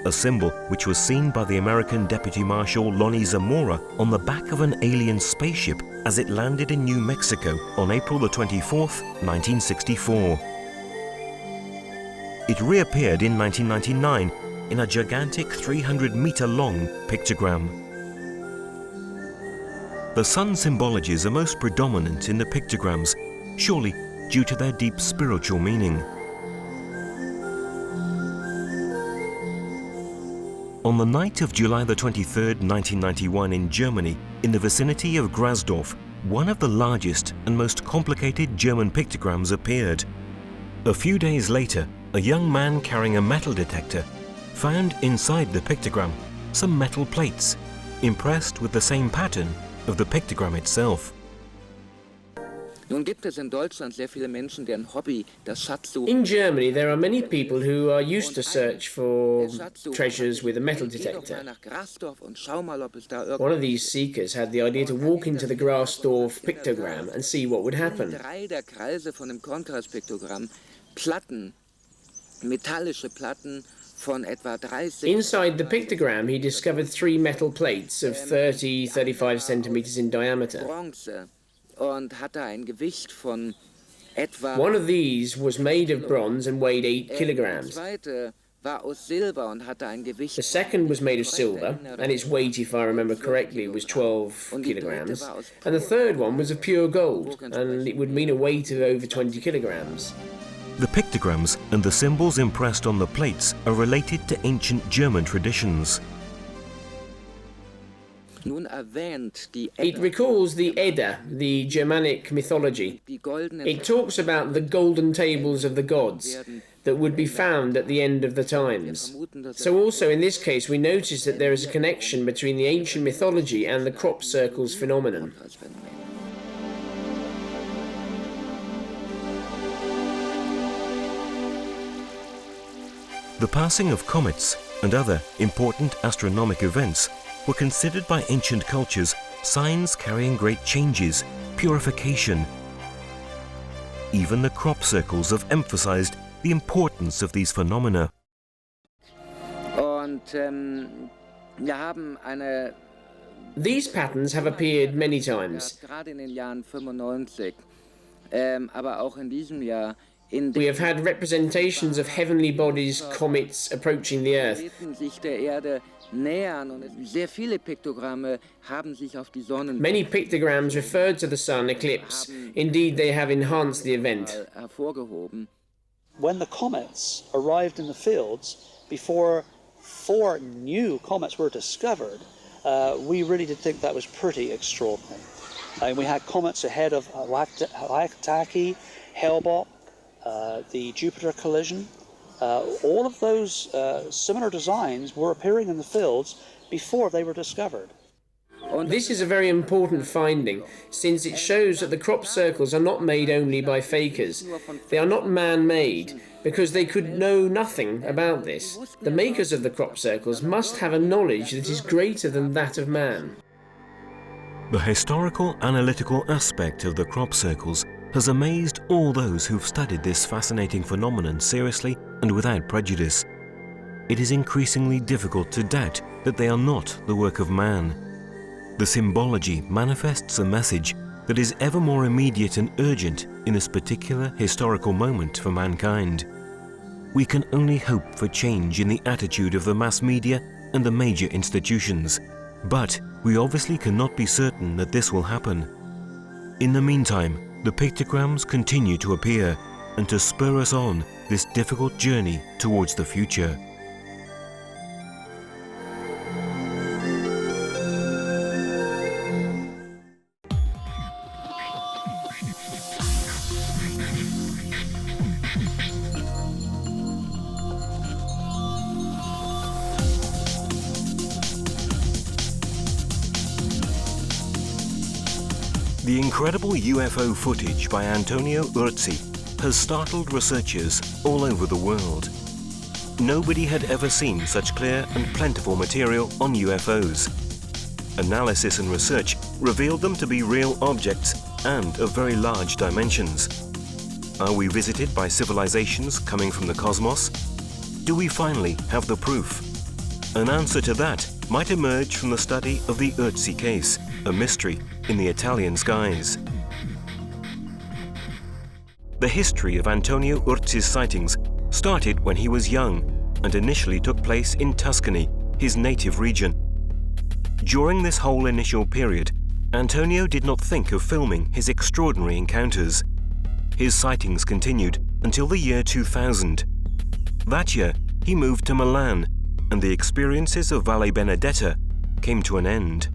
A symbol which was seen by the American Deputy Marshal Lonnie Zamora on the back of an alien spaceship as it landed in New Mexico on April the 24th, 1964. It reappeared in 1999 in a gigantic 300-meter-long pictogram. The sun symbologies are most predominant in the pictograms, surely due to their deep spiritual meaning. On the night of July the 23rd, 1991 in Germany, in the vicinity of Grasdorf, one of the largest and most complicated German pictograms appeared. A few days later, a young man carrying a metal detector found inside the pictogram some metal plates, impressed with the same pattern of the pictogram itself. Nun gibt es in Deutschland sehr viele Menschen, deren Hobby das Schatzsuchen. In Germany, there are many people who are used to search for treasures with a metal detector. One of these seekers had the idea to walk into the Grasdorf pictogram and see what would happen. Drei der Kreise von dem Kornkreispiktogramm Platten, metallische Platten von etwa 30. Inside the pictogram, he discovered 3 metal plates of 30-35 centimeters in diameter. Bronze und hatte ein Gewicht von etwa. One of these was made of bronze and weighed 8 kilograms. Zweite war aus Silber und hatte ein Gewicht. The second was made of silver, and its weight, if I remember correctly, was 12 kilograms. And the third one was of pure gold, and it would mean a weight of over 20 kilograms. The pictograms and the symbols impressed on the plates are related to ancient German traditions. It recalls the Edda, the Germanic mythology. It talks about the golden tables of the gods that would be found at the end of the times. So also in this case we notice that there is a connection between the ancient mythology and the crop circles phenomenon. The passing of comets and other important astronomic events were considered by ancient cultures signs carrying great changes, purification. Even the crop circles have emphasized the importance of these phenomena. These patterns have appeared many times. We have had representations of heavenly bodies, comets approaching the Earth. Many pictograms referred to the sun eclipse. Indeed, they have enhanced the event. When the comets arrived in the fields, before 4 new comets were discovered, we really did think that was pretty extraordinary. We had comets ahead of Hyakutake, Hale-Bopp, the Jupiter collision. All of those similar designs were appearing in the fields before they were discovered. This is a very important finding, since it shows that the crop circles are not made only by fakers. They are not man-made, because they could know nothing about this. The makers of the crop circles must have a knowledge that is greater than that of man. The historical analytical aspect of the crop circles has amazed all those who've studied this fascinating phenomenon seriously and without prejudice. It is increasingly difficult to doubt that they are not the work of man. The symbology manifests a message that is ever more immediate and urgent in this particular historical moment for mankind. We can only hope for change in the attitude of the mass media and the major institutions, but we obviously cannot be certain that this will happen. In the meantime, the pictograms continue to appear and to spur us on this difficult journey towards the future. The incredible UFO footage by Antonio Urzi has startled researchers all over the world. Nobody had ever seen such clear and plentiful material on UFOs. Analysis and research revealed them to be real objects and of very large dimensions. Are we visited by civilizations coming from the cosmos? Do we finally have the proof? An answer to that might emerge from the study of the Urzi case, a mystery in the Italian skies. The history of Antonio Urzi's sightings started when he was young and initially took place in Tuscany, his native region. During this whole initial period, Antonio did not think of filming his extraordinary encounters. His sightings continued until the year 2000. That year, he moved to Milan and the experiences of Valle Benedetta came to an end.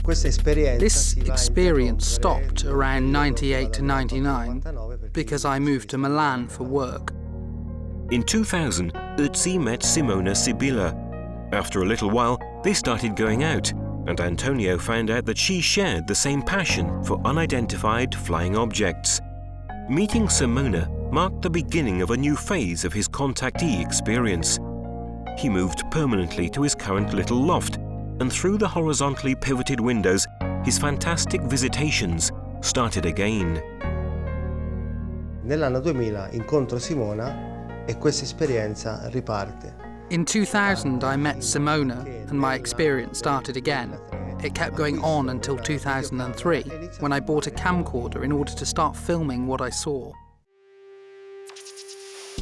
This experience stopped around 98 to 99 because I moved to Milan for work. In 2000, Uzzi met Simona Sibilla. After a little while, they started going out, and Antonio found out that she shared the same passion for unidentified flying objects. Meeting Simona marked the beginning of a new phase of his contactee experience. He moved permanently to his current little loft, and through the horizontally pivoted windows, his fantastic visitations started again. Nell'anno 2000 incontro Simona e questa esperienza riparte. In 2000, I met Simona, and my experience started again. It kept going on until 2003, when I bought a camcorder in order to start filming what I saw.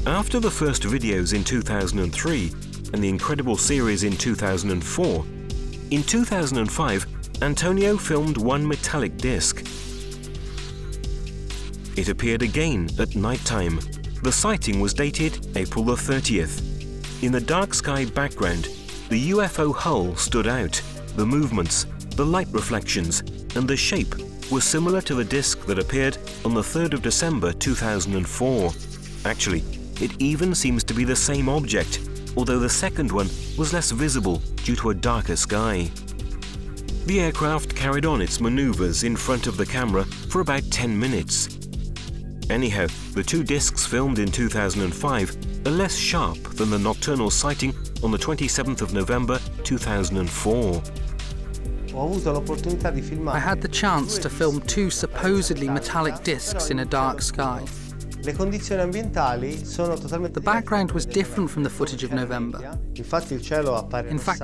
After the first videos in 2003 and the incredible series in 2004, in 2005, Antonio filmed one metallic disc. It appeared again at nighttime. The sighting was dated April the 30th. In the dark sky background, the UFO hull stood out. The movements, the light reflections, and the shape were similar to the disc that appeared on the 3rd of December 2004. Actually, it even seems to be the same object, although the second one was less visible due to a darker sky. The aircraft carried on its maneuvers in front of the camera for about 10 minutes. Anyhow, the two discs filmed in 2005 are less sharp than the nocturnal sighting on the 27th of November 2004. I had the chance to film two supposedly metallic discs in a dark sky. The background was different from the footage of November. In fact,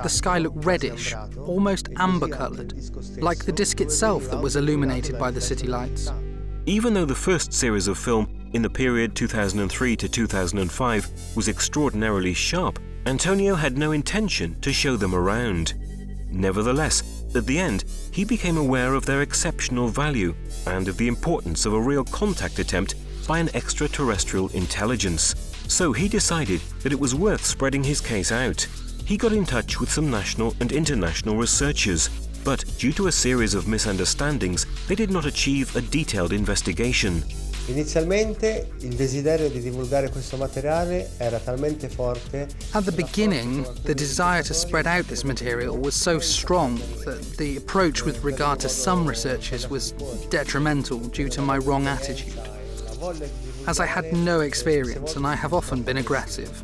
the sky looked reddish, almost amber-coloured, like the disc itself that was illuminated by the city lights. Even though the first series of film in the period 2003 to 2005 was extraordinarily sharp, Antonio had no intention to show them around. Nevertheless, at the end, he became aware of their exceptional value and of the importance of a real contact attempt by an extraterrestrial intelligence. So he decided that it was worth spreading his case out. He got in touch with some national and international researchers, but due to a series of misunderstandings, they did not achieve a detailed investigation. Inizialmente il desiderio di divulgare questo materiale era talmente forte. At the beginning, the desire to spread out this material was so strong that the approach with regard to some researchers was detrimental due to my wrong attitude. As I had no experience and I have often been aggressive.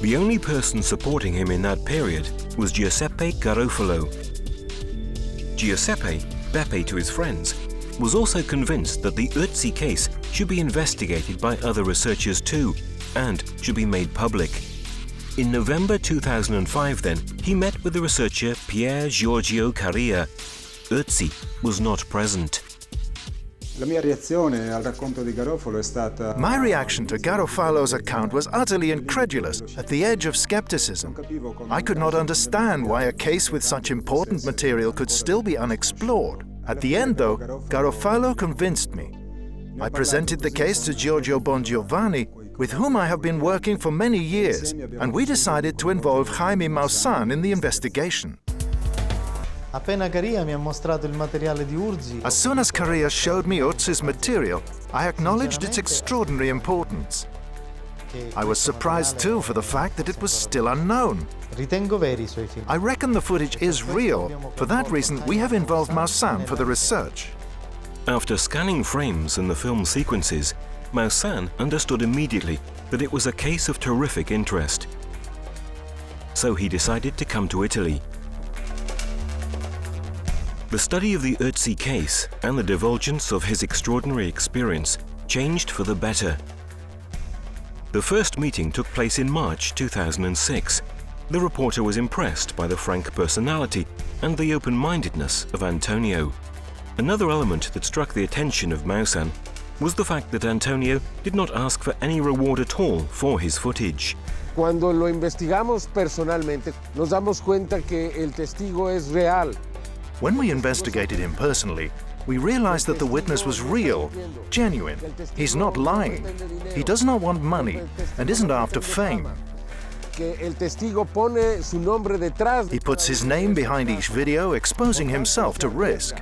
The only person supporting him in that period was Giuseppe Garofalo. Giuseppe, Beppe to his friends, was also convinced that the Uzzi case should be investigated by other researchers too, and should be made public. In November 2005 then, he met with the researcher Pier Giorgio Carria. Uzzi was not present. My reaction to Garofalo's account was utterly incredulous, at the edge of skepticism. I could not understand why a case with such important material could still be unexplored. At the end, though, Garofalo convinced me. I presented the case to Giorgio Bongiovanni, with whom I have been working for many years, and we decided to involve Jaime Maussan in the investigation. As soon as Carria showed me Uzzi's material, I acknowledged its extraordinary importance. I was surprised too for the fact that it was still unknown. I reckon the footage is real. For that reason, we have involved Maussan for the research. After scanning frames and the film sequences, Maussan understood immediately that it was a case of terrific interest. So he decided to come to Italy. The study of the Uzzi case and the divulgence of his extraordinary experience changed for the better. The first meeting took place in March 2006. The reporter was impressed by the frank personality and the open-mindedness of Antonio. Another element that struck the attention of Maussan was the fact that Antonio did not ask for any reward at all for his footage. Cuando lo investigamos personalmente, nos damos cuenta que el testigo es real. When we investigated him personally, we realized that the witness was real, genuine. He's not lying. He does not want money and isn't after fame. He puts his name behind each video, exposing himself to risk.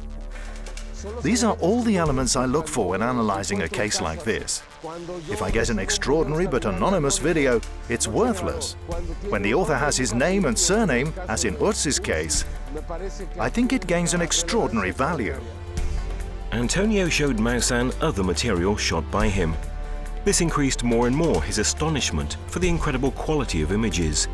These are all the elements I look for when analyzing a case like this. If I get an extraordinary but anonymous video, it's worthless. When the author has his name and surname, as in Urz's case, I think it gains an extraordinary value. Antonio showed Maussan other material shot by him. This increased more and more his astonishment for the incredible quality of images.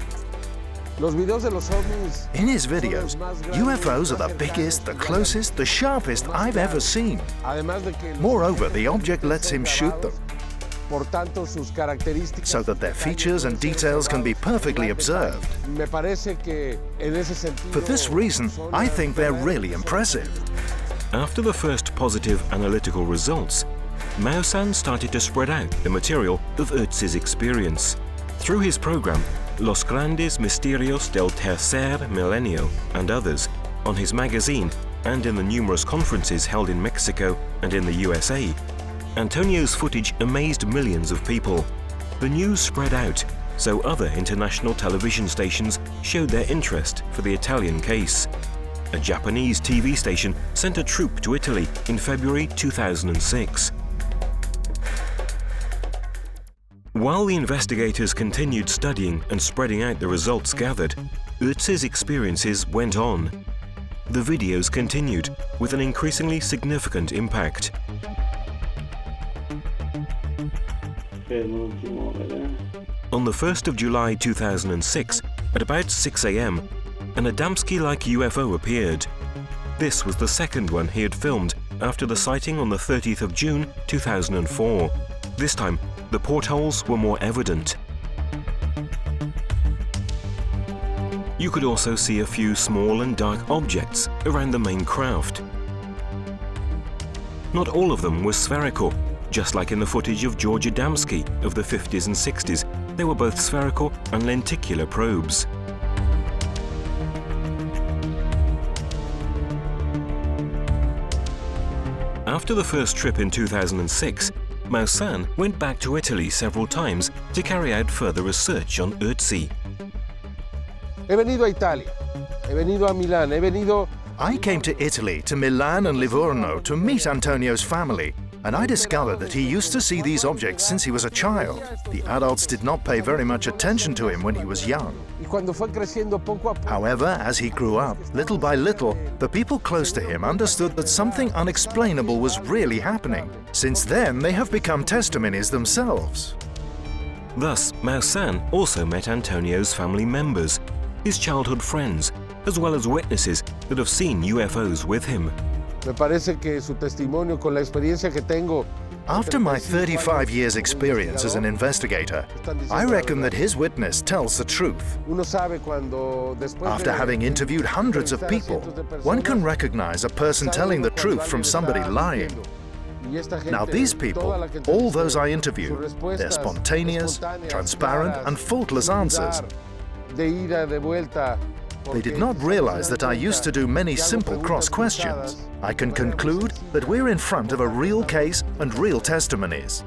In his videos, UFOs are the biggest, the closest, the sharpest I've ever seen. Moreover, the object lets him shoot them, so that their features and details can be perfectly observed. For this reason, I think they're really impressive. After the first positive analytical results, Maussan started to spread out the material of Urz's experience. Through his program, Los Grandes Misterios del Tercer Milenio and others, on his magazine and in the numerous conferences held in Mexico and in the USA, Antonio's footage amazed millions of people. The news spread out, so other international television stations showed their interest for the Italian case. A Japanese TV station sent a troop to Italy in February 2006. While the investigators continued studying and spreading out the results gathered, Urz's experiences went on. The videos continued with an increasingly significant impact. On the 1st of July 2006, at about 6 a.m., an Adamski-like UFO appeared. This was the second one he had filmed after the sighting on the 30th of June 2004. This time, the portholes were more evident. You could also see a few small and dark objects around the main craft. Not all of them were spherical, just like in the footage of George Adamski of the 50s and 60s. They were both spherical and lenticular probes. After the first trip in 2006, Maussan went back to Italy several times to carry out further research on Urzi. I came to Italy, to Milan and Livorno, to meet Antonio's family, and I discovered that he used to see these objects since he was a child. The adults did not pay very much attention to him when he was young. However, as he grew up, little by little, the people close to him understood that something unexplainable was really happening. Since then, they have become testimonies themselves. Thus, Maussan also met Antonio's family members, his childhood friends, as well as witnesses that have seen UFOs with him. After my 35 years' experience as an investigator, I reckon that his witness tells the truth. After having interviewed hundreds of people, one can recognize a person telling the truth from somebody lying. Now these people, all those I interviewed, they're spontaneous, transparent and faultless answers. They did not realize that I used to do many simple cross questions. I can conclude that we're in front of a real case and real testimonies.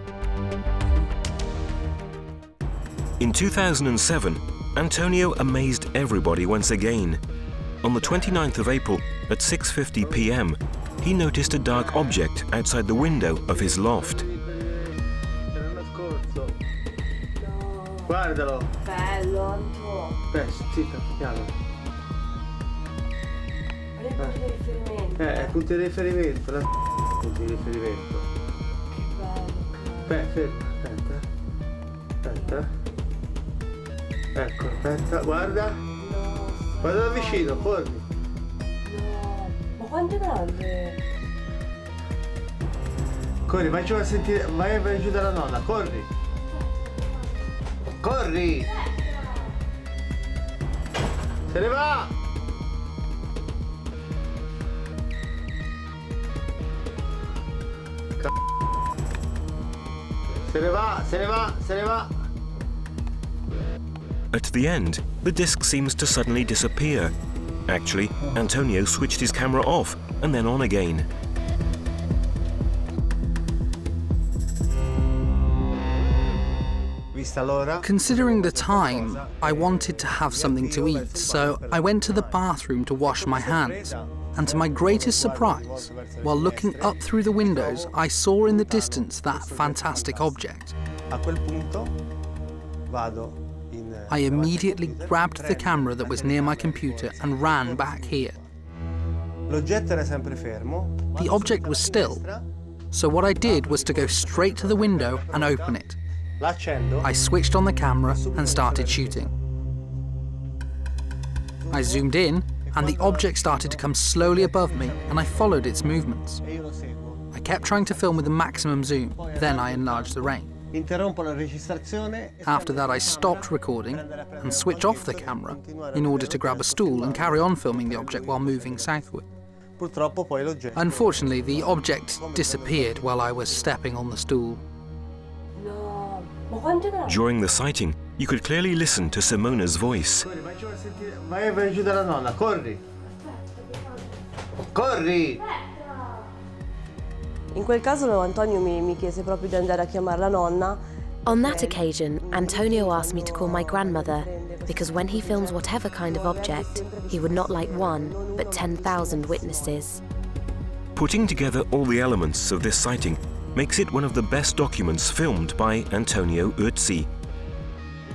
In 2007, Antonio amazed everybody once again. On the 29th of April at 6:50 p.m., he noticed a dark object outside the window of his loft. Guardalo. Bello, zitta, piano. Punti di riferimento, punti di riferimento. Ferma, aspetta. Ecco, aspetta, guarda. Guarda da vicino, corri. No, ma quanto è grande? Corri, vai giù a sentire, vai giù dalla nonna, corri. Corri! Se ne va! Se ne va! At the end, the disc seems to suddenly disappear. Actually, Antonio switched his camera off and then on again. Considering the time, I wanted to have something to eat, so I went to the bathroom to wash my hands. And to my greatest surprise, while looking up through the windows, I saw in the distance that fantastic object. I immediately grabbed the camera that was near my computer and ran back here. The object was still, so what I did was to go straight to the window and open it. I switched on the camera and started shooting. I zoomed in, and the object started to come slowly above me, and I followed its movements. I kept trying to film with the maximum zoom, then I enlarged the range. After that, I stopped recording and switched off the camera in order to grab a stool and carry on filming the object while moving southward. Unfortunately, the object disappeared while I was stepping on the stool. During the sighting, you could clearly listen to Simona's voice. In quel caso Antonio mi chiese proprio di andare a chiamare la nonna. On that occasion, Antonio asked me to call my grandmother, because when he films whatever kind of object, he would not like one, but 10,000 witnesses. Putting together all the elements of this sighting makes it one of the best documents filmed by Antonio Urzi.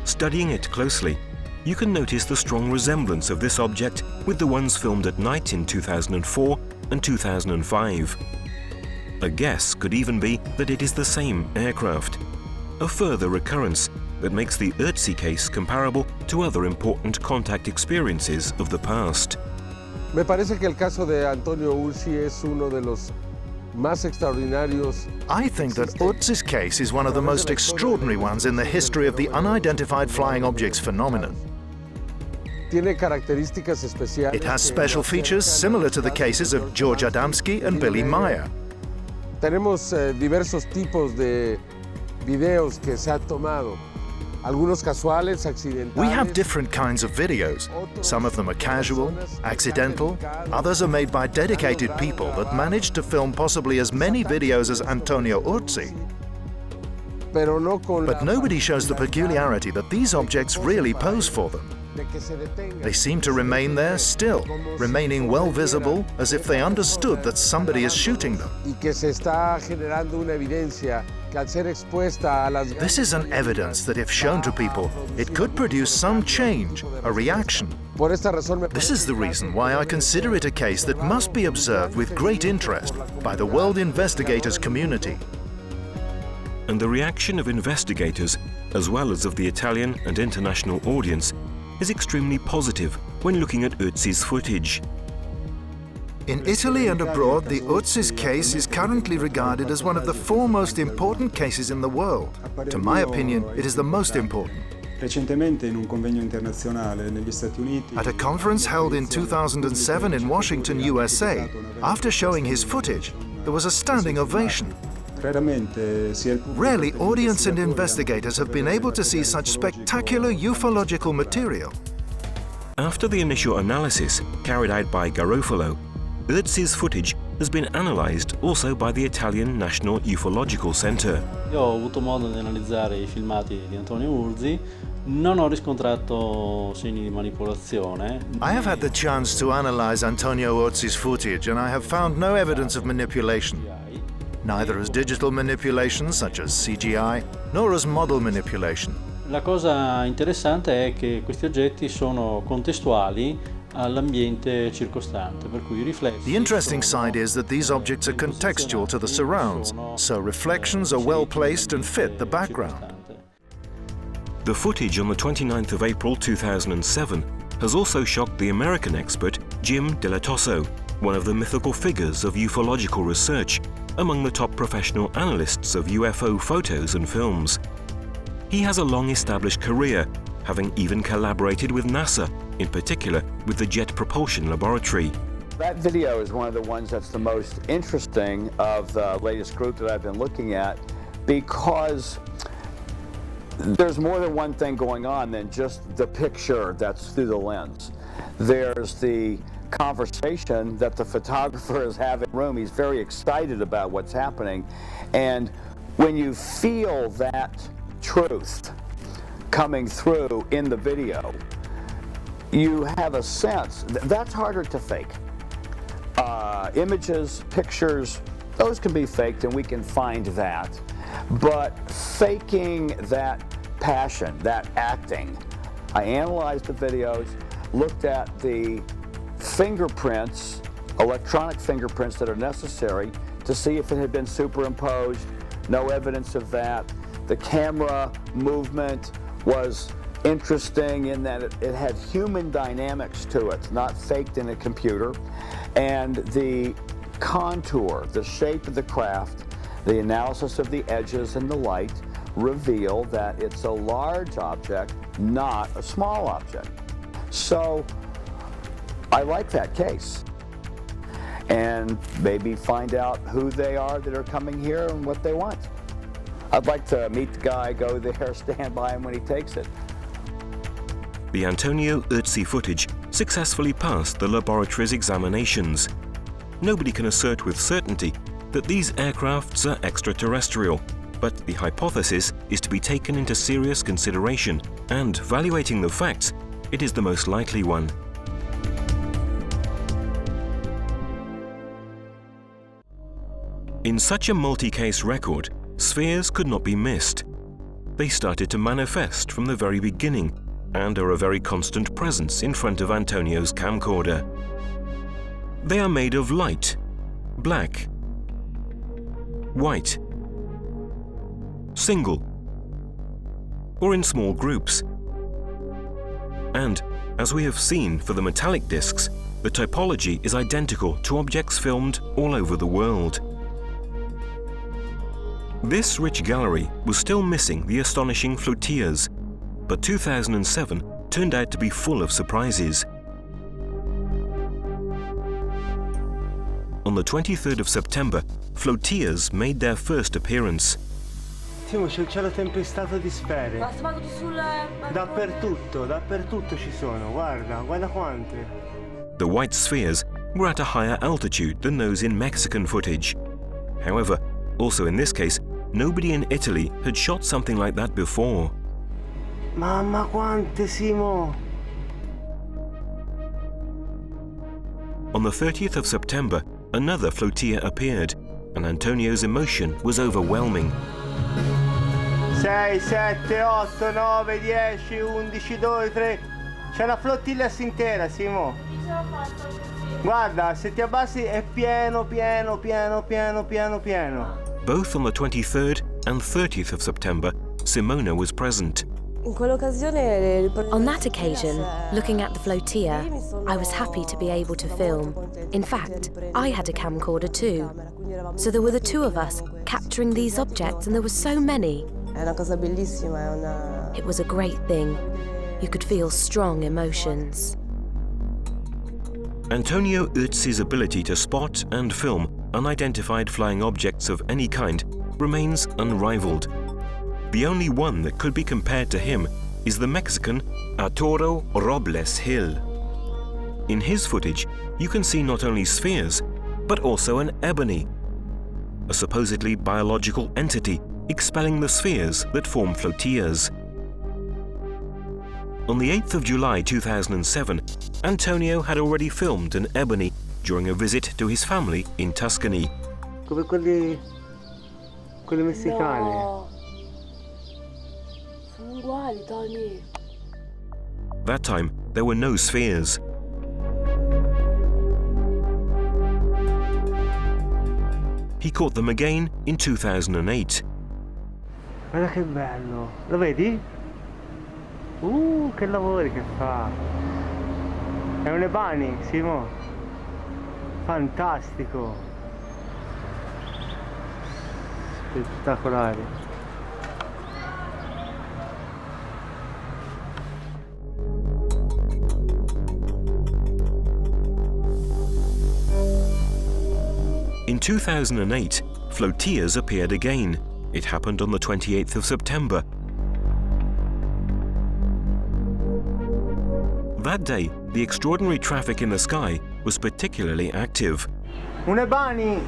Studying it closely, you can notice the strong resemblance of this object with the ones filmed at night in 2004 and 2005. A guess could even be that it is the same aircraft. A further recurrence that makes the Urzi case comparable to other important contact experiences of the past. Me parece que el caso de Antonio Urzi es uno de los más extraordinarios. I think that Urzi's case is one of the most extraordinary ones in the history of the unidentified flying objects phenomenon. Tiene características especiales. It has special features similar to the cases of George Adamski and Billy Meyer. Tenemos diversos tipos de videos que se han tomado. Algunos casuales, accidentales. We have different kinds of videos. Some of them are casual, accidental. Others are made by dedicated people that managed to film possibly as many videos as Antonio Urzi. But nobody shows the peculiarity that these objects really pose for them. They seem to remain there still, remaining well visible, as if they understood that somebody is shooting them. This is an evidence that if shown to people, it could produce some change, a reaction. This is the reason why I consider it a case that must be observed with great interest by the world investigators community. And the reaction of investigators, as well as of the Italian and international audience, is extremely positive when looking at Urzi's footage. In Italy and abroad, the Urzi's case is currently regarded as one of the 4 most important cases in the world. To my opinion, it is the most important. At a conference held in 2007 in Washington, USA, after showing his footage, there was a standing ovation. Rarely, audience and investigators have been able to see such spectacular ufological material. After the initial analysis carried out by Garofalo, Urzi's footage has been analysed also by the Italian National Ufological Center. Io ho avuto modo di analizzare I filmati di Antonio Urzi, non ho riscontrato segni di manipolazione. I have had the chance to analyze Antonio Urzi's footage and I have found no evidence of manipulation. Neither as digital manipulation, such as CGI, nor as model manipulation. La cosa interessante è che questi oggetti sono contestuali all'ambiente circostante, per cui i riflessi. The interesting side is that these objects are contextual to the surrounds, so reflections are well placed and fit the background. The footage on the 29th of April 2007 has also shocked the American expert Jim Delatosso, one of the mythical figures of ufological research, among the top professional analysts of UFO photos and films. He has a long-established career, having even collaborated with NASA, in particular with the Jet Propulsion Laboratory. That video is one of the ones that's the most interesting of the latest group that I've been looking at, because there's more than one thing going on than just the picture that's through the lens. There's the conversation that the photographer is having in the room. He's very excited about what's happening, and when you feel that truth coming through in the video, you have a sense that's harder to fake. Images, pictures, those can be faked and we can find that. But faking that passion, that acting, I analyzed the videos, looked at the fingerprints, electronic fingerprints that are necessary to see if it had been superimposed. No evidence of that. The camera movement was interesting in that it had human dynamics to it, not faked in a computer. And the contour, the shape of the craft, the analysis of the edges and the light reveal that it's a large object, not a small object. So I like that case. And maybe find out who they are that are coming here and what they want. I'd like to meet the guy, go there, stand by him when he takes it. The Antonio Urzi footage successfully passed the laboratory's examinations. Nobody can assert with certainty that these aircrafts are extraterrestrial, but the hypothesis is to be taken into serious consideration, and evaluating the facts, it is the most likely one. In such a multi-case record, spheres could not be missed. They started to manifest from the very beginning and are a very constant presence in front of Antonio's camcorder. They are made of light, black, white, single, or in small groups. And, as we have seen for the metallic discs, the typology is identical to objects filmed all over the world. This rich gallery was still missing the astonishing flotillas, but 2007 turned out to be full of surprises. On the 23rd of September, flotillas made their first appearance. Simo, c'è il cielo tempestato di sfere. Dappertutto ci sono, guarda quante. The white spheres were at a higher altitude than those in Mexican footage. However, also in this case, nobody in Italy had shot something like that before. Mamma quante, Simo! On the 30th of September, another flotilla appeared, and Antonio's emotion was overwhelming. 6, 7, 8, 9, 10, 11, 12, 3. C'è una flottilla intera, Simo. Guarda, se ti abbassi è pieno. Both on the 23rd and 30th of September, Simona was present. On that occasion, looking at the flotilla, I was happy to be able to film. In fact, I had a camcorder too. So there were the two of us capturing these objects, and there were so many. It was a great thing. You could feel strong emotions. Antonio Urzi's ability to spot and film unidentified flying objects of any kind remains unrivaled. The only one that could be compared to him is the Mexican Arturo Robles Hill. In his footage, you can see not only spheres, but also an ebony, a supposedly biological entity expelling the spheres that form flotillas. On the 8th of July 2007, Antonio had already filmed an ebony during a visit to his family in Tuscany. Come quelle messicane. No. Sono uguali, Tony. That time, there were no spheres. He caught them again in 2008. Guarda che bello. Lo vedi? Che lavori che fa. È un ebani, Simo. Fantastico. Spettacolare. In 2008, flotillas appeared again. It happened on the 28th of September. That day, the extraordinary traffic in the sky was particularly active. Un ebani!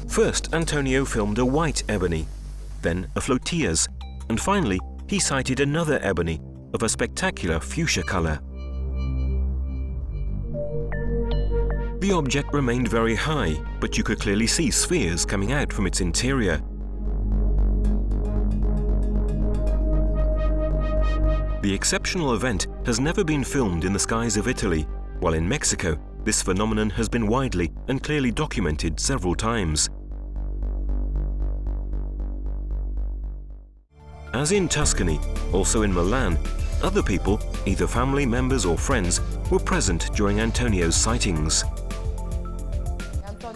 First, Antonio filmed a white ebony, then a flotillas, and finally he sighted another ebony of a spectacular fuchsia color. The object remained very high, but you could clearly see spheres coming out from its interior. The exceptional event has never been filmed in the skies of Italy, while in Mexico, this phenomenon has been widely and clearly documented several times. As in Tuscany, also in Milan, other people, either family members or friends, were present during Antonio's sightings.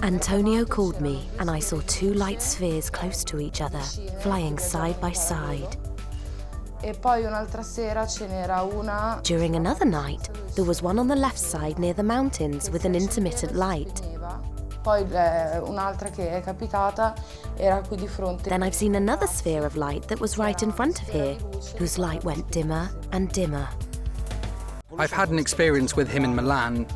Antonio called me and I saw two light spheres close to each other, flying side by side. During another night, there was one on the left side near the mountains with an intermittent light. Then I've seen another sphere of light that was right in front of here, whose light went dimmer and dimmer. I've had an experience with him in Milan.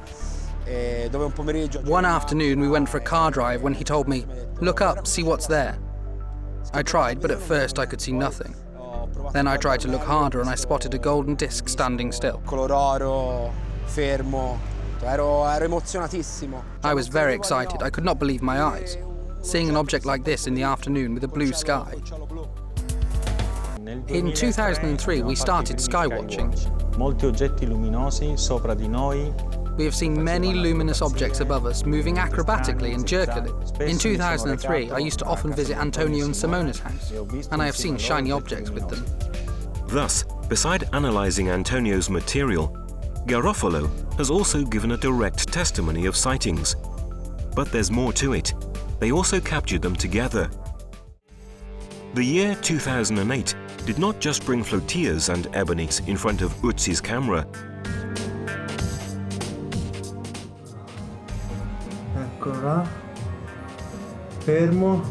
One afternoon we went for a car drive when he told me, "Look up, see what's there." I tried, but at first I could see nothing. Then I tried to look harder and I spotted a golden disc standing still. I was very excited. I could not believe my eyes, seeing an object like this in the afternoon with a blue sky. In 2003, we started skywatching. We have seen many luminous objects above us, moving acrobatically and jerkily. In 2003, I used to often visit Antonio and Simona's house, and I have seen shiny objects with them. Thus, beside analyzing Antonio's material, Garofalo has also given a direct testimony of sightings. But there's more to it. They also captured them together. The year 2008 did not just bring flotillas and ebonies in front of Uzzi's camera. Fermo.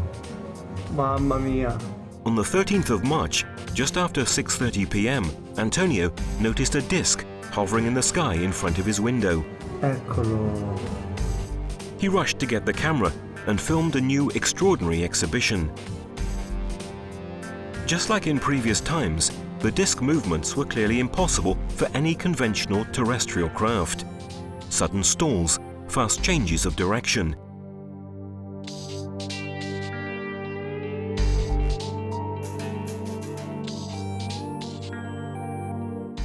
Mamma mia. On the 13th of March, just after 6:30 p.m., Antonio noticed a disc hovering in the sky in front of his window. Eccolo. He rushed to get the camera and filmed a new extraordinary exhibition. Just like in previous times, the disc movements were clearly impossible for any conventional terrestrial craft. Sudden stalls, fast changes of direction.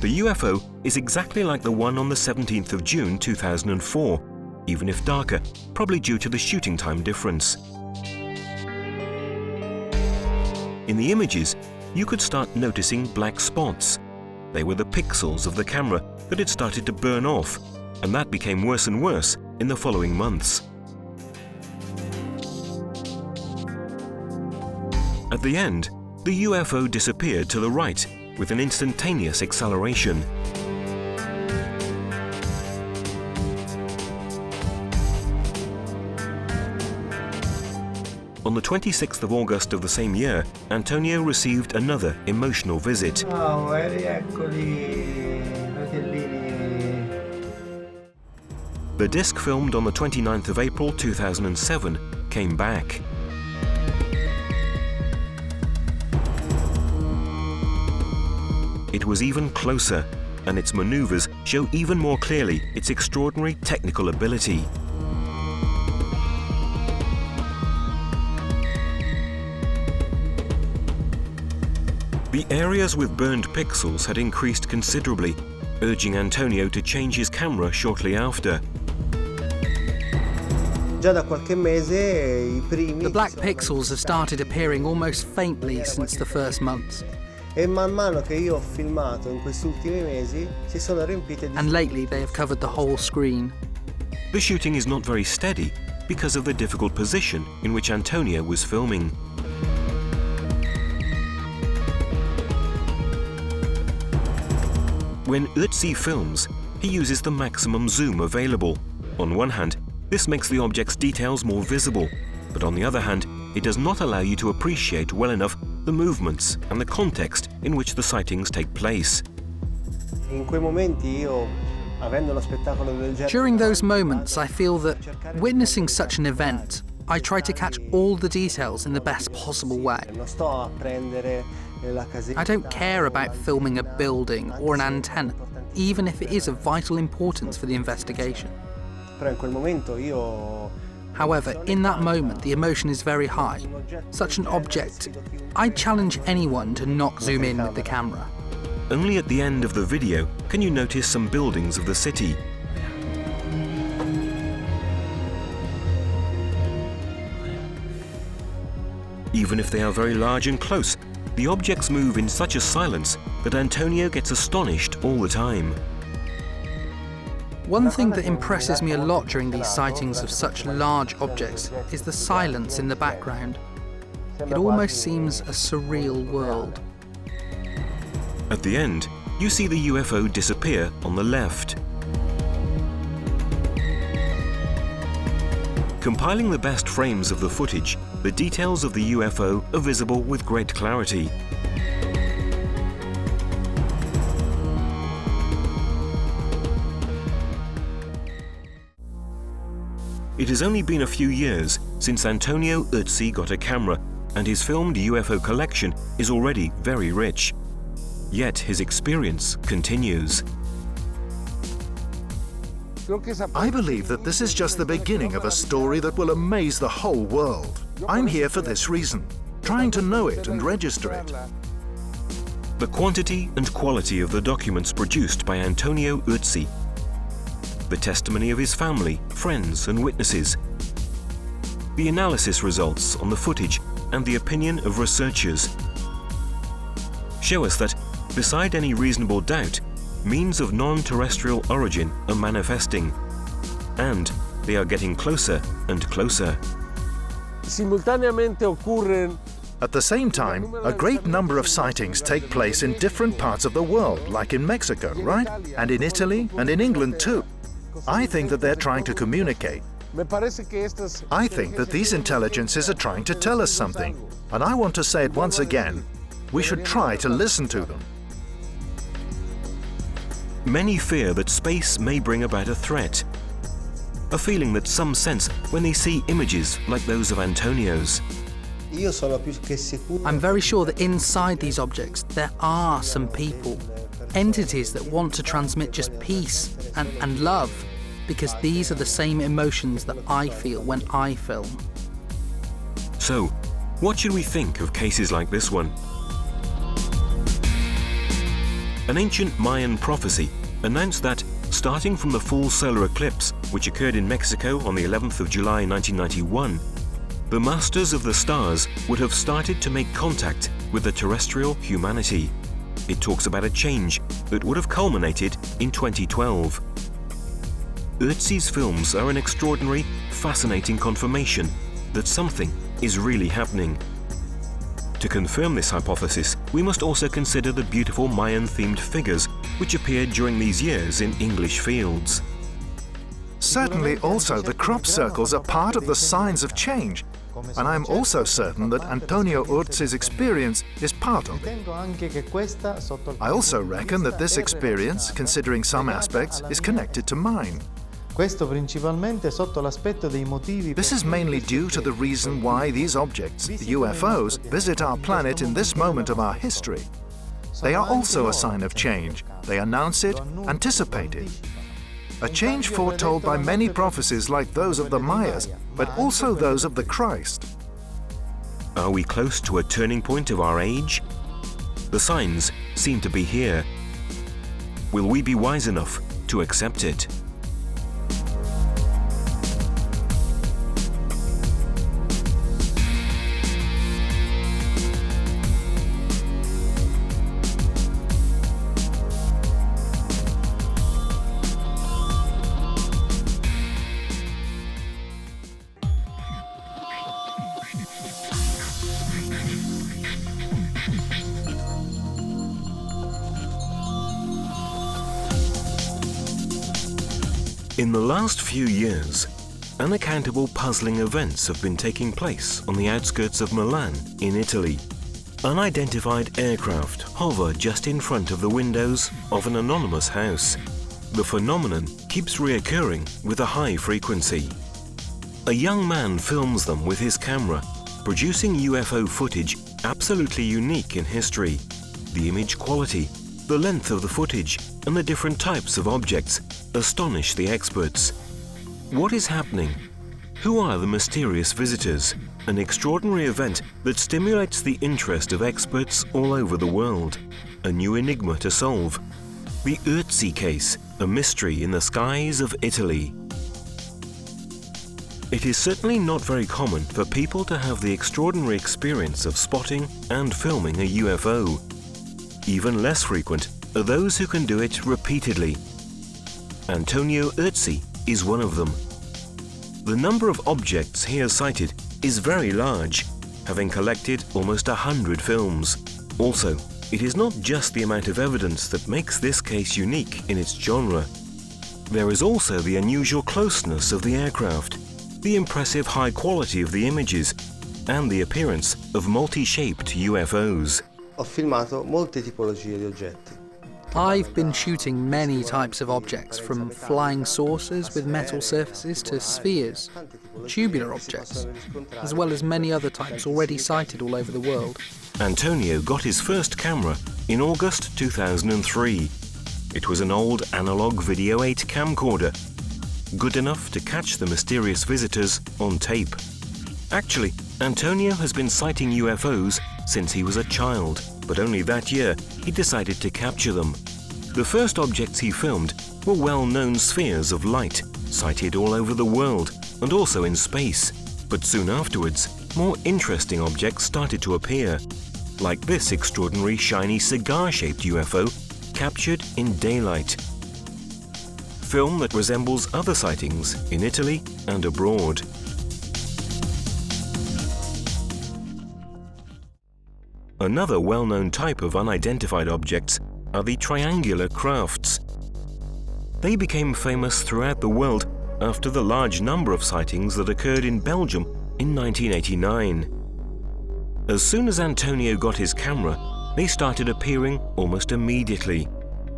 The UFO is exactly like the one on the 17th of June 2004, even if darker, probably due to the shooting time difference. In the images, you could start noticing black spots. They were the pixels of the camera that had started to burn off, and that became worse and worse in the following months. At the end, the UFO disappeared to the right with an instantaneous acceleration. On the 26th of August of the same year, Antonio received another emotional visit. Oh, eccoli, fratellini. The disc filmed on the 29th of April 2007 came back. It was even closer, and its maneuvers show even more clearly its extraordinary technical ability. The areas with burned pixels had increased considerably, urging Antonio to change his camera shortly after. The black pixels have started appearing almost faintly since the first months. And lately they have covered the whole screen. The shooting is not very steady because of the difficult position in which Antonio was filming. When Uzzi films, he uses the maximum zoom available. On one hand, this makes the object's details more visible, but on the other hand, it does not allow you to appreciate well enough the movements and the context in which the sightings take place. During those moments, I feel that, witnessing such an event, I try to catch all the details in the best possible way. I don't care about filming a building or an antenna, even if it is of vital importance for the investigation. However, in that moment, the emotion is very high. Such an object, I'd challenge anyone to not zoom in with the camera. Only at the end of the video can you notice some buildings of the city. Even if they are very large and close, the objects move in such a silence that Antonio gets astonished all the time. One thing that impresses me a lot during these sightings of such large objects is the silence in the background. It almost seems a surreal world. At the end, you see the UFO disappear on the left. Compiling the best frames of the footage, the details of the UFO are visible with great clarity. It has only been a few years since Antonio Uzzi got a camera, and his filmed UFO collection is already very rich. Yet his experience continues. I believe that this is just the beginning of a story that will amaze the whole world. I'm here for this reason, trying to know it and register it. The quantity and quality of the documents produced by Antonio Uzzi, the testimony of his family, friends and witnesses, the analysis results on the footage and the opinion of researchers show us that, beside any reasonable doubt, means of non-terrestrial origin are manifesting, and they are getting closer and closer. At the same time, a great number of sightings take place in different parts of the world, like in Mexico, right? And in Italy and in England too. I think that they're trying to communicate. I think that these intelligences are trying to tell us something, and I want to say it once again. We should try to listen to them. Many fear that space may bring about a threat, a feeling that some sense when they see images like those of Antonio's. I'm very sure that inside these objects there are some people, entities that want to transmit just peace and love, because these are the same emotions that I feel when I film. So, what should we think of cases like this one? An ancient Mayan prophecy announced that, starting from the full solar eclipse, which occurred in Mexico on the 11th of July 1991, the masters of the stars would have started to make contact with the terrestrial humanity. It talks about a change that would have culminated in 2012. Uzzi's films are an extraordinary, fascinating confirmation that something is really happening. To confirm this hypothesis, we must also consider the beautiful Mayan-themed figures which appeared during these years in English fields. Certainly also the crop circles are part of the signs of change, and I am also certain that Antonio Uzzi's experience is part of it. I also reckon that this experience, considering some aspects, is connected to mine. This is mainly due to the reason why these objects, the UFOs, visit our planet in this moment of our history. They are also a sign of change. They announce it, anticipate it. A change foretold by many prophecies like those of the Mayas, but also those of the Christ. Are we close to a turning point of our age? The signs seem to be here. Will we be wise enough to accept it? In the last few years, unaccountable puzzling events have been taking place on the outskirts of Milan in Italy. Unidentified aircraft hover just in front of the windows of an anonymous house. The phenomenon keeps reoccurring with a high frequency. A young man films them with his camera, producing UFO footage absolutely unique in history. The image quality, the length of the footage, and the different types of objects astonish the experts. What is happening? Who are the mysterious visitors? An extraordinary event that stimulates the interest of experts all over the world. A new enigma to solve. The Ujasi case, a mystery in the skies of Italy. It is certainly not very common for people to have the extraordinary experience of spotting and filming a UFO. Even less frequent are those who can do it repeatedly. Antonio Ujasi is one of them. The number of objects he has sighted is very large, having collected almost 100 films. Also, it is not just the amount of evidence that makes this case unique in its genre. There is also the unusual closeness of the aircraft, the impressive high quality of the images, and the appearance of multi-shaped UFOs. Ho filmato molte tipologie di oggetti. I've been shooting many types of objects, from flying saucers with metal surfaces to spheres, tubular objects, as well as many other types already sighted all over the world. Antonio got his first camera in August 2003. It was an old analog Video 8 camcorder, good enough to catch the mysterious visitors on tape. Actually, Antonio has been sighting UFOs since he was a child, but only that year he decided to capture them. The first objects he filmed were well-known spheres of light, sighted all over the world and also in space. But soon afterwards, more interesting objects started to appear, like this extraordinary shiny cigar-shaped UFO captured in daylight. Film that resembles other sightings in Italy and abroad. Another well-known type of unidentified objects are the triangular crafts. They became famous throughout the world after the large number of sightings that occurred in Belgium in 1989. As soon as Antonio got his camera, they started appearing almost immediately.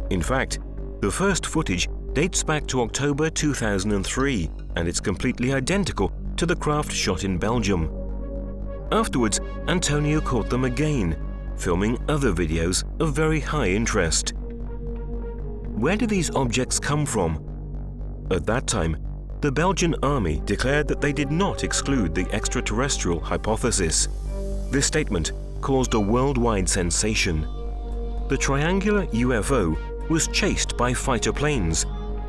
In fact, the first footage dates back to October 2003, and it's completely identical to the craft shot in Belgium. Afterwards, Antonio caught them again, filming other videos of very high interest. Where did these objects come from? At that time, the Belgian army declared that they did not exclude the extraterrestrial hypothesis. This statement caused a worldwide sensation. The triangular UFO was chased by fighter planes,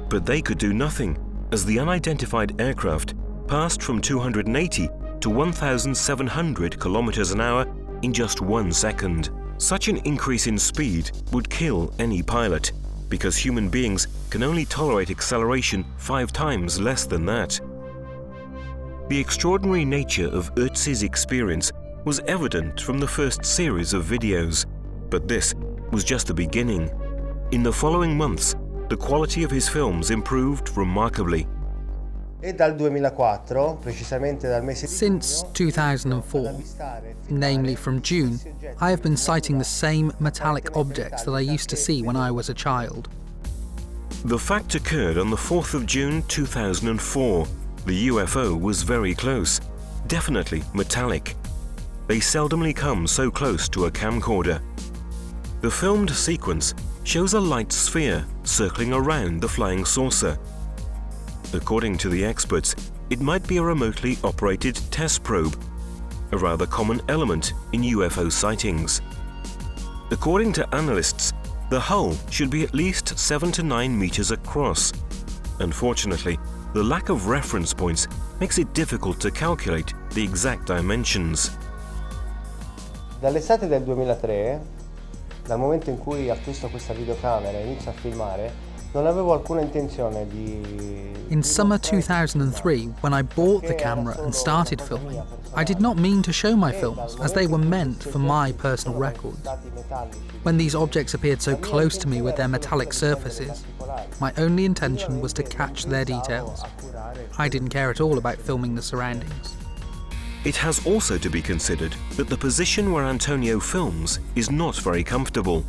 but they could do nothing, as the unidentified aircraft passed from 280 to 1,700 kilometers an hour in just 1 second. Such an increase in speed would kill any pilot, because human beings can only tolerate acceleration 5 times less than that. The extraordinary nature of Ujasi's experience was evident from the first series of videos, but this was just the beginning. In the following months, the quality of his films improved remarkably. Since 2004, namely from June, I have been sighting the same metallic objects that I used to see when I was a child. The fact occurred on the 4th of June 2004. The UFO was very close, definitely metallic. They seldomly come so close to a camcorder. The filmed sequence shows a light sphere circling around the flying saucer. According to the experts, it might be a remotely operated test probe, a rather common element in UFO sightings. According to analysts, the hull should be at least 7 to 9 meters across. Unfortunately, the lack of reference points makes it difficult to calculate the exact dimensions. Dall'estate del 2003, dal momento in cui acquisto questa videocamera e inizio a filmare, non avevo alcuna intenzione di... In summer 2003, when I bought the camera and started filming, I did not mean to show my films, as they were meant for my personal records. When these objects appeared so close to me with their metallic surfaces, my only intention was to catch their details. I didn't care at all about filming the surroundings. It has also to be considered that the position where Antonio films is not very comfortable.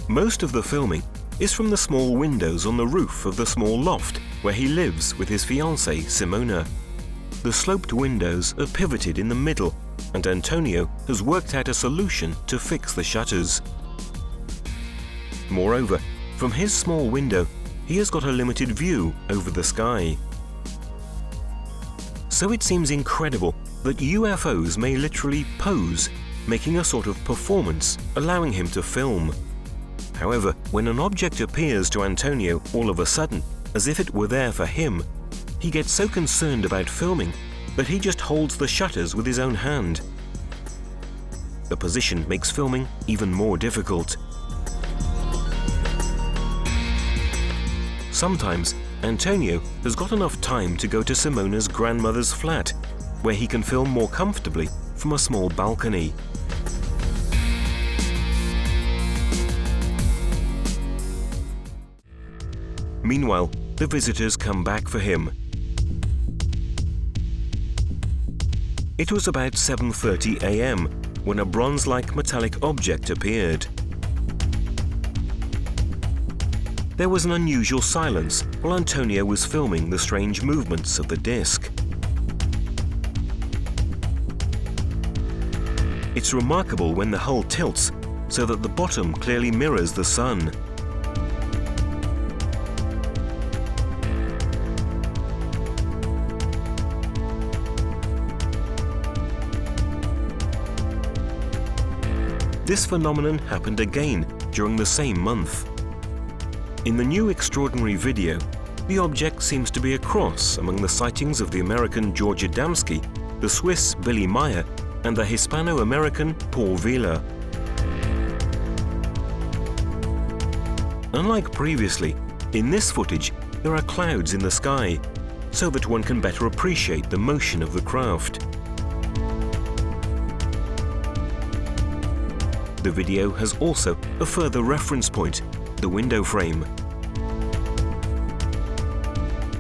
Most of the filming is from the small windows on the roof of the small loft where he lives with his fiancée, Simona. The sloped windows are pivoted in the middle and Antonio has worked out a solution to fix the shutters. Moreover, from his small window, he has got a limited view over the sky. So it seems incredible that UFOs may literally pose, making a sort of performance, allowing him to film. However, when an object appears to Antonio all of a sudden, as if it were there for him, he gets so concerned about filming that he just holds the shutters with his own hand. The position makes filming even more difficult. Sometimes, Antonio has got enough time to go to Simona's grandmother's flat, where he can film more comfortably from a small balcony. Meanwhile, the visitors come back for him. It was about 7:30 a.m. when a bronze-like metallic object appeared. There was an unusual silence while Antonio was filming the strange movements of the disc. It's remarkable when the hull tilts so that the bottom clearly mirrors the sun. This phenomenon happened again during the same month. In the new extraordinary video, the object seems to be a cross among the sightings of the American George Adamski, the Swiss Willy Meyer, and the Hispano-American Paul Wheeler. Unlike previously, in this footage there are clouds in the sky, so that one can better appreciate the motion of the craft. The video has also a further reference point, the window frame.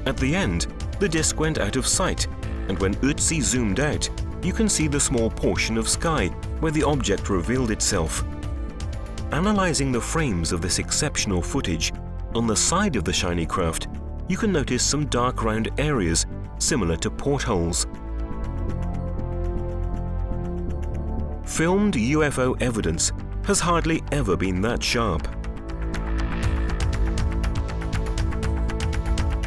At the end, the disc went out of sight, and when Ötzi zoomed out, you can see the small portion of sky where the object revealed itself. Analyzing the frames of this exceptional footage, on the side of the shiny craft, you can notice some dark round areas similar to portholes. Filmed UFO evidence has hardly ever been that sharp.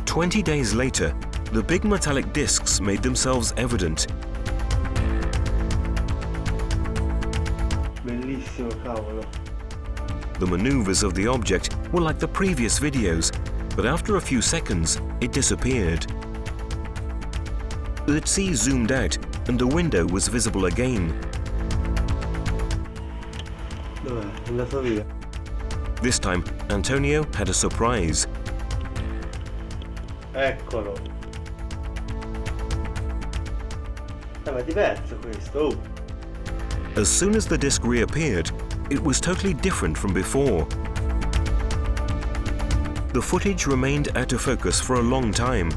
20 days later, the big metallic discs made themselves evident. Bellissimo, cavolo. The maneuvers of the object were like the previous videos, but after a few seconds, it disappeared. Ötzi zoomed out, and the window was visible again. Dov'è? È andato via. This time, Antonio had a surprise. Eccolo. Ma è diverso questo. Oh. As soon as the disc reappeared, it was totally different from before. The footage remained out of focus for a long time,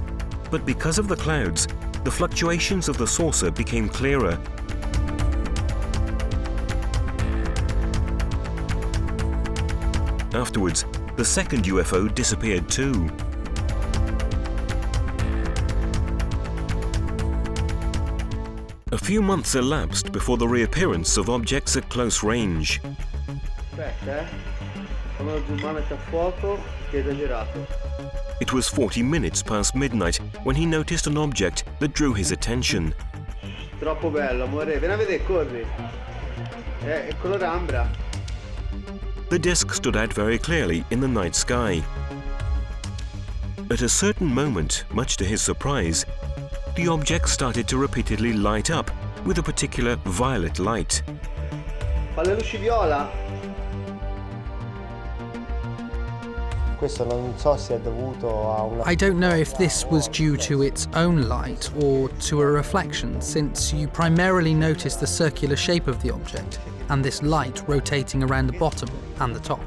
but because of the clouds, the fluctuations of the saucer became clearer. Afterwards, the second UFO disappeared too. A few months elapsed before the reappearance of objects at close range. It was 40 minutes past midnight when he noticed an object that drew his attention. Troppo bello, amore. Vieni a vedere, corri. È color ambra. The disc stood out very clearly in the night sky. At a certain moment, much to his surprise, the object started to repeatedly light up with a particular violet light. Fa le luci viola. I don't know if this was due to its own light or to a reflection, since you primarily notice the circular shape of the object and this light rotating around the bottom and the top.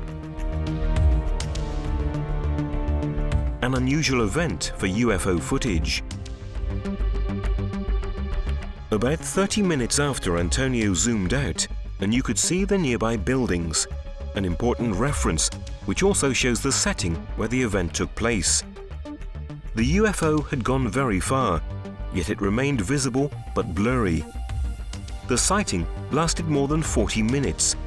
An unusual event for UFO footage. About 30 minutes after Antonio zoomed out, and you could see the nearby buildings, an important reference which also shows the setting where the event took place. The UFO had gone very far, yet it remained visible but blurry. the sighting lasted more than 40 minutes,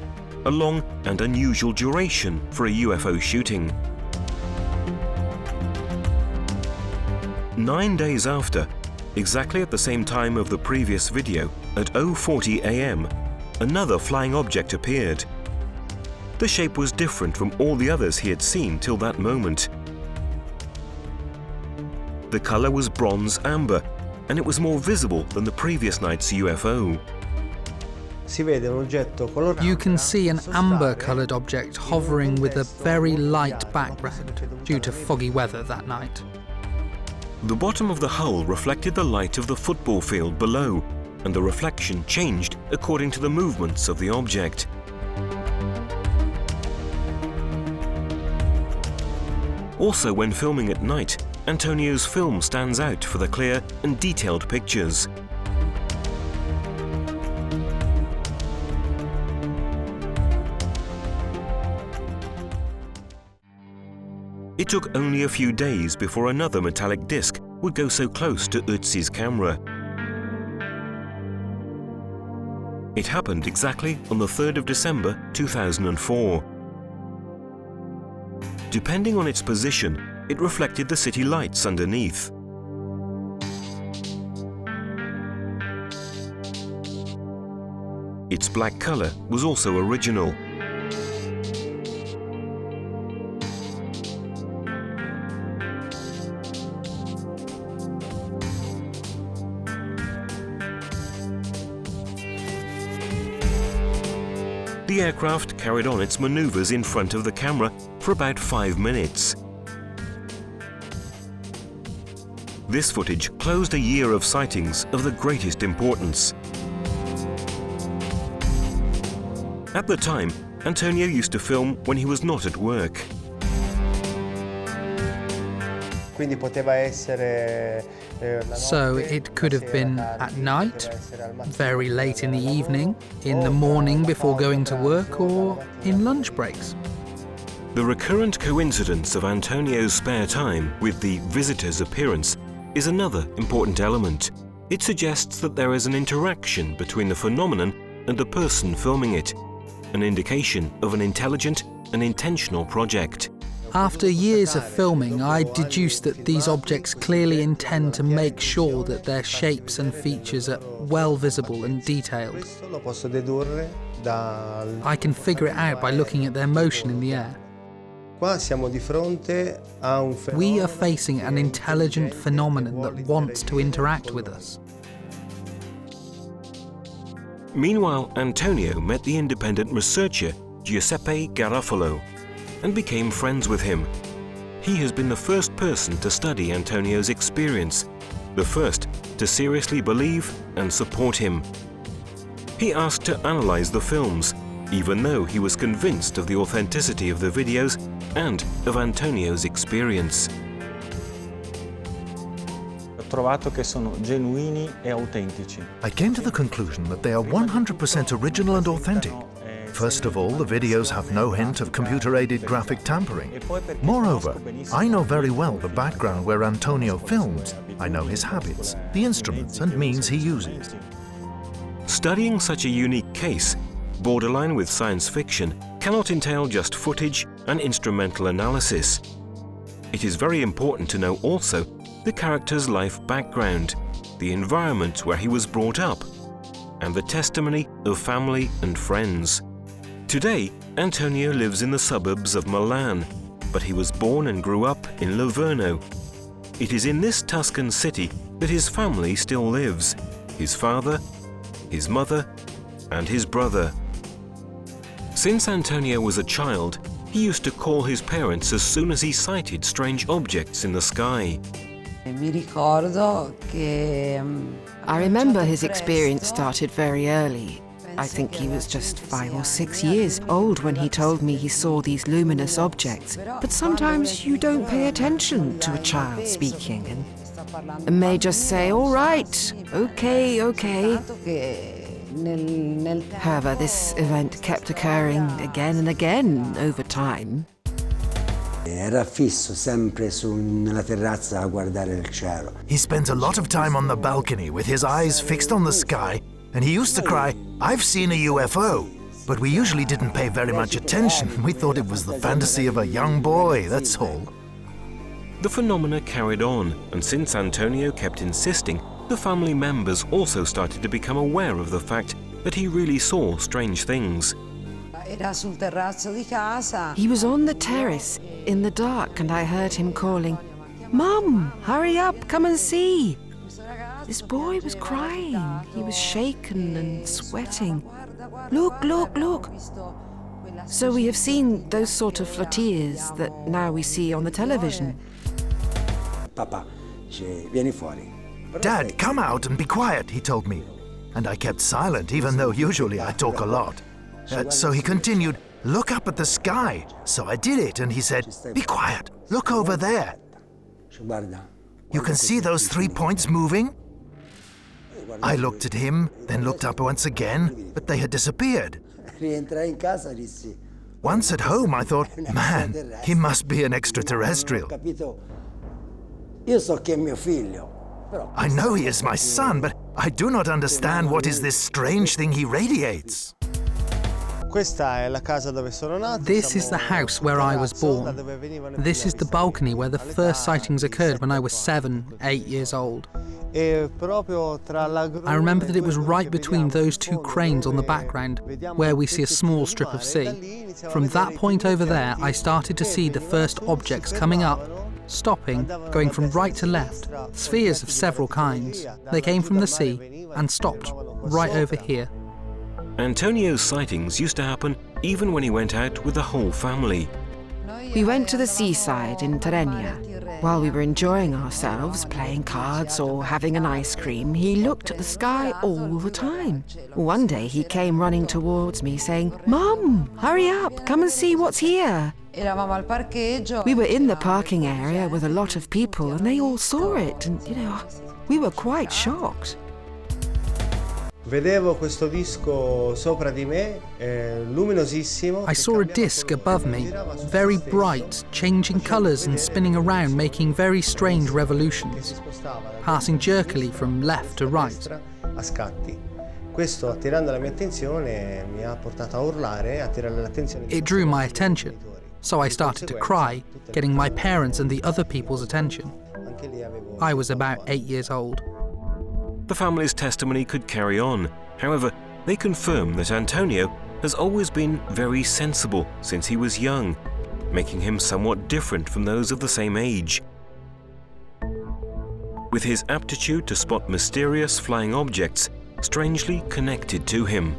a long and unusual duration for a UFO shooting. 9 days after, exactly at the same time of the previous video, at 0:40 AM, another flying object appeared. The shape was different from all the others he had seen till that moment. The color was bronze amber, and it was more visible than the previous night's UFO. You can see an amber-coloured object hovering with a very light background due to foggy weather that night. The bottom of the hull reflected the light of the football field below, and the reflection changed according to the movements of the object. Also, when filming at night, Antonio's film stands out for the clear and detailed pictures. It took only a few days before another metallic disc would go so close to Ötzi's camera. It happened exactly on the 3rd of December 2004. Depending on its position, it reflected the city lights underneath. Its black color was also original. The aircraft carried on its maneuvers in front of the camera for about 5 minutes. This footage closed a year of sightings of the greatest importance. At the time, Antonio used to film when he was not at work. So it could have been at night, very late in the evening, in the morning before going to work, or in lunch breaks. The recurrent coincidence of Antonio's spare time with the visitor's appearance is another important element. It suggests that there is an interaction between the phenomenon and the person filming it, an indication of an intelligent and intentional project. After years of filming, I deduced that these objects clearly intend to make sure that their shapes and features are well visible and detailed. I can figure it out by looking at their motion in the air. We are facing an intelligent phenomenon that wants to interact with us. Meanwhile, Antonio met the independent researcher Giuseppe Garofalo and became friends with him. He has been the first person to study Antonio's experience, the first to seriously believe and support him. He asked to analyze the films, even though he was convinced of the authenticity of the videos and of Antonio's experience. I came to the conclusion that they are 100% original and authentic. First of all, the videos have no hint of computer-aided graphic tampering. Moreover, I know very well the background where Antonio films. I know his habits, the instruments and means he uses. Studying such a unique case, borderline with science fiction, cannot entail just footage and instrumental analysis. It is very important to know also the character's life background, the environment where he was brought up, and the testimony of family and friends. Today, Antonio lives in the suburbs of Milan, but he was born and grew up in Livorno. It is in this Tuscan city that his family still lives, his father, his mother, and his brother. Since Antonio was a child, he used to call his parents as soon as he sighted strange objects in the sky. I remember his experience started very early. I think he was just 5 or 6 years old when he told me he saw these luminous objects. But sometimes you don't pay attention to a child speaking and may just say, "All right, okay." However, this event kept occurring again and again over time. He spends a lot of time on the balcony with his eyes fixed on the sky and he used to cry, "I've seen a UFO." But we usually didn't pay very much attention. We thought it was the fantasy of a young boy, that's all. The phenomena carried on, and since Antonio kept insisting, the family members also started to become aware of the fact that he really saw strange things. He was on the terrace in the dark, and I heard him calling, "Mum, hurry up, come and see." This boy was crying. He was shaken and sweating. "Look, look, look." So we have seen those sort of flotillas that now we see on the television. "Dad, come out and be quiet," he told me. And I kept silent, even though usually I talk a lot. So he continued, "Look up at the sky." So I did it, and he said, "Be quiet, look over there. You can see those 3 points moving?" I looked at him, then looked up once again, but they had disappeared. Once at home, I thought, man, he must be an extraterrestrial. I know he is my son, but I do not understand what is this strange thing he radiates. This is the house where I was born. This is the balcony where the first sightings occurred when I was 7, 8 years old. I remember that it was right between those two cranes on the background, where we see a small strip of sea. From that point over there, I started to see the first objects coming up, stopping, going from right to left, spheres of several kinds. They came from the sea and stopped right over here. Antonio's sightings used to happen even when he went out with the whole family. We went to the seaside in Tirrenia. While we were enjoying ourselves, playing cards or having an ice cream, he looked at the sky all the time. One day he came running towards me saying, "Mum, hurry up, come and see what's here." We were in the parking area with a lot of people and they all saw it, and we were quite shocked. I saw a disc above me, very bright, changing colours and spinning around, making very strange revolutions, passing jerkily from left to right. It drew my attention, so I started to cry, getting my parents and the other people's attention. I was about 8 years old. The family's testimony could carry on. However, they confirm that Antonio has always been very sensible since he was young, making him somewhat different from those of the same age. With his aptitude to spot mysterious flying objects strangely connected to him.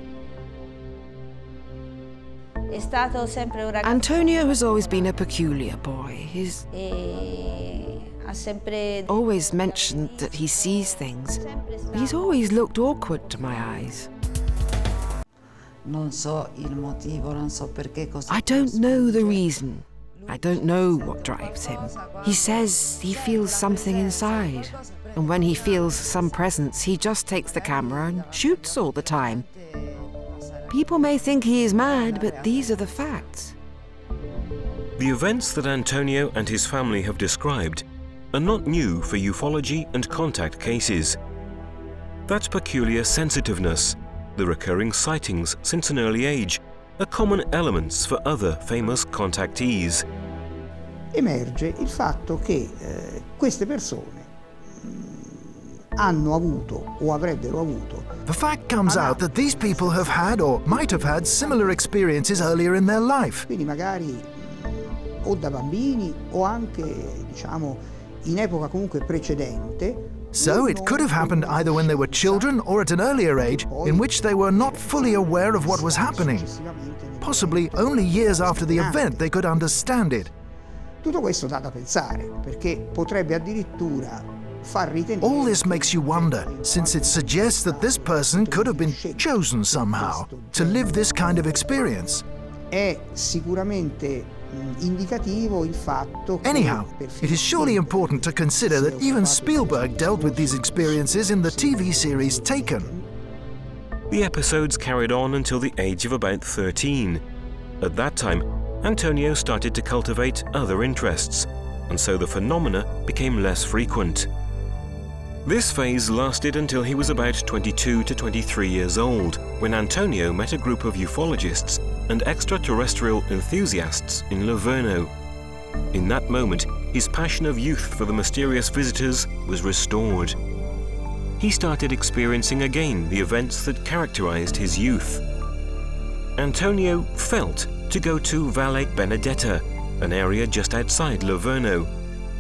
Antonio has always been a peculiar boy. He's always mentioned that he sees things. He's always looked awkward to my eyes. I don't know the reason. I don't know what drives him. He says he feels something inside, and when he feels some presence, he just takes the camera and shoots all the time. People may think he is mad, but these are the facts. The events that Antonio and his family have described are not new for ufology and contact cases. That peculiar sensitiveness, the recurring sightings since an early age, are common elements for other famous contactees. Emerge il fatto che queste persone hanno avuto o avrebbero avuto. The fact comes out that these people have had or might have had similar experiences earlier in their life. Quindi magari o da bambini o anche, diciamo, in epoca comunque precedente. So it could have happened either when they were children or at an earlier age in which they were not fully aware of what was happening. Possibly only years after the event they could understand it. Tutto questo dà da pensare, perché potrebbe addirittura far ritenere. All this makes you wonder, since it suggests that this person could have been chosen somehow to live this kind of experience. È sicuramente indicativo il fatto che. Anyhow, it is surely important to consider that even Spielberg dealt with these experiences in the TV series Taken. The episodes carried on until the age of about 13. At that time, Antonio started to cultivate other interests, and so the phenomena became less frequent. This phase lasted until he was about 22 to 23 years old, when Antonio met a group of ufologists and extraterrestrial enthusiasts in Livorno. In that moment, his passion of youth for the mysterious visitors was restored. He started experiencing again the events that characterized his youth. Antonio felt to go to Valle Benedetta, an area just outside Livorno.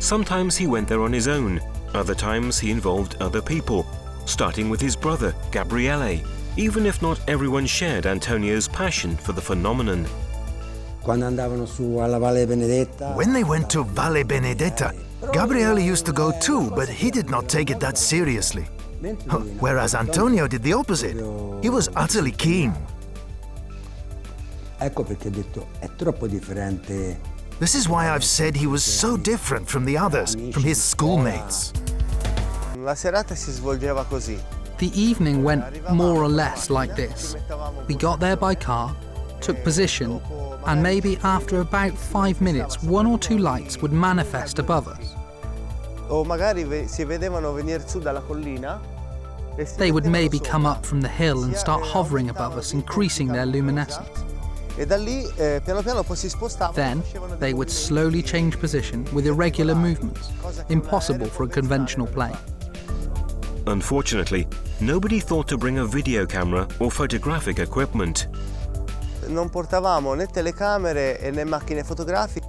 Sometimes he went there on his own, other times he involved other people, starting with his brother, Gabriele, even if not everyone shared Antonio's passion for the phenomenon. When they went to Valle Benedetta, Gabriele used to go too, but he did not take it that seriously. Whereas Antonio did the opposite. He was utterly keen. This is why I've said he was so different from the others, from his schoolmates. The evening went more or less like this. We got there by car, took position, and maybe after about 5 minutes, 1 or 2 lights would manifest above us. They would maybe come up from the hill and start hovering above us, increasing their luminescence. Then, they would slowly change position with irregular movements, impossible for a conventional plane. Unfortunately, nobody thought to bring a video camera or photographic equipment.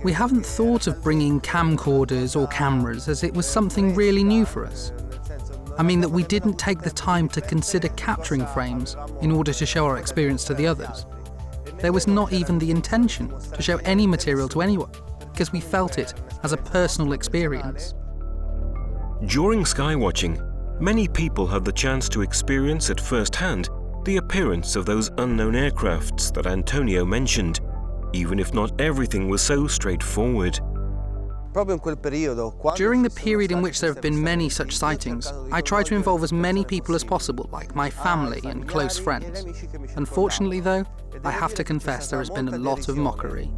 We haven't thought of bringing camcorders or cameras, as it was something really new for us. I mean that we didn't take the time to consider capturing frames in order to show our experience to the others. There was not even the intention to show any material to anyone, because we felt it as a personal experience. During skywatching, many people had the chance to experience at first hand the appearance of those unknown aircrafts that Antonio mentioned, even if not everything was so straightforward. During the period in which there have been many such sightings, I try to involve as many people as possible, like my family and close friends. Unfortunately, though, I have to confess there has been a lot of mockery.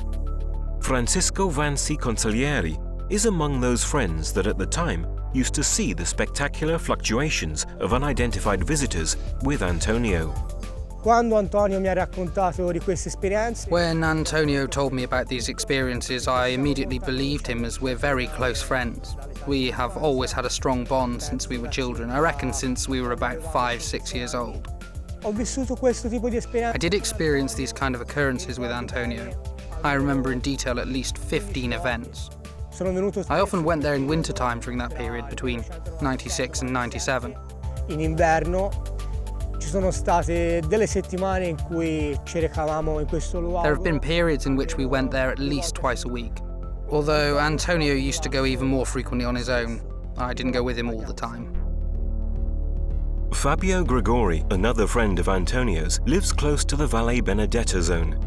Francisco Vanci Consiglieri is among those friends that at the time used to see the spectacular fluctuations of unidentified visitors with Antonio. When Antonio told me about these experiences, I immediately believed him, as we're very close friends. We have always had a strong bond since we were children, I reckon since we were about 5-6 years old. I did experience these kind of occurrences with Antonio. I remember in detail at least 15 events. I often went there in wintertime during that period between 96 and 97. In inverno There have been periods in which we went there at least twice a week. Although Antonio used to go even more frequently on his own, I didn't go with him all the time. Fabio Gregori, another friend of Antonio's, lives close to the Valle Benedetta zone.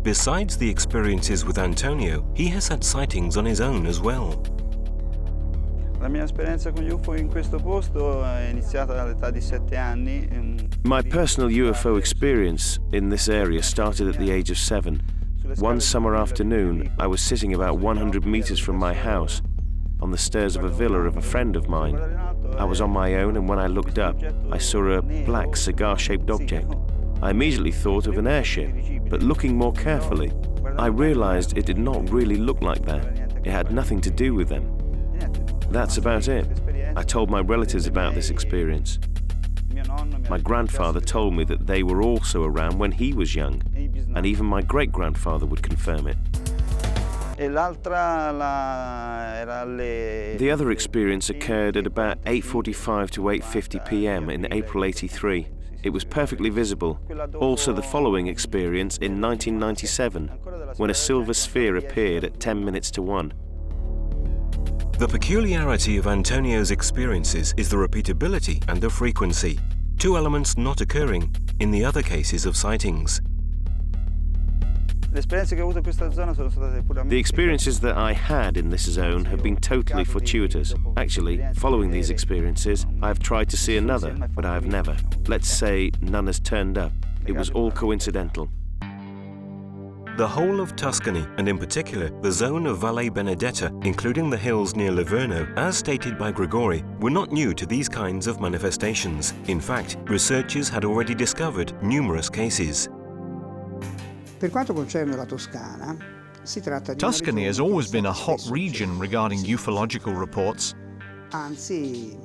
Besides the experiences with Antonio, he has had sightings on his own as well. La mia esperienza con UFO in questo posto è iniziata all'età di 7 anni. My personal UFO experience in this area started at the age of 7. One summer afternoon, I was sitting about 100 meters from my house on the stairs of a villa of a friend of mine. I was on my own, and when I looked up, I saw a black cigar-shaped object. I immediately thought of an airship, but looking more carefully, I realized it did not really look like that. It had nothing to do with them. That's about it. I told my relatives about this experience. My grandfather told me that they were also around when he was young, and even my great-grandfather would confirm it. The other experience occurred at about 8:45 to 8:50 p.m. in April '83. It was perfectly visible. Also the following experience in 1997, when a silver sphere appeared at 10 minutes to 1. The peculiarity of Antonio's experiences is the repeatability and the frequency, two elements not occurring in the other cases of sightings. The experiences that I had in this zone have been totally fortuitous. Actually, following these experiences, I have tried to see another, but I have never. Let's say none has turned up. It was all coincidental. The whole of Tuscany, and in particular the zone of Valle Benedetta, including the hills near Livorno, as stated by Gregori, were not new to these kinds of manifestations. In fact, researchers had already discovered numerous cases. Per quanto concerne la Toscana, si tratta di Tuscany has always been a hot region regarding ufological reports. Anzi,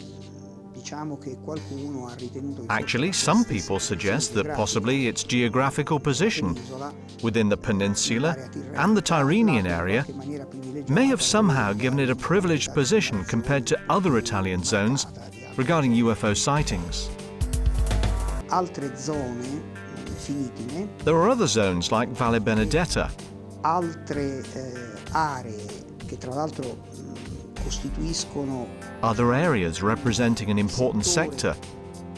diciamo che qualcuno ha ritenuto. Actually, some people suggest that possibly its geographical position within the peninsula and the Tyrrhenian area may have somehow given it a privileged position compared to other Italian zones regarding UFO sightings. Altre zone finitime. There are other zones like Valle Benedetta. Altre aree che tra l'altro costituiscono other areas representing an important sector.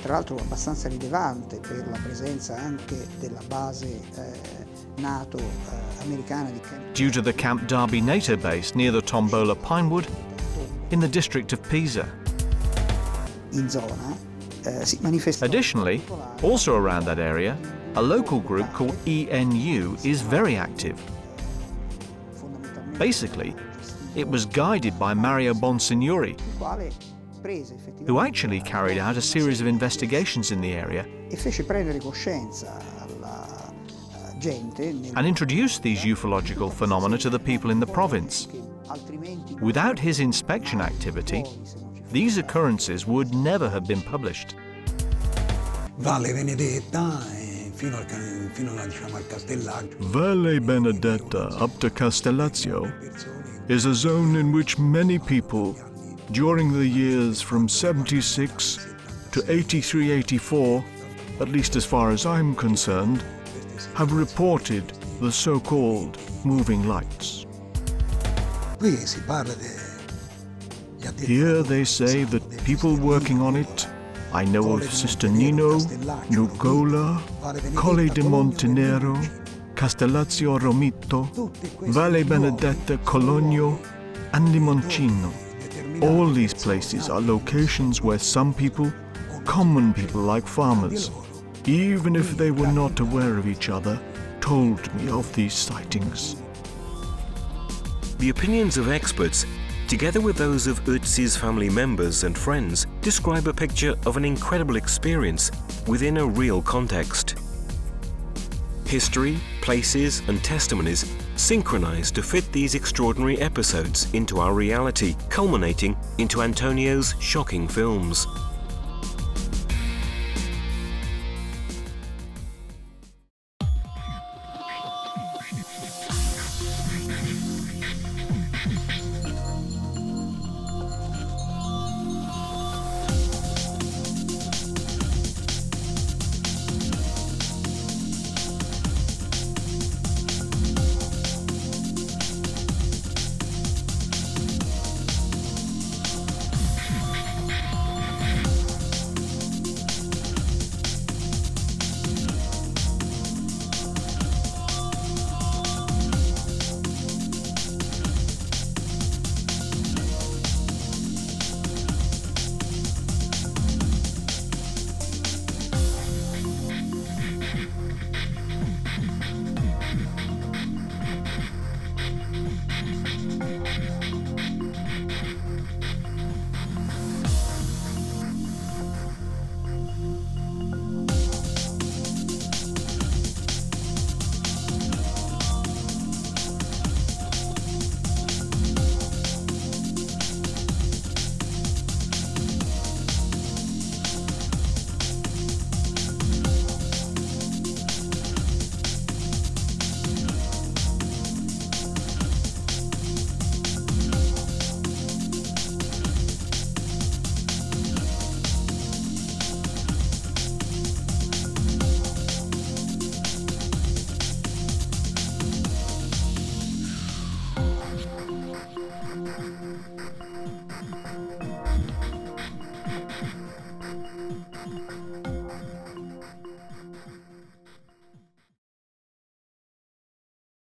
Tra l'altro abbastanza rilevante per la presenza anche della base NATO americana di Camp. Due to the Camp Darby NATO base near the Tombola Pinewood in the district of Pisa. In zona si manifesta. Additionally, also around that area, a local group called ENU is very active. Basically, it was guided by Mario Bonsignori, who actually carried out a series of investigations in the area and introduced these ufological phenomena to the people in the province. Without his inspection activity, these occurrences would never have been published. Valle Benedetta fino al Castellaggio. Valle Benedetta up to Castellazzo is a zone in which many people, during the years from 76 to 83-84, at least as far as I'm concerned, have reported the so-called moving lights. Here they say that people working on it, I know of Sister Nino, Nugola, Colle de Montenero, Castellazzo Romito, Valle Benedetta Cologno, and Limoncino. All these places are locations where some people, common people like farmers, even if they were not aware of each other, told me of these sightings. The opinions of experts, together with those of Ötzi's family members and friends, describe a picture of an incredible experience within a real context. History, places, and testimonies synchronize to fit these extraordinary episodes into our reality, culminating into Antonio's shocking films.